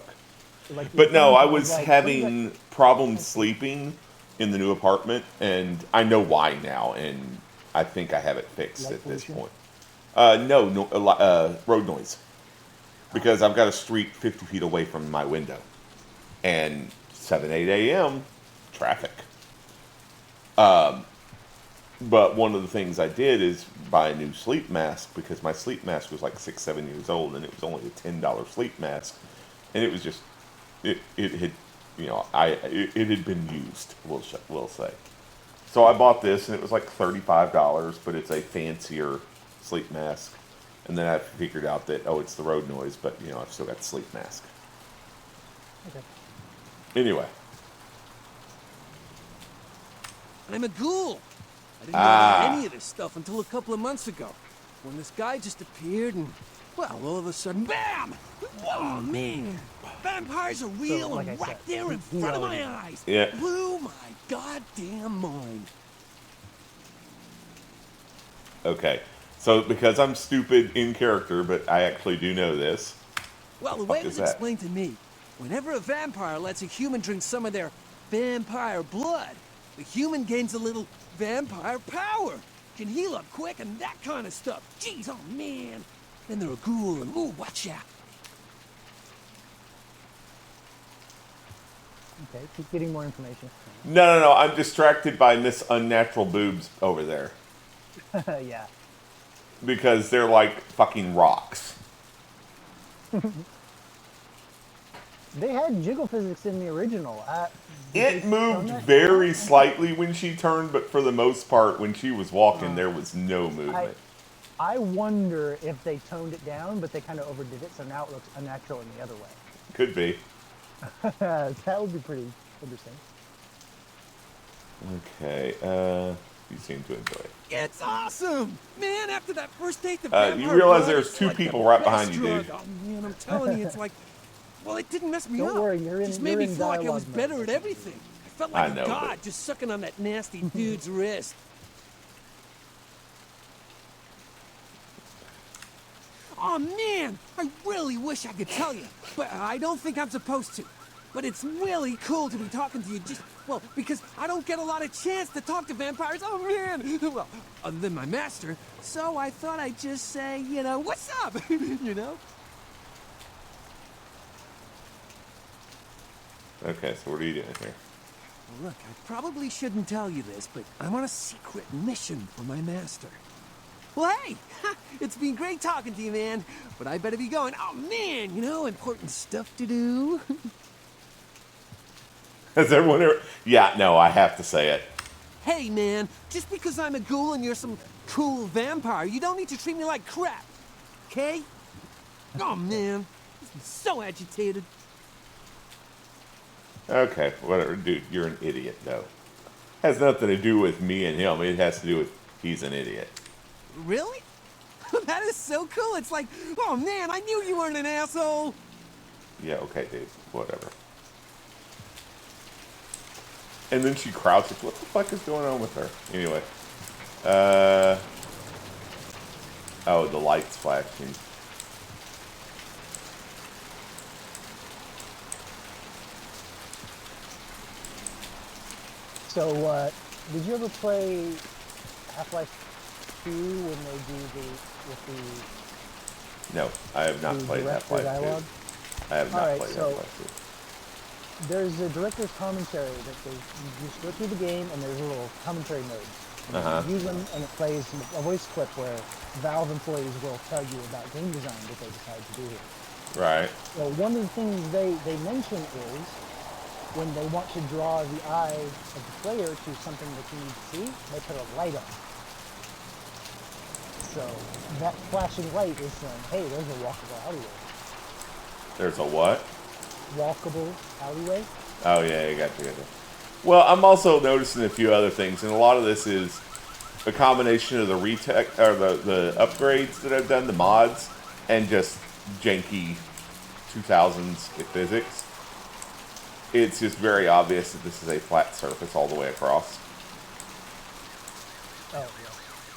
Like But no, I headphones, was like, having problems sleeping in the new apartment, and I know why now, and I think I have it fixed Light at this pollution? point. Road noise. Because I've got a street 50 feet away from my window. And 7, 8 a.m., traffic. But one of the things I did is buy a new sleep mask, because my sleep mask was like 6, 7 years old, and it was only a $10 sleep mask. And it was just, it had, you know, it had been used, we'll say. So I bought this, and it was like $35, but it's a fancier sleep mask. And then I figured out that, it's the road noise, but, you know, I've still got the sleep mask. Okay. Anyway. I'm a ghoul. I didn't know about any of this stuff until a couple of months ago, when this guy just appeared and, well, all of a sudden, BAM! Oh, man! Vampires are real like and I right said, there in front of my eyes. Yeah. Blew my goddamn mind. Okay. So, because I'm stupid in character, but I actually do know this. Well, the Fuck way it is was that? explained to me, whenever a vampire lets a human drink some of their vampire blood, the human gains a little vampire power, can heal up quick and that kind of stuff. Jeez, oh man. Then they're a ghoul and, ooh, watch out. Okay, keep getting more information. No. I'm distracted by Miss Unnatural Boobs over there. Yeah. Because they're like fucking rocks. They had jiggle physics in the original. It moved very slightly when she turned, but for the most part, when she was walking, there was no movement. I wonder if they toned it down, but they kind of overdid it, so now it looks unnatural in the other way. Could be. That would be pretty interesting. Okay, you seem to enjoy it. It's awesome! Man, after that first date, the You vampire realize blood there's is two like the people right best behind you, dude. drug. Oh man, I'm telling you, it's like, well, it didn't mess me Don't up. worry, you're in- Just made you're me in feel like I was dialogue mode. better at everything. I felt like I know, a god but- just sucking on that nasty dude's wrist. Oh man, I really wish I could tell you, but I don't think I'm supposed to. but it's really cool to be talking to you just, well, because I don't get a lot of chance to talk to vampires. Oh, man. Well, other than my master. So I thought I'd just say, you know, what's up? You know? Okay, so what are you doing here? Well, look, I probably shouldn't tell you this, but I'm on a secret mission for my master. Well, hey, it's been great talking to you, man. But I better be going. Oh, man, you know, important stuff to do. Has everyone ever... Yeah, no, I have to say it. Hey, man, just because I'm a ghoul and you're some cool vampire, you don't need to treat me like crap, okay? Oh, man, I'm so agitated. Okay, whatever, dude, you're an idiot, though. Has nothing to do with me and him. It has to do with he's an idiot. Really? That is so cool. It's like, oh, man, I knew you weren't an asshole. Yeah, okay, dude, whatever. And then she crouches. What the fuck is going on with her? Anyway. Oh, the light's flashing. So, did you ever play Half-Life 2 when they do with the... No, I have not played Half-Life 2. Dialogue? I have not played Half-Life 2. There's a director's commentary that you just go through the game, and there's a little commentary modes. And you use them, and it plays a voice clip where Valve employees will tell you about game design that they decide to do here. Right. So one of the things they mention is when they want to draw the eye of the player to something that you need to see, they put a light on. So that flashing light is saying, hey, there's a walkable alleyway. There's a what? Walkable alleyway. Oh, yeah, I got you. Well, I'm also noticing a few other things, and a lot of this is a combination of the retech or the upgrades that I've done, the mods, and just janky 2000s physics. It's just very obvious that this is a flat surface all the way across. Oh, yeah.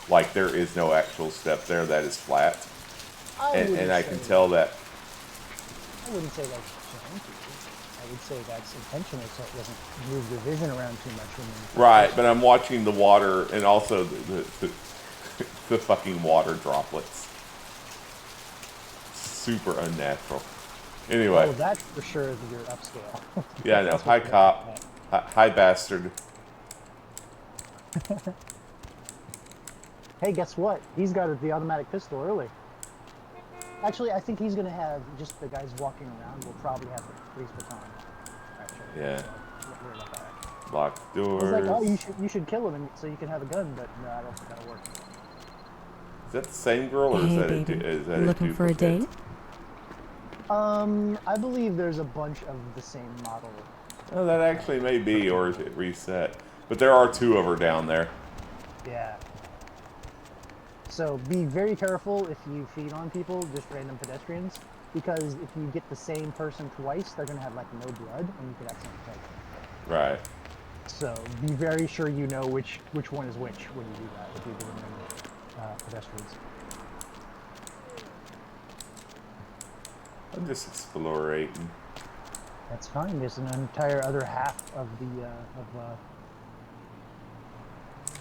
Like, there is no actual step there that is flat. And I can tell that. I wouldn't say that's janky. I would say that's intentional so it doesn't move your vision around too much. When Right, but I'm watching the water and also the fucking water droplets. Super unnatural. Anyway. Oh, that's for sure that you're upscale. Yeah, I know. Hi, cop. Hi, bastard. Hey, guess what? He's got the automatic pistol early. Actually, I think he's going to have just the guys walking around will probably have the police baton. Actually. Yeah. So, Locked doors. I was like, oh, you should kill him so you can have a gun, but no, I don't think that'll work. Is that the same girl, or is that a looking for a date? I believe there's a bunch of the same model. Oh, that actually may be, or is it reset? But there are two of her down there. Yeah. So be very careful if you feed on people, just random pedestrians, because if you get the same person twice, they're going to have like no blood, and you could accidentally take them. Right. So be very sure you know which one is which when you do that, if you're giving them pedestrians. I'm just explorating. That's fine. There's an entire other half of the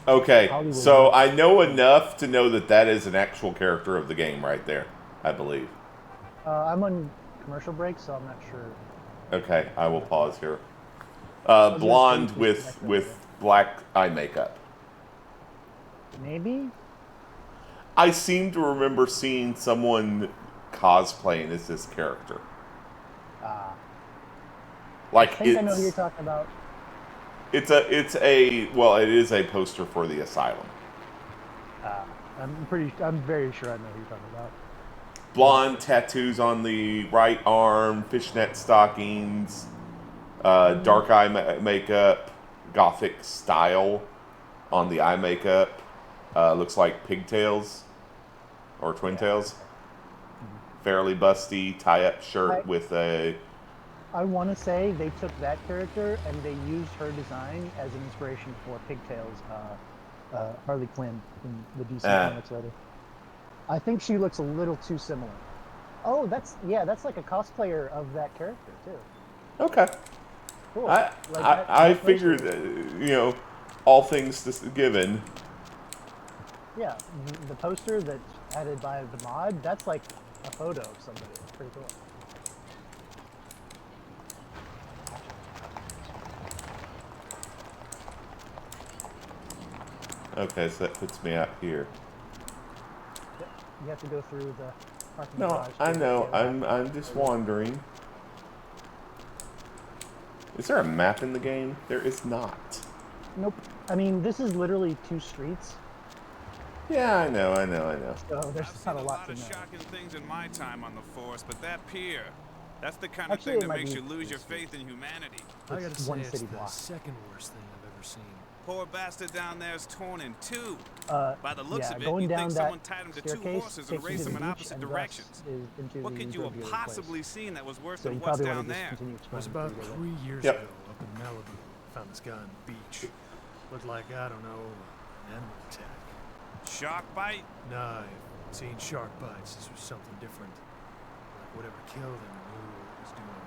Okay, Hollywood. so I know enough to know that that is an actual character of the game right there, I believe. I'm on commercial break, so I'm not sure. Okay, I will pause here. Blonde with black eye makeup. Maybe? I seem to remember seeing someone cosplaying as this character. Like I think I know who you're talking about. It is a poster for the asylum. I'm very sure I know who you're talking about. Blonde, tattoos on the right arm, fishnet stockings, dark eye makeup, gothic style on the eye makeup. Looks like pigtails or twin tails. Fairly busty tie-up shirt with a... I want to say they took that character and they used her design as an inspiration for Pigtails, Harley Quinn in the DC comics later. I think she looks a little too similar. Oh, that's like a cosplayer of that character too. Okay. Cool. I figured, you know, all things given. Yeah, the poster that's added by the mod, that's like a photo of somebody. It's pretty cool. Okay, so that puts me out here. Yep. You have to go through the parking No, garage. I know. I'm just wandering. Is there a map in the game? There is not. Nope. I mean, this is literally 2 streets. Yeah, I know. So there's not a lot to know. Shocking things in my time on the force, but that pier, that's the kind Actually, of it thing that might makes be you lose your faith in humanity. I gotta It's say, one it's city the block. second worst thing I've ever seen. Poor bastard down there's torn in two. By the looks of it, going you'd down think that someone tied him to two staircase horses takes and you raced to them the in beach, opposite and thus directions. is into What the could you have drug dealer's possibly place. seen that was worse So than you what's probably down want to there? just continue It was exploring. about 3 years Yep. ago up in Malibu. Found this guy on the beach. Looked like, I don't know, an animal attack. Shark bite? Nah, I've seen shark bites. This was something different. Like whatever killed him knew what it was doing.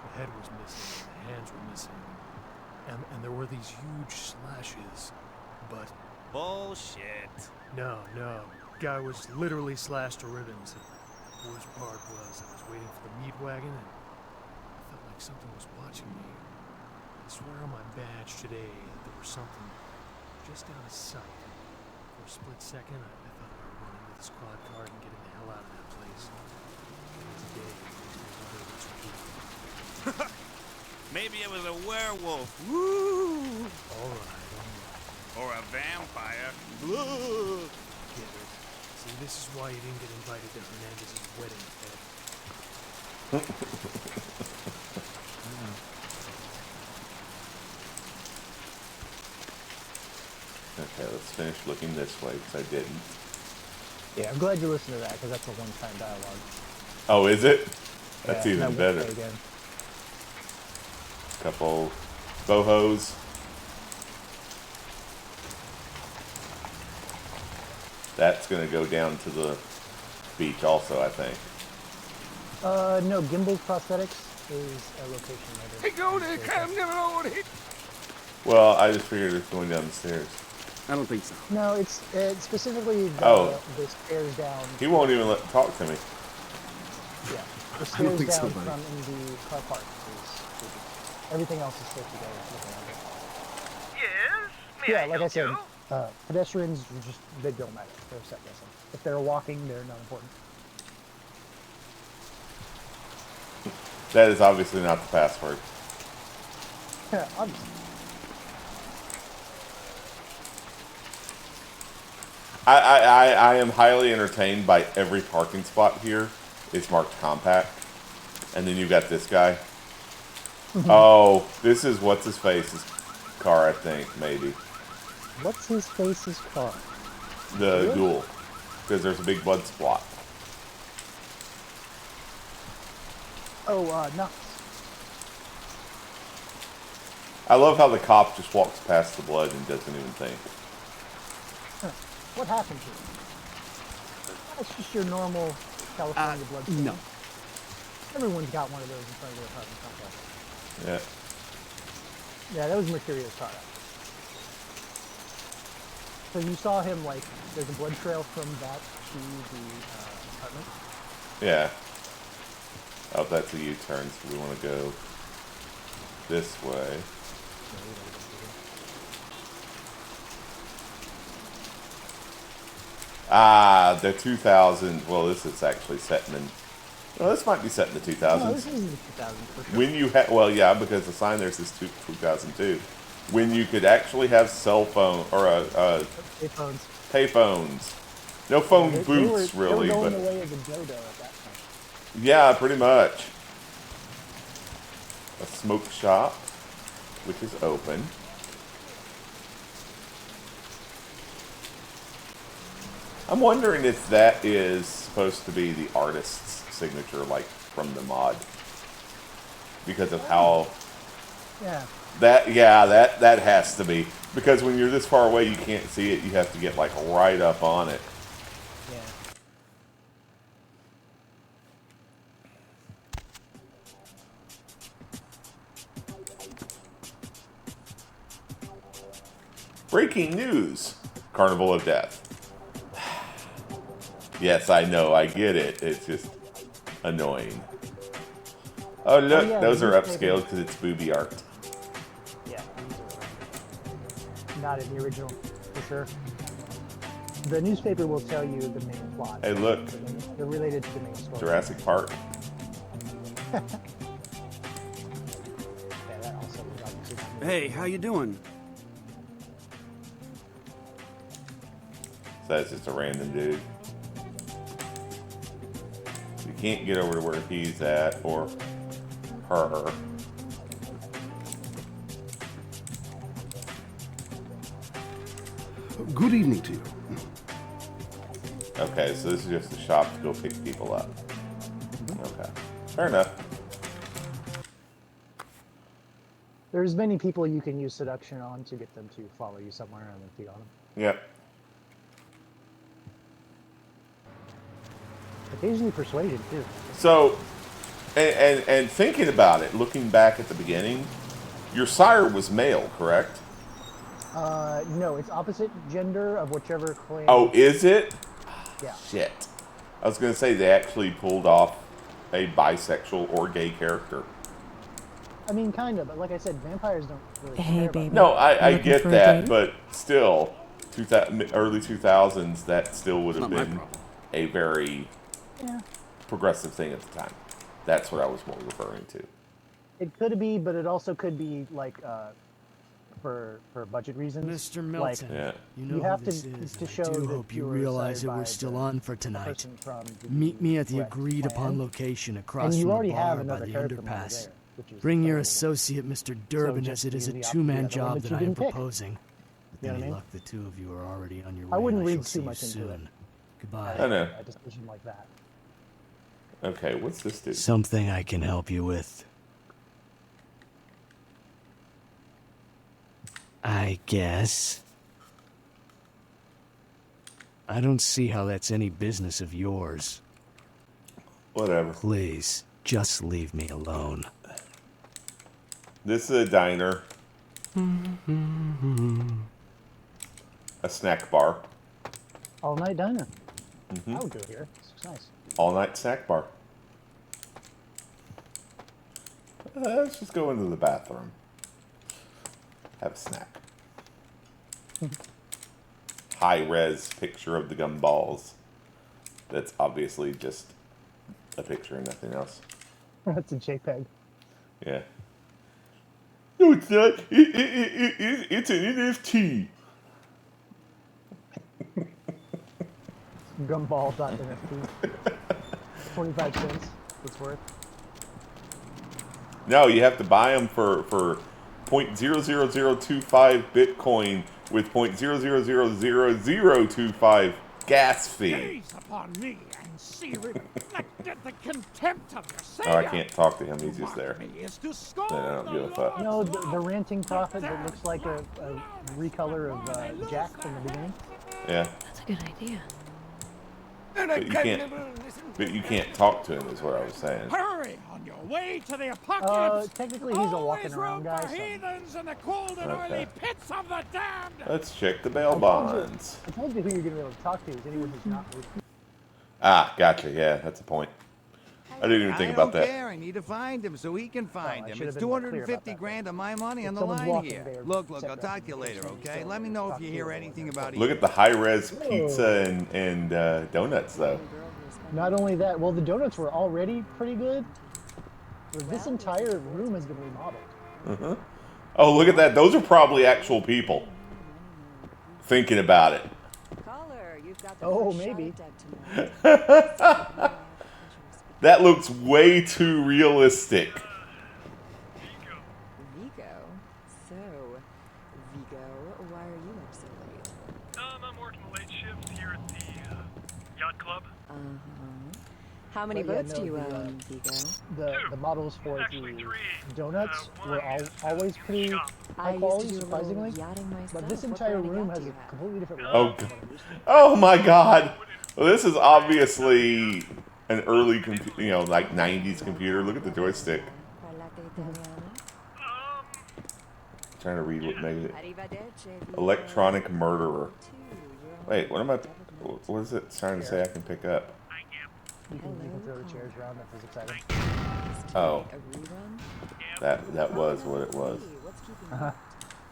The head was missing, the hands were missing. And there were these huge slashes. But... Bullshit. No. Guy was literally slashed to ribbons. The worst part was I was waiting for the meat wagon and I felt like something was watching me. I swear on my badge today that there was something just out of sight. For a split second, I thought I would run into the squad car and getting the hell out of that place. And today, Maybe it was a werewolf. Woo! All right. Or a vampire. Get it. See, this is why you didn't get invited to Hernandez's wedding, Ed. Okay, let's finish looking this way, because I didn't. Yeah, I'm glad you listened to that, because that's a one-time dialogue. Oh, is it? That's Yeah, even that won't better. play again. Couple bohos. That's going to go down to the beach also, I think. No, Gimbal Prosthetics is a location later. Hey, go there, come never hit. Well, I just figured it's going down the stairs. I don't think so. No, it's specifically the stairs down. He won't even talk to me. Yeah, the I don't stairs think so, down buddy. from in the car park is everything else is supposed to go. Yes? Yeah, like I said, pedestrians they don't matter. They're set missing. If they're walking, they're not important. That is obviously not the password. Yeah, obviously. I am highly entertained by every parking spot here is marked compact. And then you've got this guy. Oh, this is what's his face's car, I think, maybe. What's his face's car? The Really? ghoul. Because there's a big blood spot. Oh, Knox. I love how the cop just walks past the blood and doesn't even think. Huh. What happened to him? That's just your normal California blood stain. No. Everyone's got one of those in front of their apartment complex. Yeah. Yeah, that was Mercurio's product. So you saw him, like, there's a blood trail from that to the apartment. Yeah. Oh, that's a U-turn, so we want to go this way. Ah, the 2000. Well, this is actually set in. Well, this might be set in the 2000s. No, this is the 2000s for sure. When you had, well, yeah, because the sign there says 2002. When you could actually have cell phone or Payphones. payphones. No phone They booths, were, really, they were going but the way of the dodo at that time. yeah, pretty much. A smoke shop, which is open. I'm wondering if that is supposed to be the artist's signature, like from the mod, because of how Yeah. that has to be, because when you're this far away you can't see it. You have to get like right up on it. Yeah. Breaking news. Carnival of Death. Yes, I know. I get it. It's just annoying. Oh, look. yeah, those the are newspaper- upscaled because it's booby art. Yeah, not in the original, for sure. The newspaper will tell you the main plot. Hey, look. They're related to the main story. Jurassic Park. Yeah, that also was obviously not new. Hey, how you doing? So that's just a random dude. You can't get over to where he's at or her. Good evening to you. Okay, so this is just a shop to go pick people up. Okay, fair enough. There's many people you can use seduction on to get them to follow you somewhere and then feed on them. Yep. Occasionally persuasion too. So, and thinking about it, looking back at the beginning, your sire was male, correct? No, it's opposite gender of whichever clan. Oh, is it? Yeah. Shit. I was going to say they actually pulled off a bisexual or gay character. I mean, kind of, but like I said, vampires don't really Hey, care about baby. that. No, I Looking get for a that, date? but still, early 2000s, that still would have Not my been problem. a very Yeah. progressive thing at the time. That's what I was more referring to. It could be, but it also could be like for budget reasons. Mr. Like, Milton, Yeah. you know you have who to this is, to and show I do that hope you you were realize inspired that we're by still the on for tonight. person from the Meet me at the correct agreed upon clan. location across And you from the already have bar by another the character model underpass. there, which is Bring your available. associate, Mr. Durbin, just as it is a give the two-man other one job that that you I am didn't pick. proposing. With You know any what I mean? luck, the two of you are already on your way. I wouldn't and read shall see too you much into it. soon. Goodbye. I know. A decision like that. Okay, what's this do? Something I can help you with. I guess. I don't see how that's any business of yours. Whatever. Please, just leave me alone. This is a diner. A snack bar. All night diner. Mhm. I would go here. This looks nice. All night snack bar. Let's just go into the bathroom. Have a snack. High res picture of the gumballs. That's obviously just a picture and nothing else. That's a JPEG. Yeah. No, it's not. It's an NFT. Gumball.nft. 25 cents. It's worth. No, you have to buy them for 0.00025 Bitcoin with 0.0000025 gas fee. Gaze upon me and see reflected the contempt of your Oh, I savior. can't talk to him. He's just there. Me is to scorn Then I don't give a fuck. No, the ranting prophet that looks like a recolor of Jack from the beginning. Yeah. That's a good idea. And I But you can't. But you can't talk to him. Is what I was saying. Hurry on your way to the apocalypse. Technically, he's a walking Always around room guy. for So. heathens in the cold and Okay. oily pits of the damned. Let's check the bail I told you- bonds. I told you who you're going to be able to talk to is anyone who's not with you. Ah, gotcha. Yeah, that's a point. I didn't even think I about don't that. care. I need to find him so he can find I him. should It's have been more clear about 250 that. grand of my money If on the someone's line walking, here. they're Look, I'll separate. talk to you later, okay? Let me know if you hear anything about Look it. at the high res pizza and donuts though. Not only that, well, the donuts were already pretty good. But this entire room has been remodeled. Uh-huh. Oh, look at that. Those are probably actual people. Thinking about it. Caller, you've got the Oh, first shot maybe. at Dead tonight. That looks way too realistic. Vigo. So, Vigo, why are you up so late? I'm working the late shift here at the yacht club. How many But yeah, votes no, do you the, own, Vigo? The models for the donuts were always pretty I high used quality, to do a little surprisingly. yachting myself. But this What entire brand of room yacht has do a you have? completely different Oh, layout. God. Oh my God! Well, this is obviously an early, like 90s computer. Look at the joystick. trying to read what made it. Electronic murderer. Wait, what am I? What is it trying to say I can pick up? You can throw the chairs around if it's exciting. Oh, that was what it was.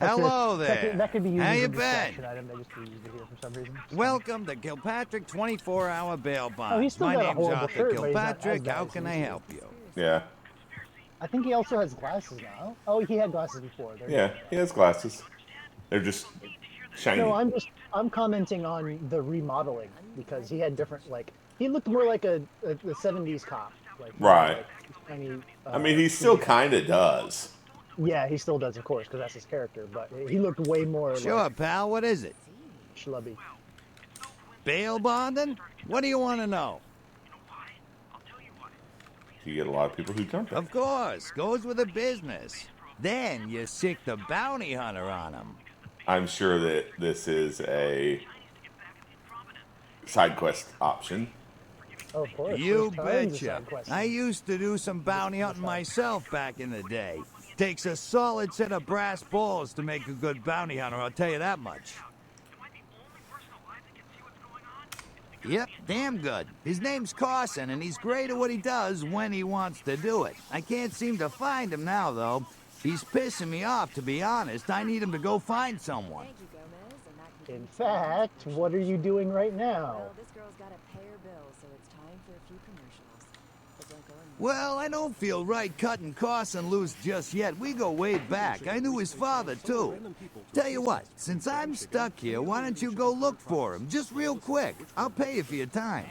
Hello there. That could be used How as you a been? distraction item. They just used it here for some reason. Welcome to Kilpatrick 24-hour bail bond. he's still My got a name's horrible Arthur shirt, but he's not as Kilpatrick. bad How as can he I used to help you? Yeah. I think he also has glasses now. Oh, he had glasses before. Yeah, he has glasses. They're just shiny. No, I'm commenting on the remodeling because he had different he looked more like a 70s cop. Right. Like shiny, I mean, he still kind of does. Yeah, he still does, of course, because that's his character. But he looked way more. Sure, pal. What is it? Schlubby. Bail bonding? What do you want to know? You get a lot of people who jump. Of course. Goes with the business. Then you sick the bounty hunter on him. I'm sure that this is a side quest option. Oh, of course. You betcha. I used to do some bounty hunting myself back in the day. Takes a solid set of brass balls to make a good bounty hunter, I'll tell you that much. Yep, damn good. His name's Carson, and he's great at what he does when he wants to do it. I can't seem to find him now, though. He's pissing me off, to be honest. I need him to go find someone. In fact, what are you doing right now? This girl's got to pay her bills, so it's time for a few commercials. But don't go in. Well, I don't feel right cutting Carson loose just yet. We go way back. I knew his father, too. Tell you what, since I'm stuck here, why don't you go look for him? Just real quick. I'll pay you for your time.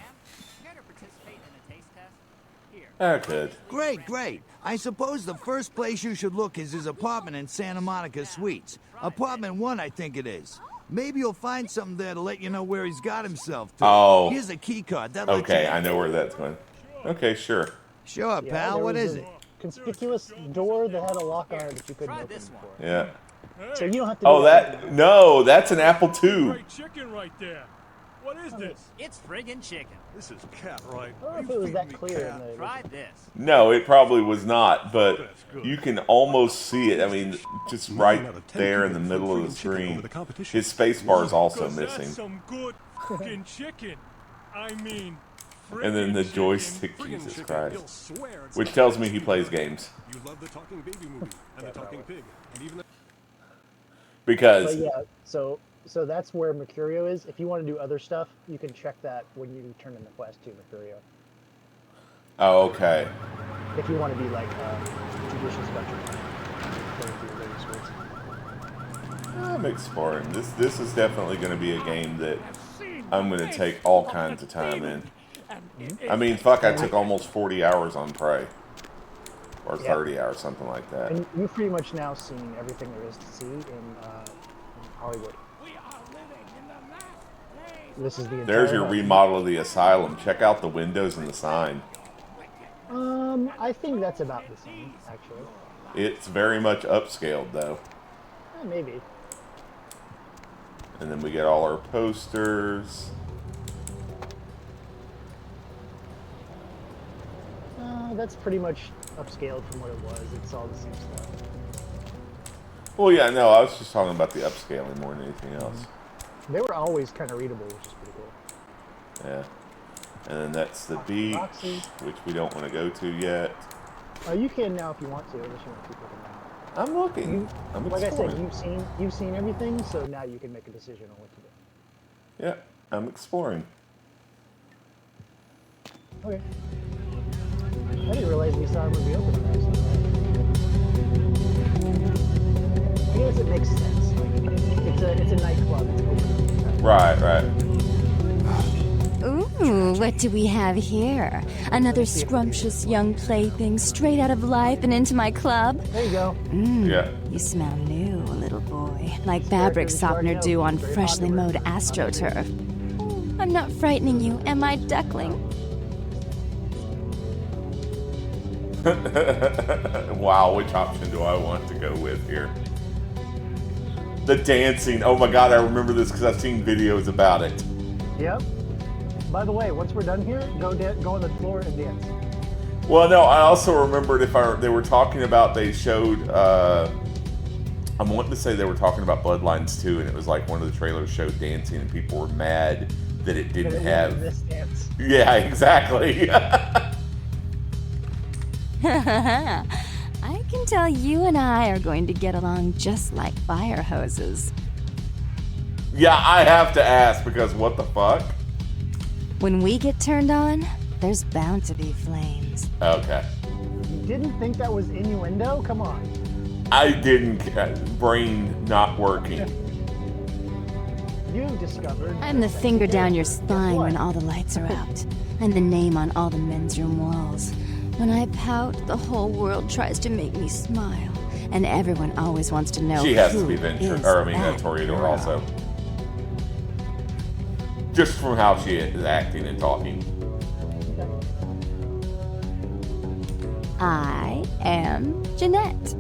Good. Great, great. I suppose the first place you should look is his apartment in Santa Monica Suites. Apartment 1, I think it is. Maybe you'll find something there to let you know where he's got himself to. Oh. Here's a key card. Okay, I know where that's going. Okay, sure. Sure, pal. What is it? Conspicuous door that had a lock on it that you couldn't open before. Yeah. So you don't have to. Oh, no, that's an apple II. Great chicken right there. What is this? It's friggin' chicken. This is cat right. I don't know if it was that clear. Try this. No, it probably was not, but you can almost see it. I mean, just right there in the middle of the screen. His space bar is also missing. That's some good fucking chicken. I mean, And then the joystick, Jesus Christ. Which tells me he plays games. You love the talking baby movie and the talking pig and even the Because But yeah, so that's where Mercurio is. If you want to do other stuff, you can check that when you turn in the quest to Mercurio. Oh, okay. If you want to be like judicious veteran. I'm exploring. This is definitely going to be a game that I'm going to take all kinds of time in. I mean, fuck, I took almost 40 hours on Prey. Or 30 hours, something like that. And you've pretty much now seen everything there is to see in Hollywood. This is the There's your entire- remodel of the asylum. Check out the windows and the sign. I think that's about the same, actually. It's very much upscaled, though. Maybe. And then we get all our posters. That's pretty much upscaled from what it was. It's all the same stuff. Well, yeah, no, I was just talking about the upscaling more than anything else. They were always kind of readable, which is pretty cool. Yeah. And then that's the beach, which we don't want to go to yet. You can now if you want to, unless you want to keep looking now. I'm looking. I'm like I said, exploring. you've seen everything, so now you can make a decision on what to do. Yeah, I'm exploring. Okay. I didn't realize the asylum would be open. I guess it makes sense. Like, it's a nightclub. It's open. Right. Ooh, what do we have here? Another scrumptious young plaything straight out of life and into my club? There you go. Yeah. You smell new, little boy. Like fabric softener dew on freshly mowed AstroTurf. I'm not frightening you, am I, duckling? Wow, which option do I want to go with here? The dancing. Oh my god, I remember this because I've seen videos about it. Yep. By the way, once we're done here, go on the floor and dance. Well, no, I also remembered they were talking about, they showed I'm wanting to say they were talking about Bloodlines 2, and it was like one of the trailers showed dancing, and people were mad that it didn't have. This dance. Yeah, exactly. I can tell you and I are going to get along just like fire hoses. Yeah, I have to ask because what the fuck? When we get turned on, there's bound to be flames. Okay. You didn't think that was innuendo? Come on. I didn't. Brain not working. You discovered. I'm the finger down your spine when all the lights are out. I'm the name on all the men's room walls. When I pout, the whole world tries to make me smile. And everyone always wants to know She has who to be is that Toreador girl. also. Just from how she is acting and talking. I am Jeanette.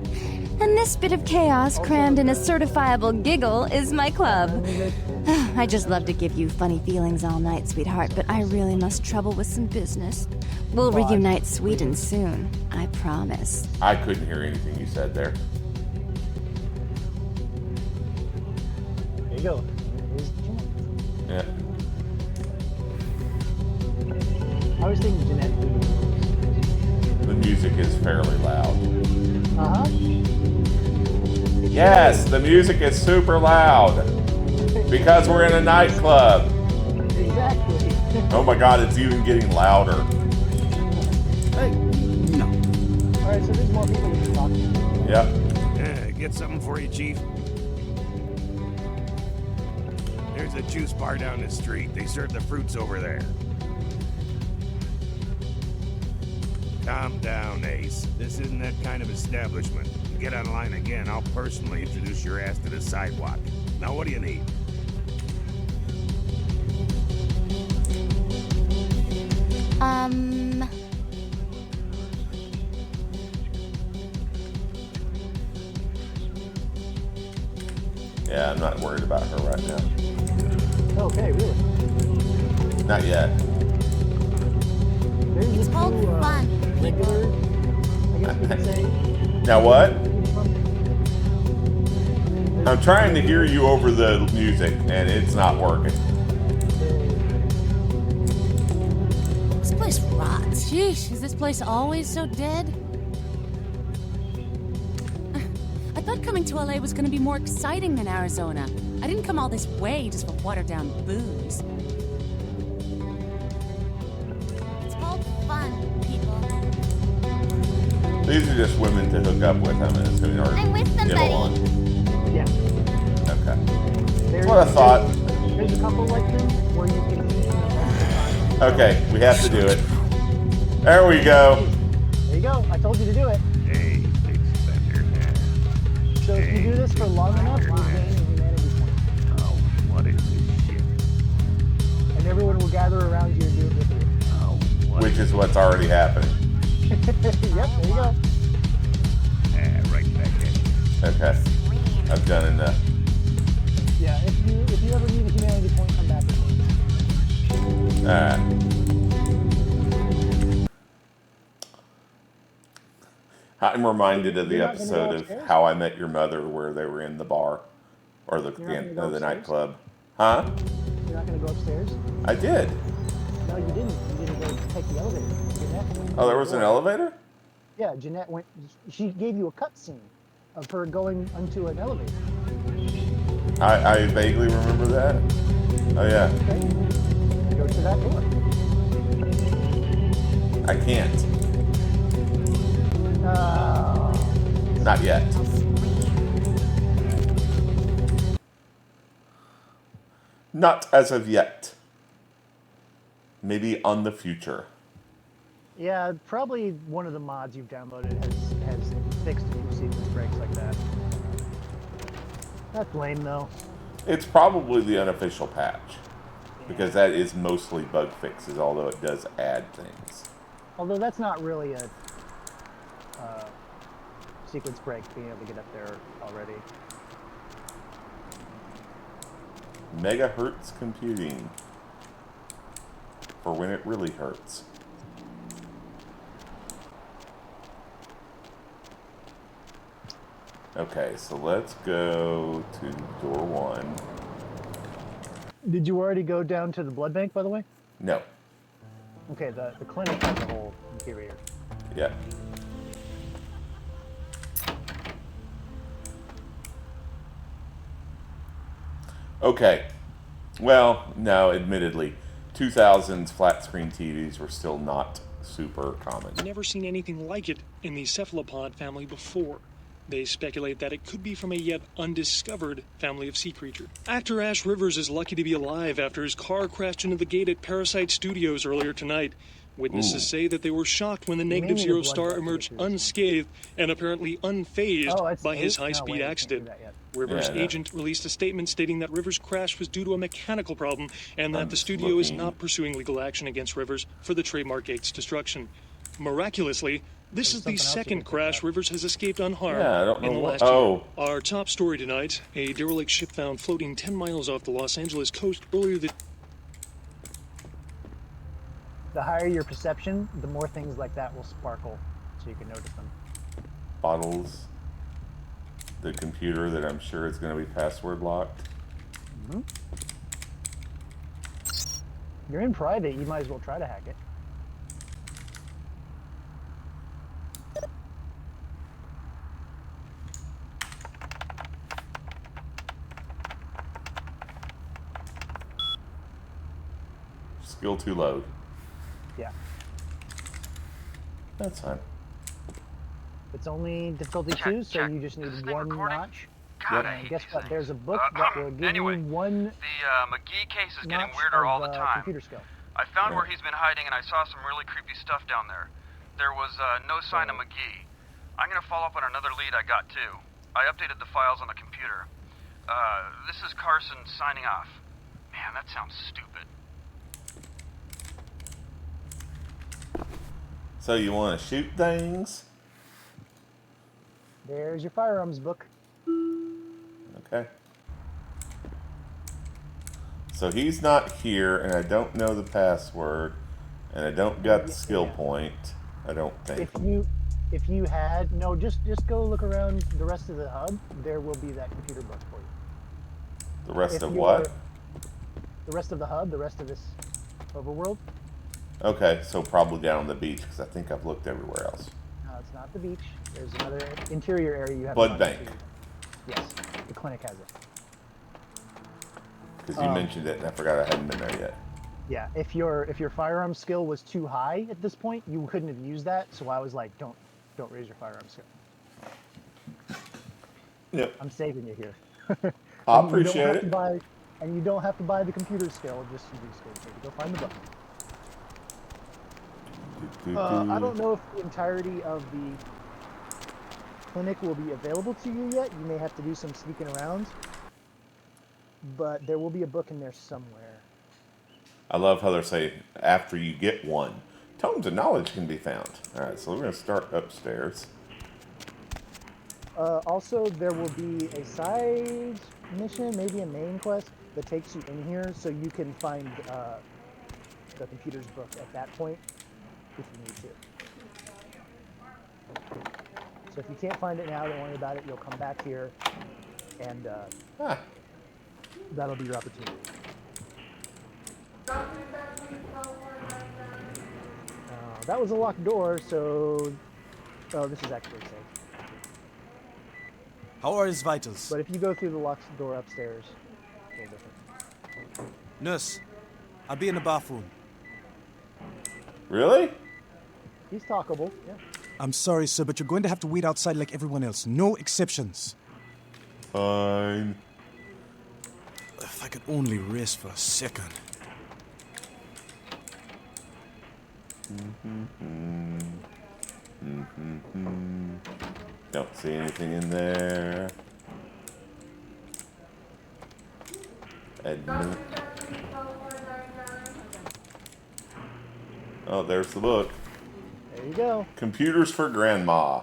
And this bit of chaos crammed in a certifiable giggle is my club. I just love to give you funny feelings all night, sweetheart, but I really must trouble with some business. We'll reunite Sweden soon, I promise. I couldn't hear anything you said there. There you go. Here's Jeanette. Yeah. I was thinking Jeanette. The music is fairly loud. Uh-huh. Yes, the music is super loud. Because we're in a nightclub. Exactly. Oh my god, it's even getting louder. Hey, no. Alright, so there's more people you can talk to. Yep. Get something for you, Chief. There's a juice bar down the street. They serve the fruits over there. Calm down, Ace. This isn't that kind of establishment. You get online again, I'll personally introduce your ass to the sidewalk. Now, what do you need? Yeah, I'm not worried about her right now. Okay, really? Not yet. It's called fun. Regular, I guess we could say. Now what? I'm trying to hear you over the music, and it's not working. This place rots. Sheesh, is this place always so dead? I thought coming to LA was gonna be more exciting than Arizona. I didn't come all this way just for watered down booze. It's called fun, people. These are just women to hook up with. I mean, it's going to I'm with get somebody. on. Yeah. Okay. That's what I thought. There's a couple like them where you can. Okay, we have to do it. There we go. There you go. I told you to do it. Hey, big spender. So if you do this for long enough, you'll gain a humanity point. Oh, what is this shit? And everyone will gather around you and do it with you. Oh, what Which is what's already happening. Yep, there you go. Right back in. Okay. I've done enough. Yeah, if you ever need a humanity point, come back with me. Alright. I'm reminded of the You're not gonna go episode of upstairs? How I Met Your Mother where they were in the bar. Or the, You're not gonna go the upstairs? nightclub. Huh? You're not going to go upstairs? I did. No, you didn't. You didn't go take the elevator. Jeanette went Oh, there was an elevator? Yeah, Jeanette went. She gave you a cutscene of her going onto an elevator. I vaguely remember that. Oh, yeah. Okay. Go to that door. I can't. Uh, Not yet. Not as of yet. Maybe on the future. yeah, probably one of the mods you've downloaded has fixed a few sequence breaks like that. That's lame though. It's probably the unofficial patch. Because that is mostly bug fixes, although it does add things. Although that's not really a sequence break, being able to get up there already. Megahertz computing. For when it really hurts. Okay, so let's go to door 1. Did you already go down to the blood bank, by the way? No. Okay, the clinic has a whole interior. Yeah. Okay. Well, no, admittedly, 2000s flat screen TVs were still not super common. Never seen anything like it in the cephalopod family before. They speculate that it could be from a yet undiscovered family of sea creature. Actor Ash Rivers is lucky to be alive after his car crashed into the gate at Parasite Studios earlier tonight. Witnesses say that they were shocked when the You may Negative need a Zero blood star test to get emerged through this one. unscathed and apparently unfazed Oh, it's by his 8? No, high-speed wait, we can't accident. do that yet. Rivers' Yeah, no. agent released a statement stating that Rivers' crash was due to a mechanical problem and that the studio is not pursuing legal action against Rivers for the trademark gate's destruction. Miraculously, this is the second crash Rivers has escaped unharmed Yeah, I don't know in the what- last oh. year. Our top story tonight, a derelict ship found floating 10 miles off the Los Angeles coast earlier this... The higher your perception, the more things like that will sparkle, so you can notice them. Bottles. The computer that I'm sure is going to be password locked. Mm-hmm. You're in private, you might as well try to hack it. Skill 2 load. Yeah. That's fine. It's only difficulty 2, so you just need one notch. God, I And hate guess these what? things. There's a book that will give Anyway, you one The McGee case is getting notch weirder all of the time. computer skill. I found where he's been hiding, and I saw some really creepy stuff down there. There was no sign of McGee. I'm gonna follow up on another lead I got too. I updated the files on the computer. This is Carson signing off. Man, that sounds stupid. So you want to shoot things? There's your firearms book. Okay. So he's not here, and I don't know the password, and I don't got the skill point. I don't think. If you had just go look around the rest of the hub. There will be that computer book for you. The rest of what? The rest of the hub, the rest of this overworld. Okay, so probably down on the beach, because I think I've looked everywhere else. No, it's not the beach. There's another interior area you have. Blood bank. Yes, the clinic has it. Because you mentioned it, and I forgot I hadn't been there yet. Yeah, if your firearm skill was too high at this point, you couldn't have used that. So I was like, don't raise your firearm skill. Yep. I'm saving you here. I appreciate it. And you don't have to buy the computer skill. Just use skill 2. Go find the book. I don't know if the entirety of the clinic will be available to you yet. You may have to do some sneaking around. But there will be a book in there somewhere. I love how they say, after you get one, tomes of knowledge can be found. Alright, so we're going to start upstairs. Also, there will be a side mission, maybe a main quest, that takes you in here so you can find the computer's book at that point if you need to. So if you can't find it now, don't worry about it. You'll come back here and that'll be your opportunity. That was a locked door, so... Oh, this is actually safe. How are his vitals? But if you go through the locked door upstairs, it's a little different. Nurse, I'll be in the bathroom. Really? He's talkable, yeah. I'm sorry, sir, but you're going to have to wait outside like everyone else. No exceptions. Fine. If I could only rest for a second. Don't see anything in there. Oh, there's the book. There you go. Computers for Grandma.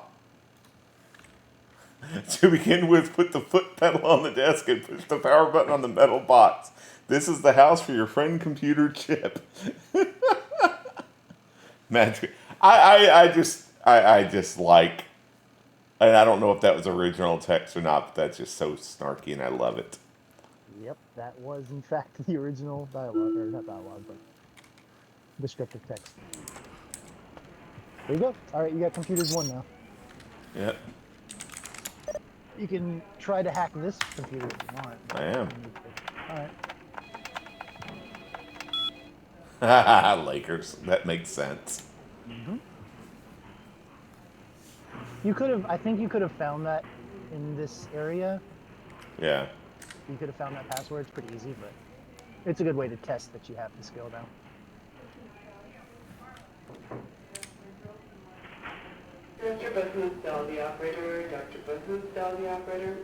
To begin with, put the foot pedal on the desk and push the power button on the metal box. This is the house for your friend computer chip. Magic. I just like And I don't know if that was original text or not, but that's just so snarky, and I love it. Yep, that was in fact the original dialogue, or not dialogue, but descriptive text. There you go. All right, you got computers 1 now. Yep. You can try to hack this computer if you want. I am. All right. Lakers. That makes sense. Mm-hmm. You could have. I think you could have found that in this area. Yeah. You could have found that password. It's pretty easy, but it's a good way to test that you have the skill now. Dr. Booth, Bell, the operator. Dr. Booth, Bell, the operator.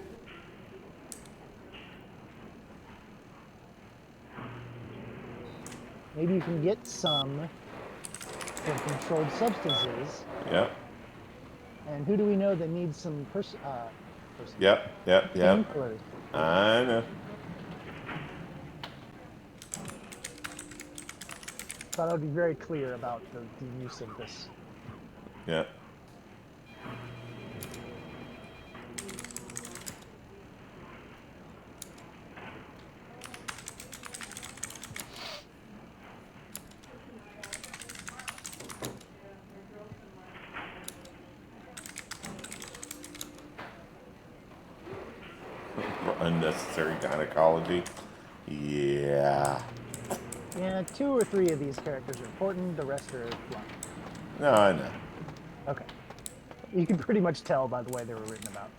Maybe you can get some from controlled substances. Yep. And who do we know that needs some Yep. painkillers? I know. Thought I would be very clear about the use of this. Yeah. Unnecessary gynecology. Yeah. Yeah, 2 or 3 of these characters are important. The rest are fluff. No, I know. Okay. You can pretty much tell by the way they were written about.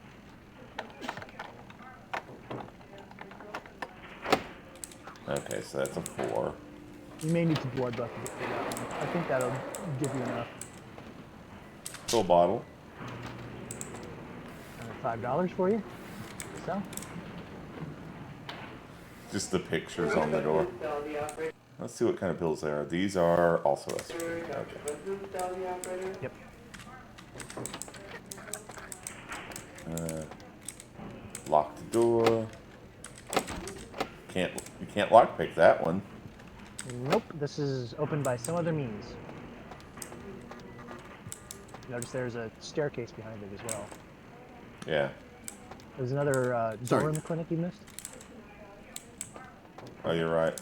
Okay, so that's a 4. You may need to blood buff to get through that one. I think that'll give you enough. Full bottle. $5 for you. So. Just the pictures on the door. Let's see what kind of pills they are. These are also estrogen. Okay. Yep. Lock the door. You can't lockpick that one. Nope. This is opened by some other means. Notice there's a staircase behind it as well. Yeah. There's another door in the clinic you missed. Oh, you're right.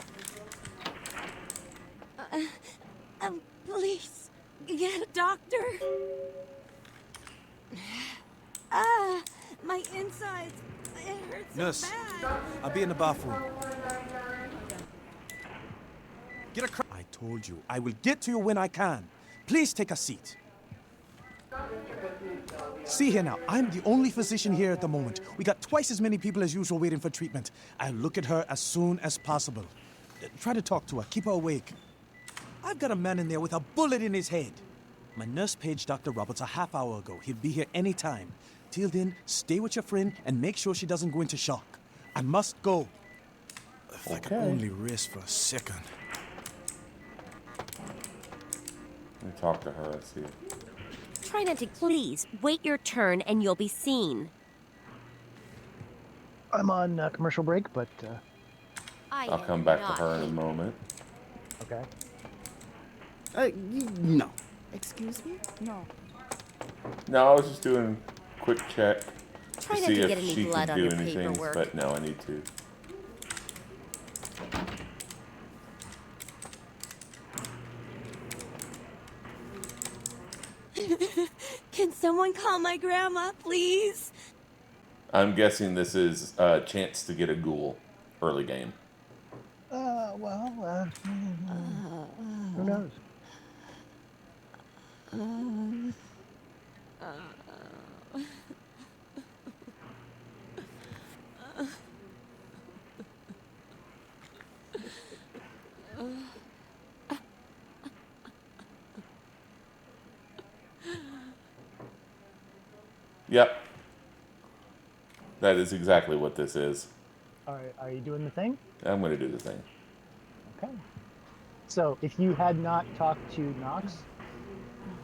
Please, get a doctor. My insides. It hurts Nurse, so bad. I'll be in the bathroom. Get a I told you, I will get to you when I can. Please take a seat. See here now, I'm the only physician here at the moment. We got twice as many people as usual waiting for treatment. I'll look at her as soon as possible. Try to talk to her, keep her awake. I've got a man in there with a bullet in his head. My nurse paged Dr. Roberts a half hour ago. He'll be here any time. Till then, stay with your friend and make sure she doesn't go into shock. I must go. If I could only rest for a second. Let me talk to her and see. Try not to. Please, wait your turn and you'll be seen. I'm on commercial break, but... I'll come back to her in a moment. Okay. No. Excuse me? No. No, I was just doing a quick check Try to not see to if get any she blood could on do your anything, paperwork. but no, I need to. Can someone call my grandma, please? I'm guessing this is a chance to get a ghoul early game. Who knows? Yep. That is exactly what this is. Are you doing the thing? I'm going to do the thing. Okay. So, if you had not talked to Nox,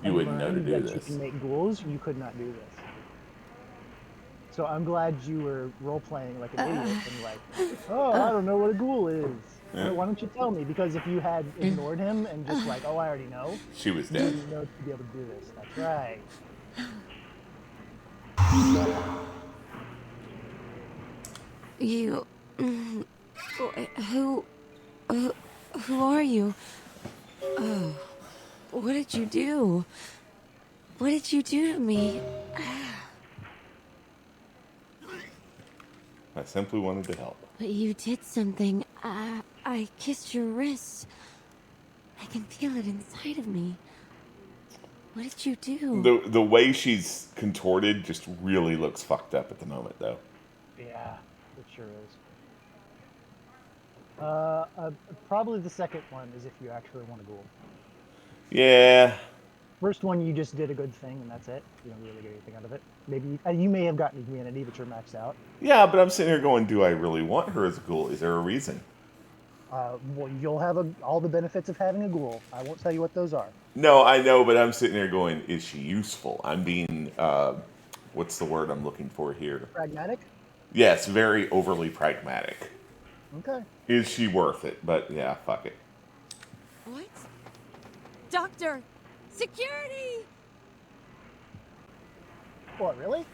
You wouldn't know to learned do that this. you can make ghouls, you could not do this. So I'm glad you were role-playing like an idiot and like, oh, I don't know what a ghoul is. Yeah. Why don't you tell me? Because if you had ignored him and just like, oh, I already know. She was you dead. didn't know to be able to do this. That's right. You... Who... Who are you? Oh, what did you do? What did you do to me? I simply wanted to help. But you did something. I kissed your wrist. I can feel it inside of me. What did you do? The way she's contorted just really looks fucked up at the moment, though. Yeah, it sure is. Probably the second one is if you actually want to go. Yeah. First one, you just did a good thing, and that's it. You don't really get anything out of it. Maybe you may have gotten humanity, but you're maxed out. Yeah, but I'm sitting here going, do I really want her as a ghoul? Is there a reason? Well, you'll have all the benefits of having a ghoul. I won't tell you what those are. No, I know, but I'm sitting there going, is she useful? I'm being, what's the word I'm looking for here? Pragmatic? Yes, very overly pragmatic. Okay. Is she worth it? But yeah, fuck it. What? Doctor! Security! What, really?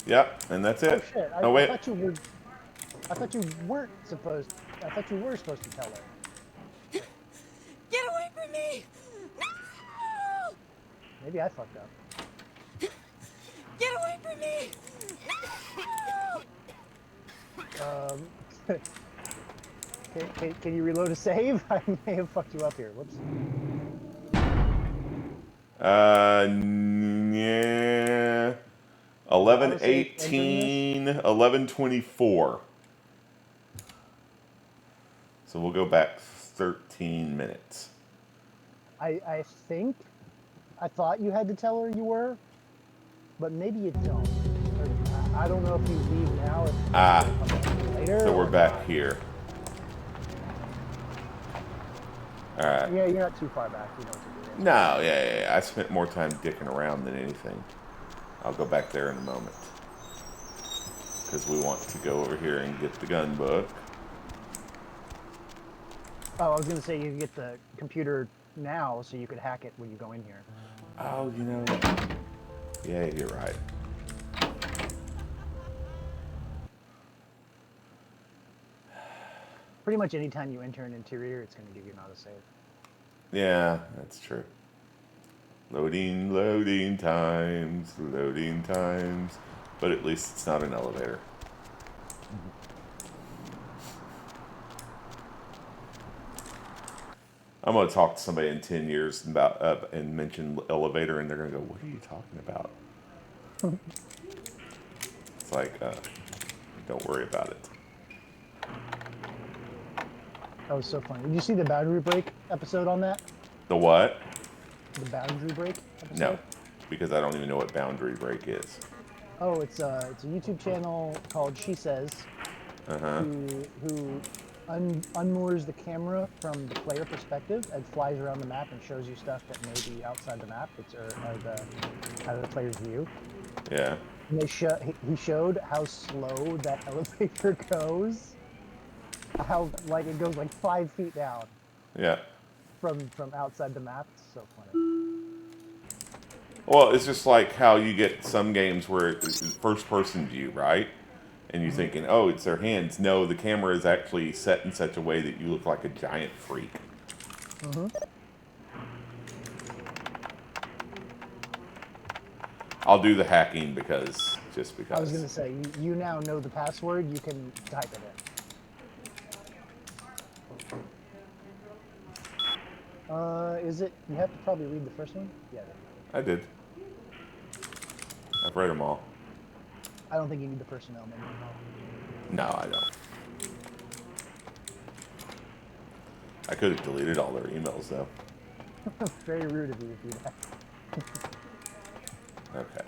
Yep, and that's it. Oh shit! Oh wait. I thought you weren't supposed. I thought you were supposed to tell her. Get away from me! No! Maybe I fucked up. Get away from me! No! Can you reload a save? I may have fucked you up here. Whoops. Yeah. 11:18, 11:24. So we'll go back 13 minutes. I think I thought you had to tell her you were, but maybe you don't. I don't know if you leave now. If later. So we're back here. All right. Yeah, you're not too far back. You know what to do. No, yeah. I spent more time dicking around than anything. I'll go back there in a moment. Because we want to go over here and get the gun book. Oh, I was going to say you could get the computer now so you could hack it when you go in here. Oh, you know. Yeah, you're right. Pretty much anytime you enter an interior, it's going to give you an autosave. Yeah, that's true. Loading times. But at least it's not an elevator. I'm going to talk to somebody in 10 years about and mention elevator, and they're going to go, what are you talking about? It's like, don't worry about it. That was so funny. Did you see the Boundary Break episode on that? The what? The Boundary Break episode? No, because I don't even know what Boundary Break is. Oh, it's a YouTube channel called She Says, who unmoors the camera from the player perspective and flies around the map and shows you stuff that may be outside the map. It's out of the player's view. Yeah. And he showed how slow that elevator goes. How it goes like 5 feet down. Yeah. From outside the map. It's so funny. Well, it's just like how you get some games where it's first-person view, right? And you're thinking, oh, it's their hands. No, the camera is actually set in such a way that you look like a giant freak. I'll do the hacking because. I was going to say, you now know the password. You can type it in. Is it? You have to probably read the first one? Yeah. I did. I've read them all. I don't think you need the personnel menu. No, I don't. I could have deleted all their emails, though. Very rude of you to do that. Okay.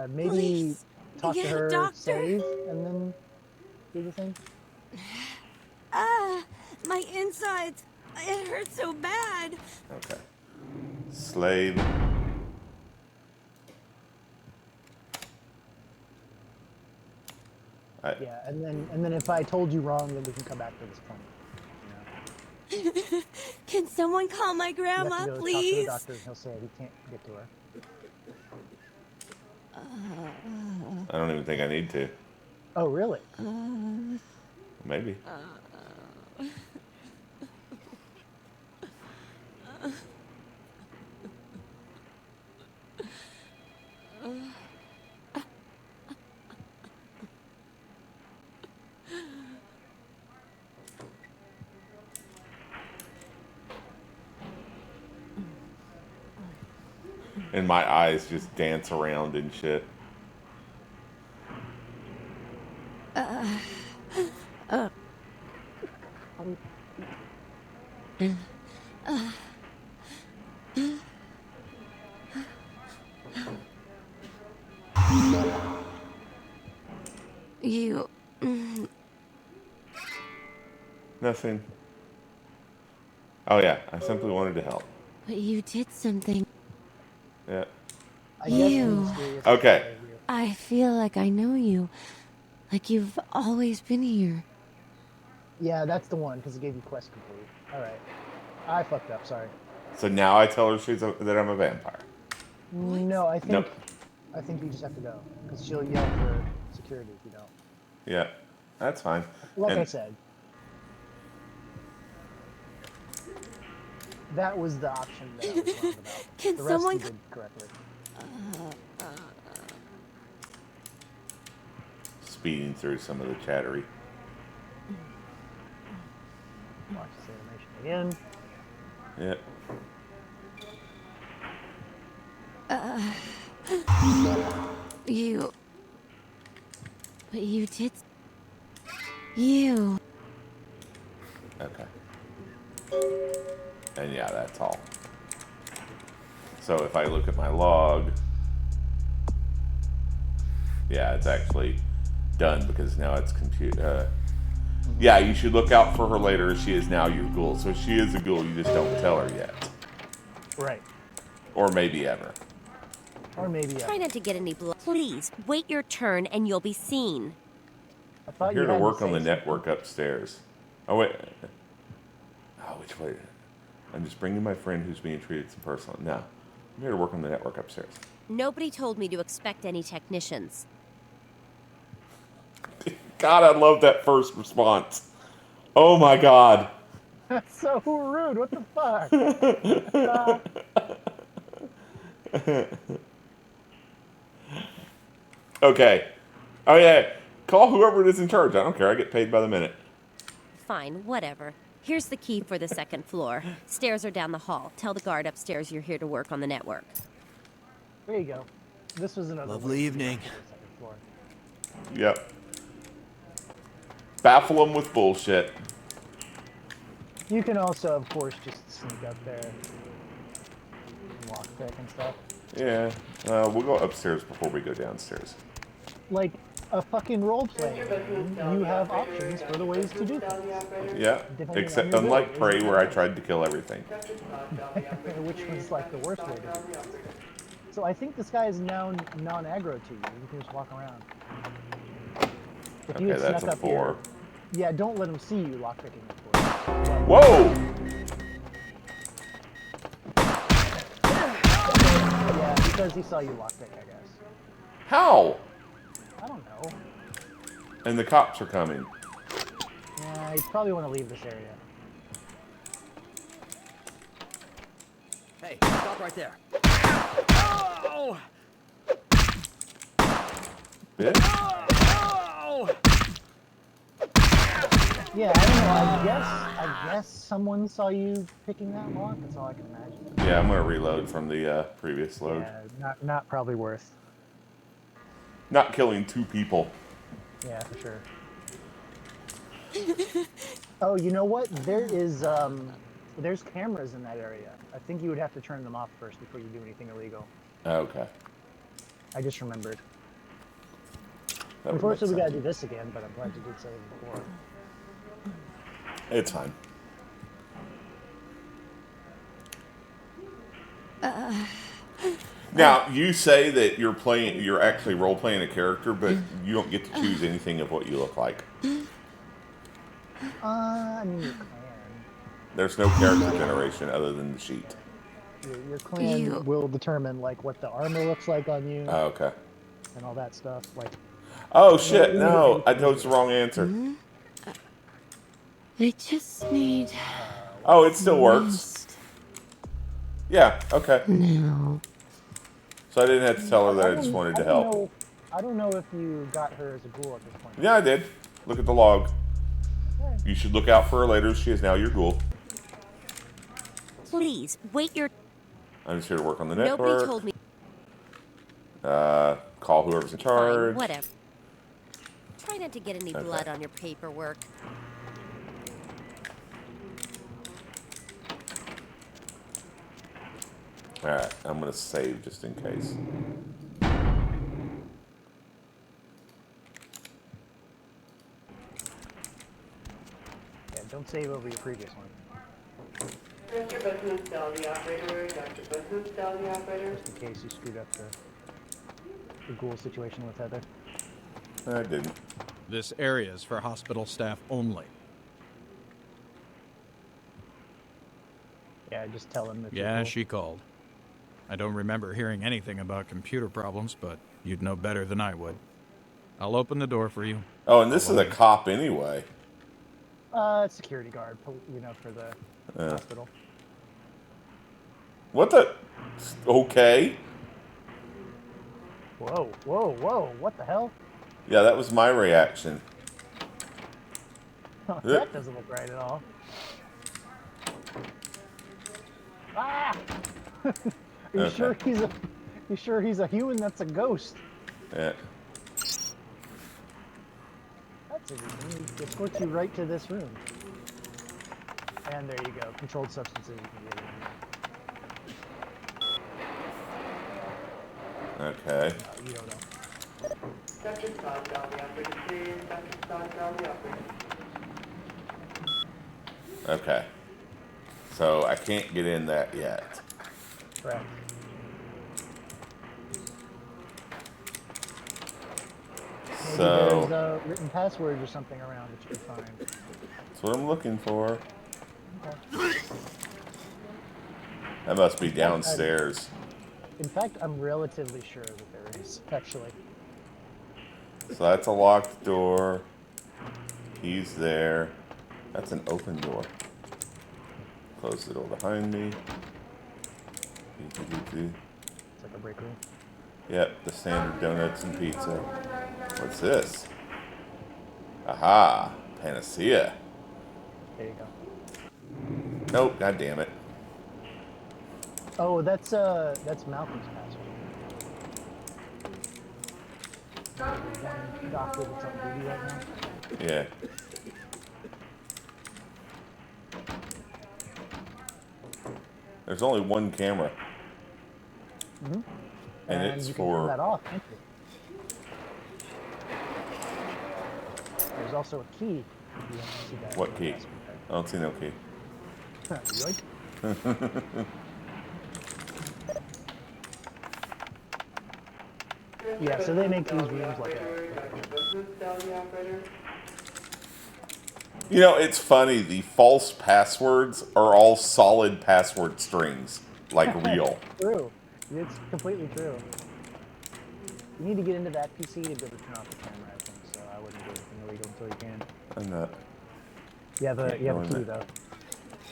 Maybe please. talk to her, Doctor. save, and then do the thing. My insides. It hurts so bad. Okay. Slave. Yeah, and then if I told you wrong, then we can come back to this point. Can someone call my You grandma, have to go please? talk to the doctor, and he'll say he can't get to her. I don't even think I need to. Oh, really? Maybe. And my eyes just dance around and shit. You. Nothing. Oh yeah, I simply wanted to help. But you did something. Yeah. You. Okay. I feel like I know you. Like you've always been here. Yeah, that's the one, because it gave you quest complete. Alright. I fucked up, sorry. So now I tell her that I'm a vampire. No, I think Nope. I think you just have to go, because she'll yell for security if you don't. Yeah, that's fine. Like I said, that was the option that I was wrong about. Can the rest someone you did correctly. Speeding through some of the chattery. Watch this animation again. Yeah. You. But you did. You. Okay. And yeah, that's all. So if I look at my log, yeah, it's actually done because now it's yeah, you should look out for her later. She is now your ghoul. So she is a ghoul, you just don't tell her yet. Right. Or maybe ever. Or maybe Try not to get any blood. Please, wait your turn and you'll be seen. I'm here to work on the network upstairs. Oh, wait. Oh, which way? I'm just bringing my friend who's being treated as personal. No. I'm here to work on the network upstairs. Nobody told me to expect any technicians. God, I love that first response. Oh my God. That's so rude. What the fuck? Okay. Oh yeah. Call whoever it is in charge. I don't care. I get paid by the minute. Fine, whatever. Here's the key for the second floor. Stairs are down the hall. Tell the guard upstairs you're here to work on the network. There you go. This was another Lovely evening. Yep. Baffle them with bullshit. You can also, of course, just sneak up there and lockpick and stuff. Yeah. We'll go upstairs before we go downstairs. Like a fucking role-playing game, you have options for the ways to do things. Yeah. Except unlike Prey, where I tried to kill everything. Which was like the worst way to do it. So I think this guy is now non-aggro to you. You can just walk around. If you Okay, had that's snuck a up 4. Here, yeah, don't let him see you lockpicking before. Whoa! Yeah, because he saw you lockpick, I guess. How? I don't know. And the cops are coming. Yeah, you probably want to leave this area. Hey, stop right there. Oh! Bitch. Oh! Yeah, I don't know. I guess someone saw you picking that lock. That's all I can imagine. Yeah, I'm gonna reload from the previous load. Yeah, not probably worth. Not killing 2 people. Yeah, for sure. Oh, you know what? There's cameras in that area. I think you would have to turn them off first before you do anything illegal. Okay. I just remembered. That would Unfortunately, we make gotta do this again, but I'm glad you did say it before. It's fine. Now, you say that you're actually role-playing a character, but you don't get to choose anything of what you look like. I mean, you can. There's no character generation other than the sheet. Your clan will determine like what the armor looks like on you. Oh, okay. And all that stuff. Like. Oh shit! No, I chose the wrong answer. I just need. Oh, it still works. Yeah. Okay. No. So I didn't have to tell her that I just wanted to help. I don't know if you got her as a ghoul at this point. Yeah, I did. Look at the log. Okay. You should look out for her later. She is now your ghoul. Please wait your. I'm just here to work on the network. Nobody told me. Call whoever's in charge. Fine, whatever. Try not to get any blood on your paperwork. Alright, I'm gonna save just in case. Yeah, don't save over your previous one. Dr. Bethune, tell the operator. Dr. Bethune, tell the operator. Just in case you screwed up the ghoul situation with Heather. I didn't. This area is for hospital staff only. Yeah, just tell him that. Yeah, she called. I don't remember hearing anything about computer problems, but you'd know better than I would. I'll open the door for you. Oh, and this is a cop anyway. Security guard, you know, for the hospital. What the? Okay. Whoa, whoa, whoa! What the hell? Yeah, that was my reaction. That doesn't look right at all. Ah! Are you sure he's a? You sure he's a human? That's a ghost. Yeah. That's a reason. He escorts you right to this room. And there you go. Controlled substances. You can get in. Okay. You don't know. Dr. Scott, tell the operator, please. Dr. Scott, tell the operator. Okay. So I can't get in that yet. Correct. Maybe So there's written passwords or something around that you can find. that's what I'm looking for. Okay. That must be downstairs. In fact, I'm relatively sure that there is, actually. So that's a locked door. He's there. That's an open door. Close the door behind me. It's like a break room. Yep, the standard donuts and pizza. What's this? Aha! Panacea. There you go. Nope, god damn it. Oh, that's Malcolm's password. One doctor that's on duty right now. Yeah. There's only one camera. Mm-hmm. And it's you for... can turn that off, can't you? There's also a key. If you want to see that. What key? I don't see no key. Yoink. Yeah, so they make these rooms like a... You know, it's funny. The false passwords are all solid password strings. Like real. True. It's completely true. You need to get into that PC to be able to turn off the camera, I think, so I wouldn't do anything illegal until you can. I'm not. You have a key, though.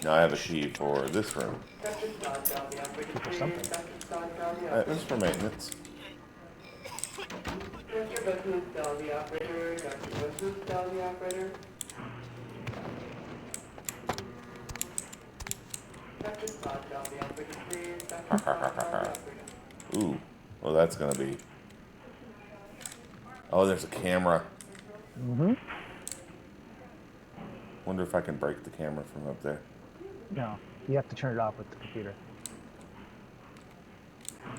No, I have a key for this room. Key for something. It's for maintenance. Dr. Bethune, tell the operator. Dr. Bethune, tell the operator. Dr. Scott, tell the operator, please. Dr. Scott, tell the operator. Ooh. Well, that's gonna be... Oh, there's a camera. Mm-hmm. Wonder if I can break the camera from up there. No, you have to turn it off with the computer.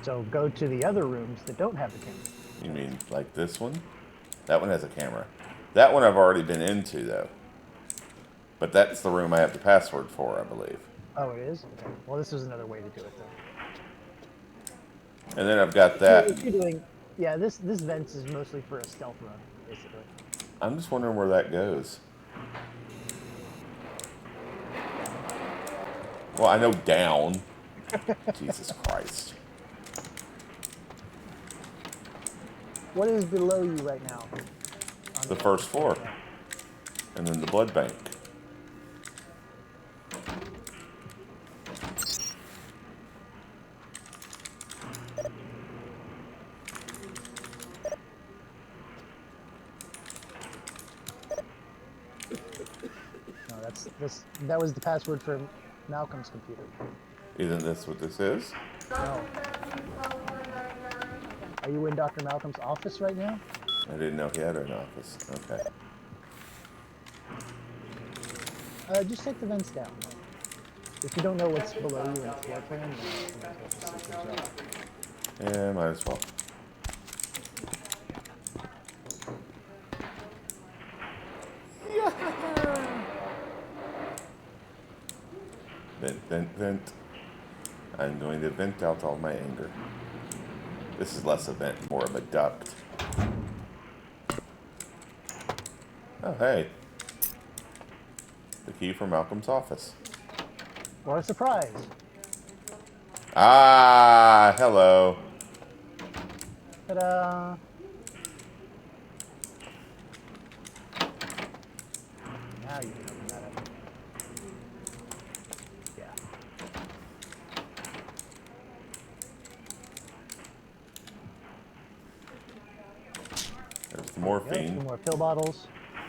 So go to the other rooms that don't have the camera. You mean like this one? That one has a camera. That one I've already been into, though. But that's the room I have the password for, I believe. Oh, it is? Okay. Well, this is another way to do it, though. And then I've got that. If you're doing... Yeah, this vents is mostly for a stealth run, basically. I'm just wondering where that goes. Well, I know down. Jesus Christ. What is below you right now? The first floor. And then the blood bank. No, that was the password for Malcolm's computer. Isn't this what this is? No. Are you in Dr. Malcolm's office right now? I didn't know he had an office. Okay. Just take the vents down. If you don't know what's below you in the floor plan, then you might as well just take things up. Yeah, might as well. Vent, vent, vent. I'm going to vent out all my anger. This is less a vent, more of a duct. Oh, hey. The key from Malcolm's office. What a surprise. Ah, hello. Ta-da. Now you can open that up. Yeah. There's the morphine. Yep, some more pill bottles.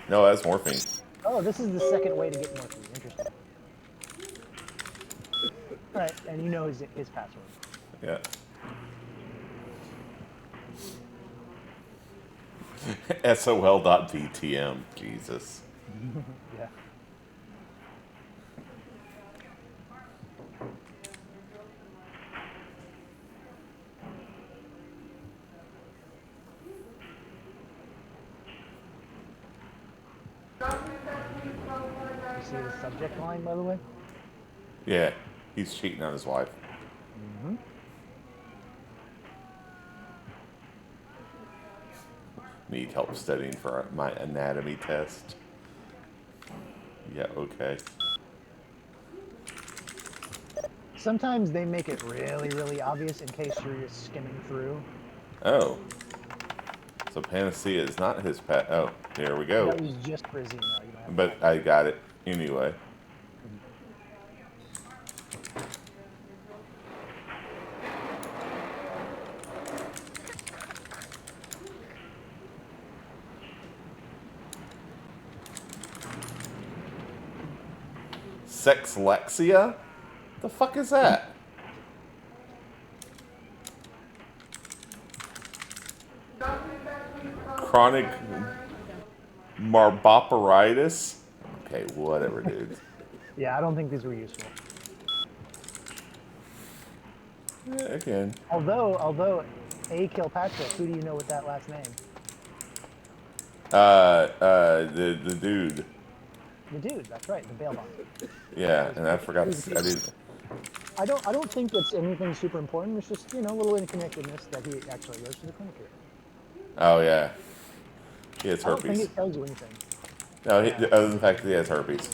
No, that's morphine. Oh, this is the second way to get morphine. Interesting. Alright, and you know his password. Yeah. SOL.VTM. Jesus. Yeah. You see the subject line, by the way? Yeah, he's cheating on his wife. Mm-hmm. Need help studying for my anatomy test. Yeah, okay. Sometimes they make it really, really obvious in case you're just skimming through. Oh. So Panacea is not his pet. Oh, here we go. That was just for Zeno. You don't have But I got it anyway. Sexlexia? The fuck is that? Chronic marboperitis? Okay, whatever, dude. Yeah, I don't think these were useful. Yeah, again. Although A. Kilpatrick, who do you know with that last name? The dude. The dude, that's right, the bail bond. Yeah, and I forgot to, I didn't. I don't think it's anything super important. It's just, a little interconnectedness that he actually goes to the clinic here. Oh, yeah. He has I don't herpes. think it tells you anything. No, other than the fact that he has herpes.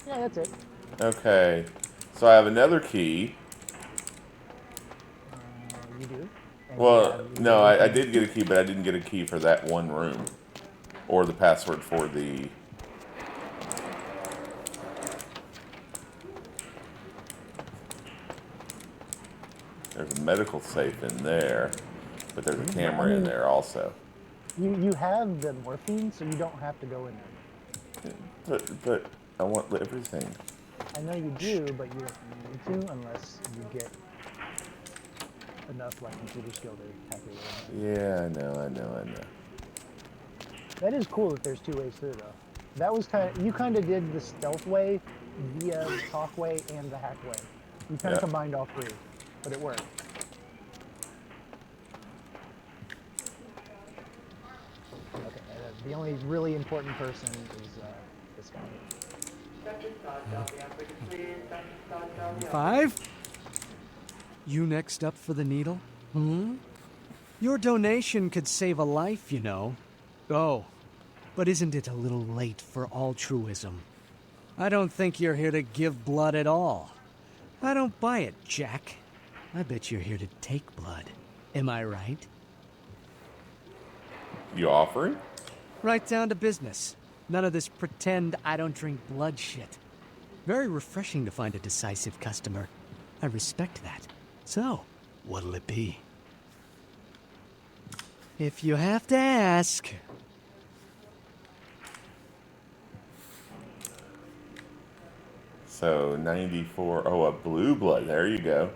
Yeah, that's it. Okay. So I have another key. You do? Well, no, I did get a key, but I didn't get a key for that one room. Or the password for the... There's a medical safe in there, but there's a camera in there also. You have the morphine, so you don't have to go in there. But I want everything. I know you do, but you don't need to unless you get enough computer skill to calculate it. Yeah, I know. That is cool that there's two ways through, though. That was you kind of did the stealth way via the talk way and the hack way. You kind of combined all three, but it worked. Okay, the only really important person is this guy. Dr. Sawdell, the operator, please. Dr. Sawdell, the 5? You next up for the needle? Your donation could save a life, you know. Oh, but isn't it a little late for altruism? I don't think you're here to give blood at all. I don't buy it, Jack. I bet you're here to take blood. Am I right? You offering? Right down to business. None of this pretend I don't drink blood shit. Very refreshing to find a decisive customer. I respect that. So, what'll it be? If you have to ask. So 94. Oh, a blue blood. There you go.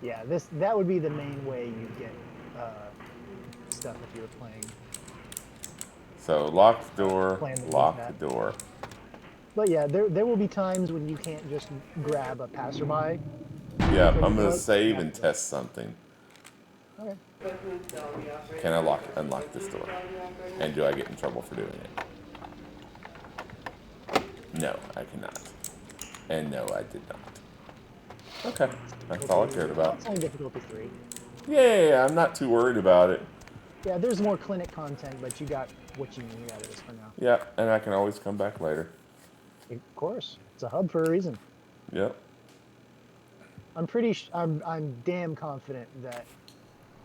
Yeah, that would be the main way you get stuff if you were playing. So lock the door, Plan to lock do the door. But yeah, there will be times when you can't just grab a passerby. Yeah, I'm gonna save and test something. Okay. Can I unlock this door? And do I get in trouble for doing it? No, I cannot. And no, I did not. Okay, that's all I cared about. It's only difficulty 3. Yeah, I'm not too worried about it. Yeah, there's more clinic content, but you got what you need out of this for now. Yeah, and I can always come back later. Of course, it's a hub for a reason. Yep. I'm damn confident that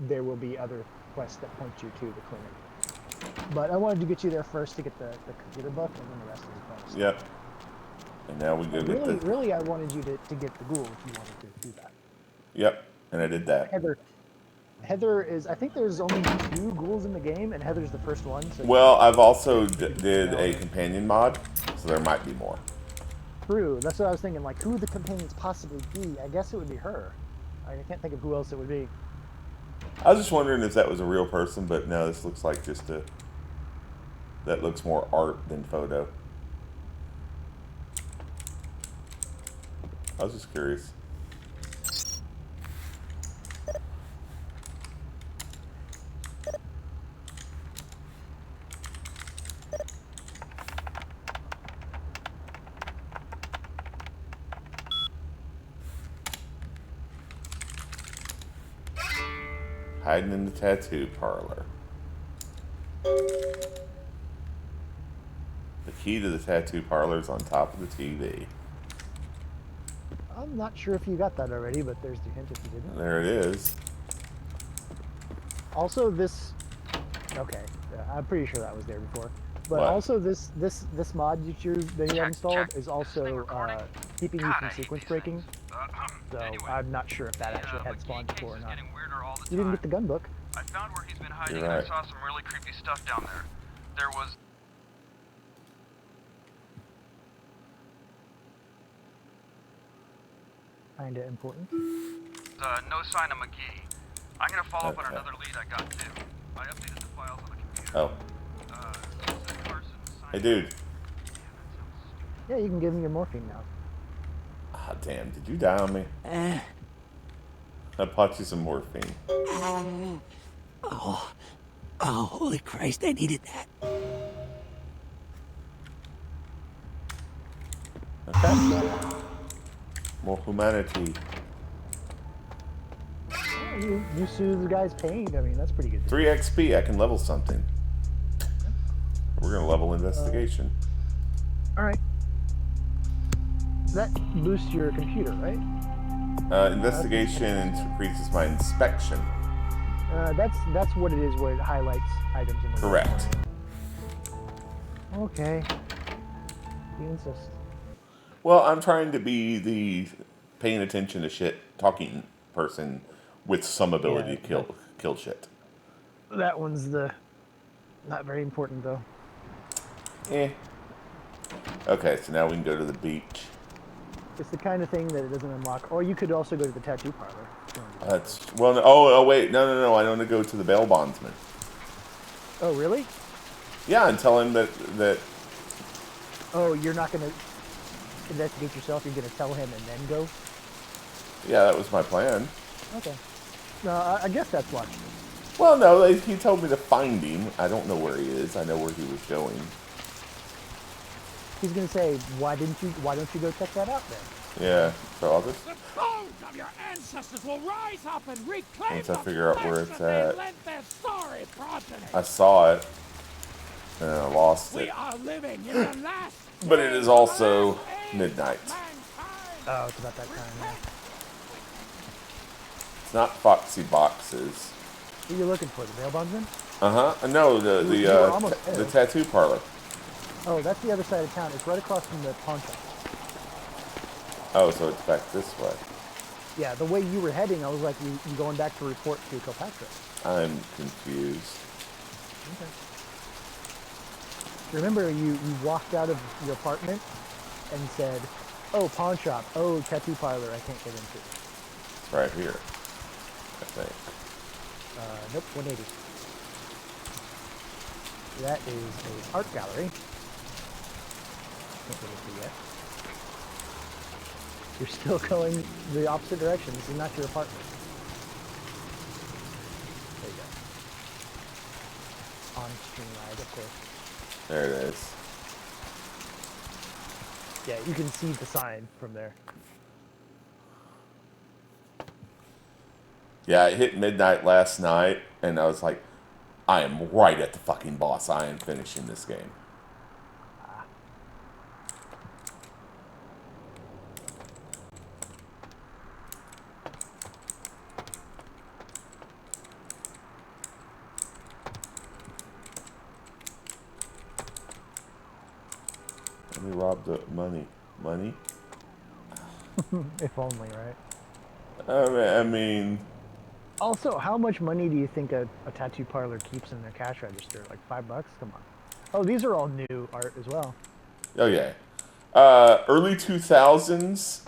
there will be other quests that point you to the clinic. But I wanted to get you there first to get the computer buff, and then the rest is a bonus. Yep. And now we go get the... Really, I wanted you to get the ghoul if you wanted to do that. Yep, and I did that. Heather is... I think there's only 2 ghouls in the game, and Heather's the first one. So well, I've also did a companion mod, so there might be more. True. That's what I was thinking. Like, who would the companions possibly be? I guess it would be her. I can't think of who else it would be. I was just wondering if that was a real person, but no, this looks like just a... That looks more art than photo. I was just curious. Hiding in the tattoo parlor. The key to the tattoo parlor is on top of the TV. I'm not sure if you got that already, but there's the hint if you didn't. There it is. Also, this... Okay, I'm pretty sure that was there before. But What? also, this mod that you have installed is also keeping you from sequence breaking. So I'm not sure if that actually had spawned before or not. You didn't get the gun book. I found where he's been hiding You're and I right. saw some really creepy stuff down there. There was... Kinda important. no sign of McGee. I'm gonna follow up on another lead I got too. I updated the files on the computer. Oh. Hey, dude. Yeah, you can give me your morphine now. Ah, damn. Did you die on me? I bought you some morphine. Oh, holy Christ, I needed that. Okay. More humanity. You soothe the guy's pain. I mean, that's pretty good. 3 XP. I can level something. We're gonna level investigation. All right. That boosts your computer, right? Investigation increases my inspection. That's what it is, where it highlights items in the Correct. Okay. You insist. Well, I'm trying to be the paying attention to shit talking person with some ability to kill shit. That one's not very important though. Eh. Okay, so now we can go to the beach. It's the kind of thing that it doesn't unlock. Or you could also go to the tattoo parlor. That's well. No, oh wait, no. I want to go to the bail bondsman. Oh really? Yeah, and tell him that. Oh, you're not gonna investigate yourself. You're gonna tell him and then go. Yeah, that was my plan. Okay. No, I guess that's logical. Well, no, he told me to find him. I don't know where he is. I know where he was going. He's gonna say, why don't you go check that out then? Yeah, so I'll just... The bones of your ancestors will rise up and reclaim Once I figure out where it's at. their sorry progeny. I saw it, and I lost We it. are living in the last But it is also midnight. Oh, it's about that time, yeah. It's not Foxy Boxes. Who are you looking for? The bail bondsman? No, You were almost there. the tattoo parlor. Oh, that's the other side of town. It's right across from the pawn shop. Oh, so it's back this way. Yeah, the way you were heading, I was like, you going back to report to Kilpatrick. I'm confused. Okay. Remember, you walked out of your apartment and said, oh, pawn shop, oh, tattoo parlor, I can't get into. It's right here, I think. Nope, 180. That is an art gallery. Can't get into yet. You're still going the opposite direction. This is not your apartment. There you go. On stream ride, of course. There it is. Yeah, you can see the sign from there. Yeah, it hit midnight last night, and I was like, I am right at the fucking boss. I am finishing this game. Let me rob the money. Money? If only, right? I mean... Also, how much money do you think a tattoo parlor keeps in their cash register? Like $5? Come on. Oh, these are all new art as well. Oh, yeah. Early 2000s,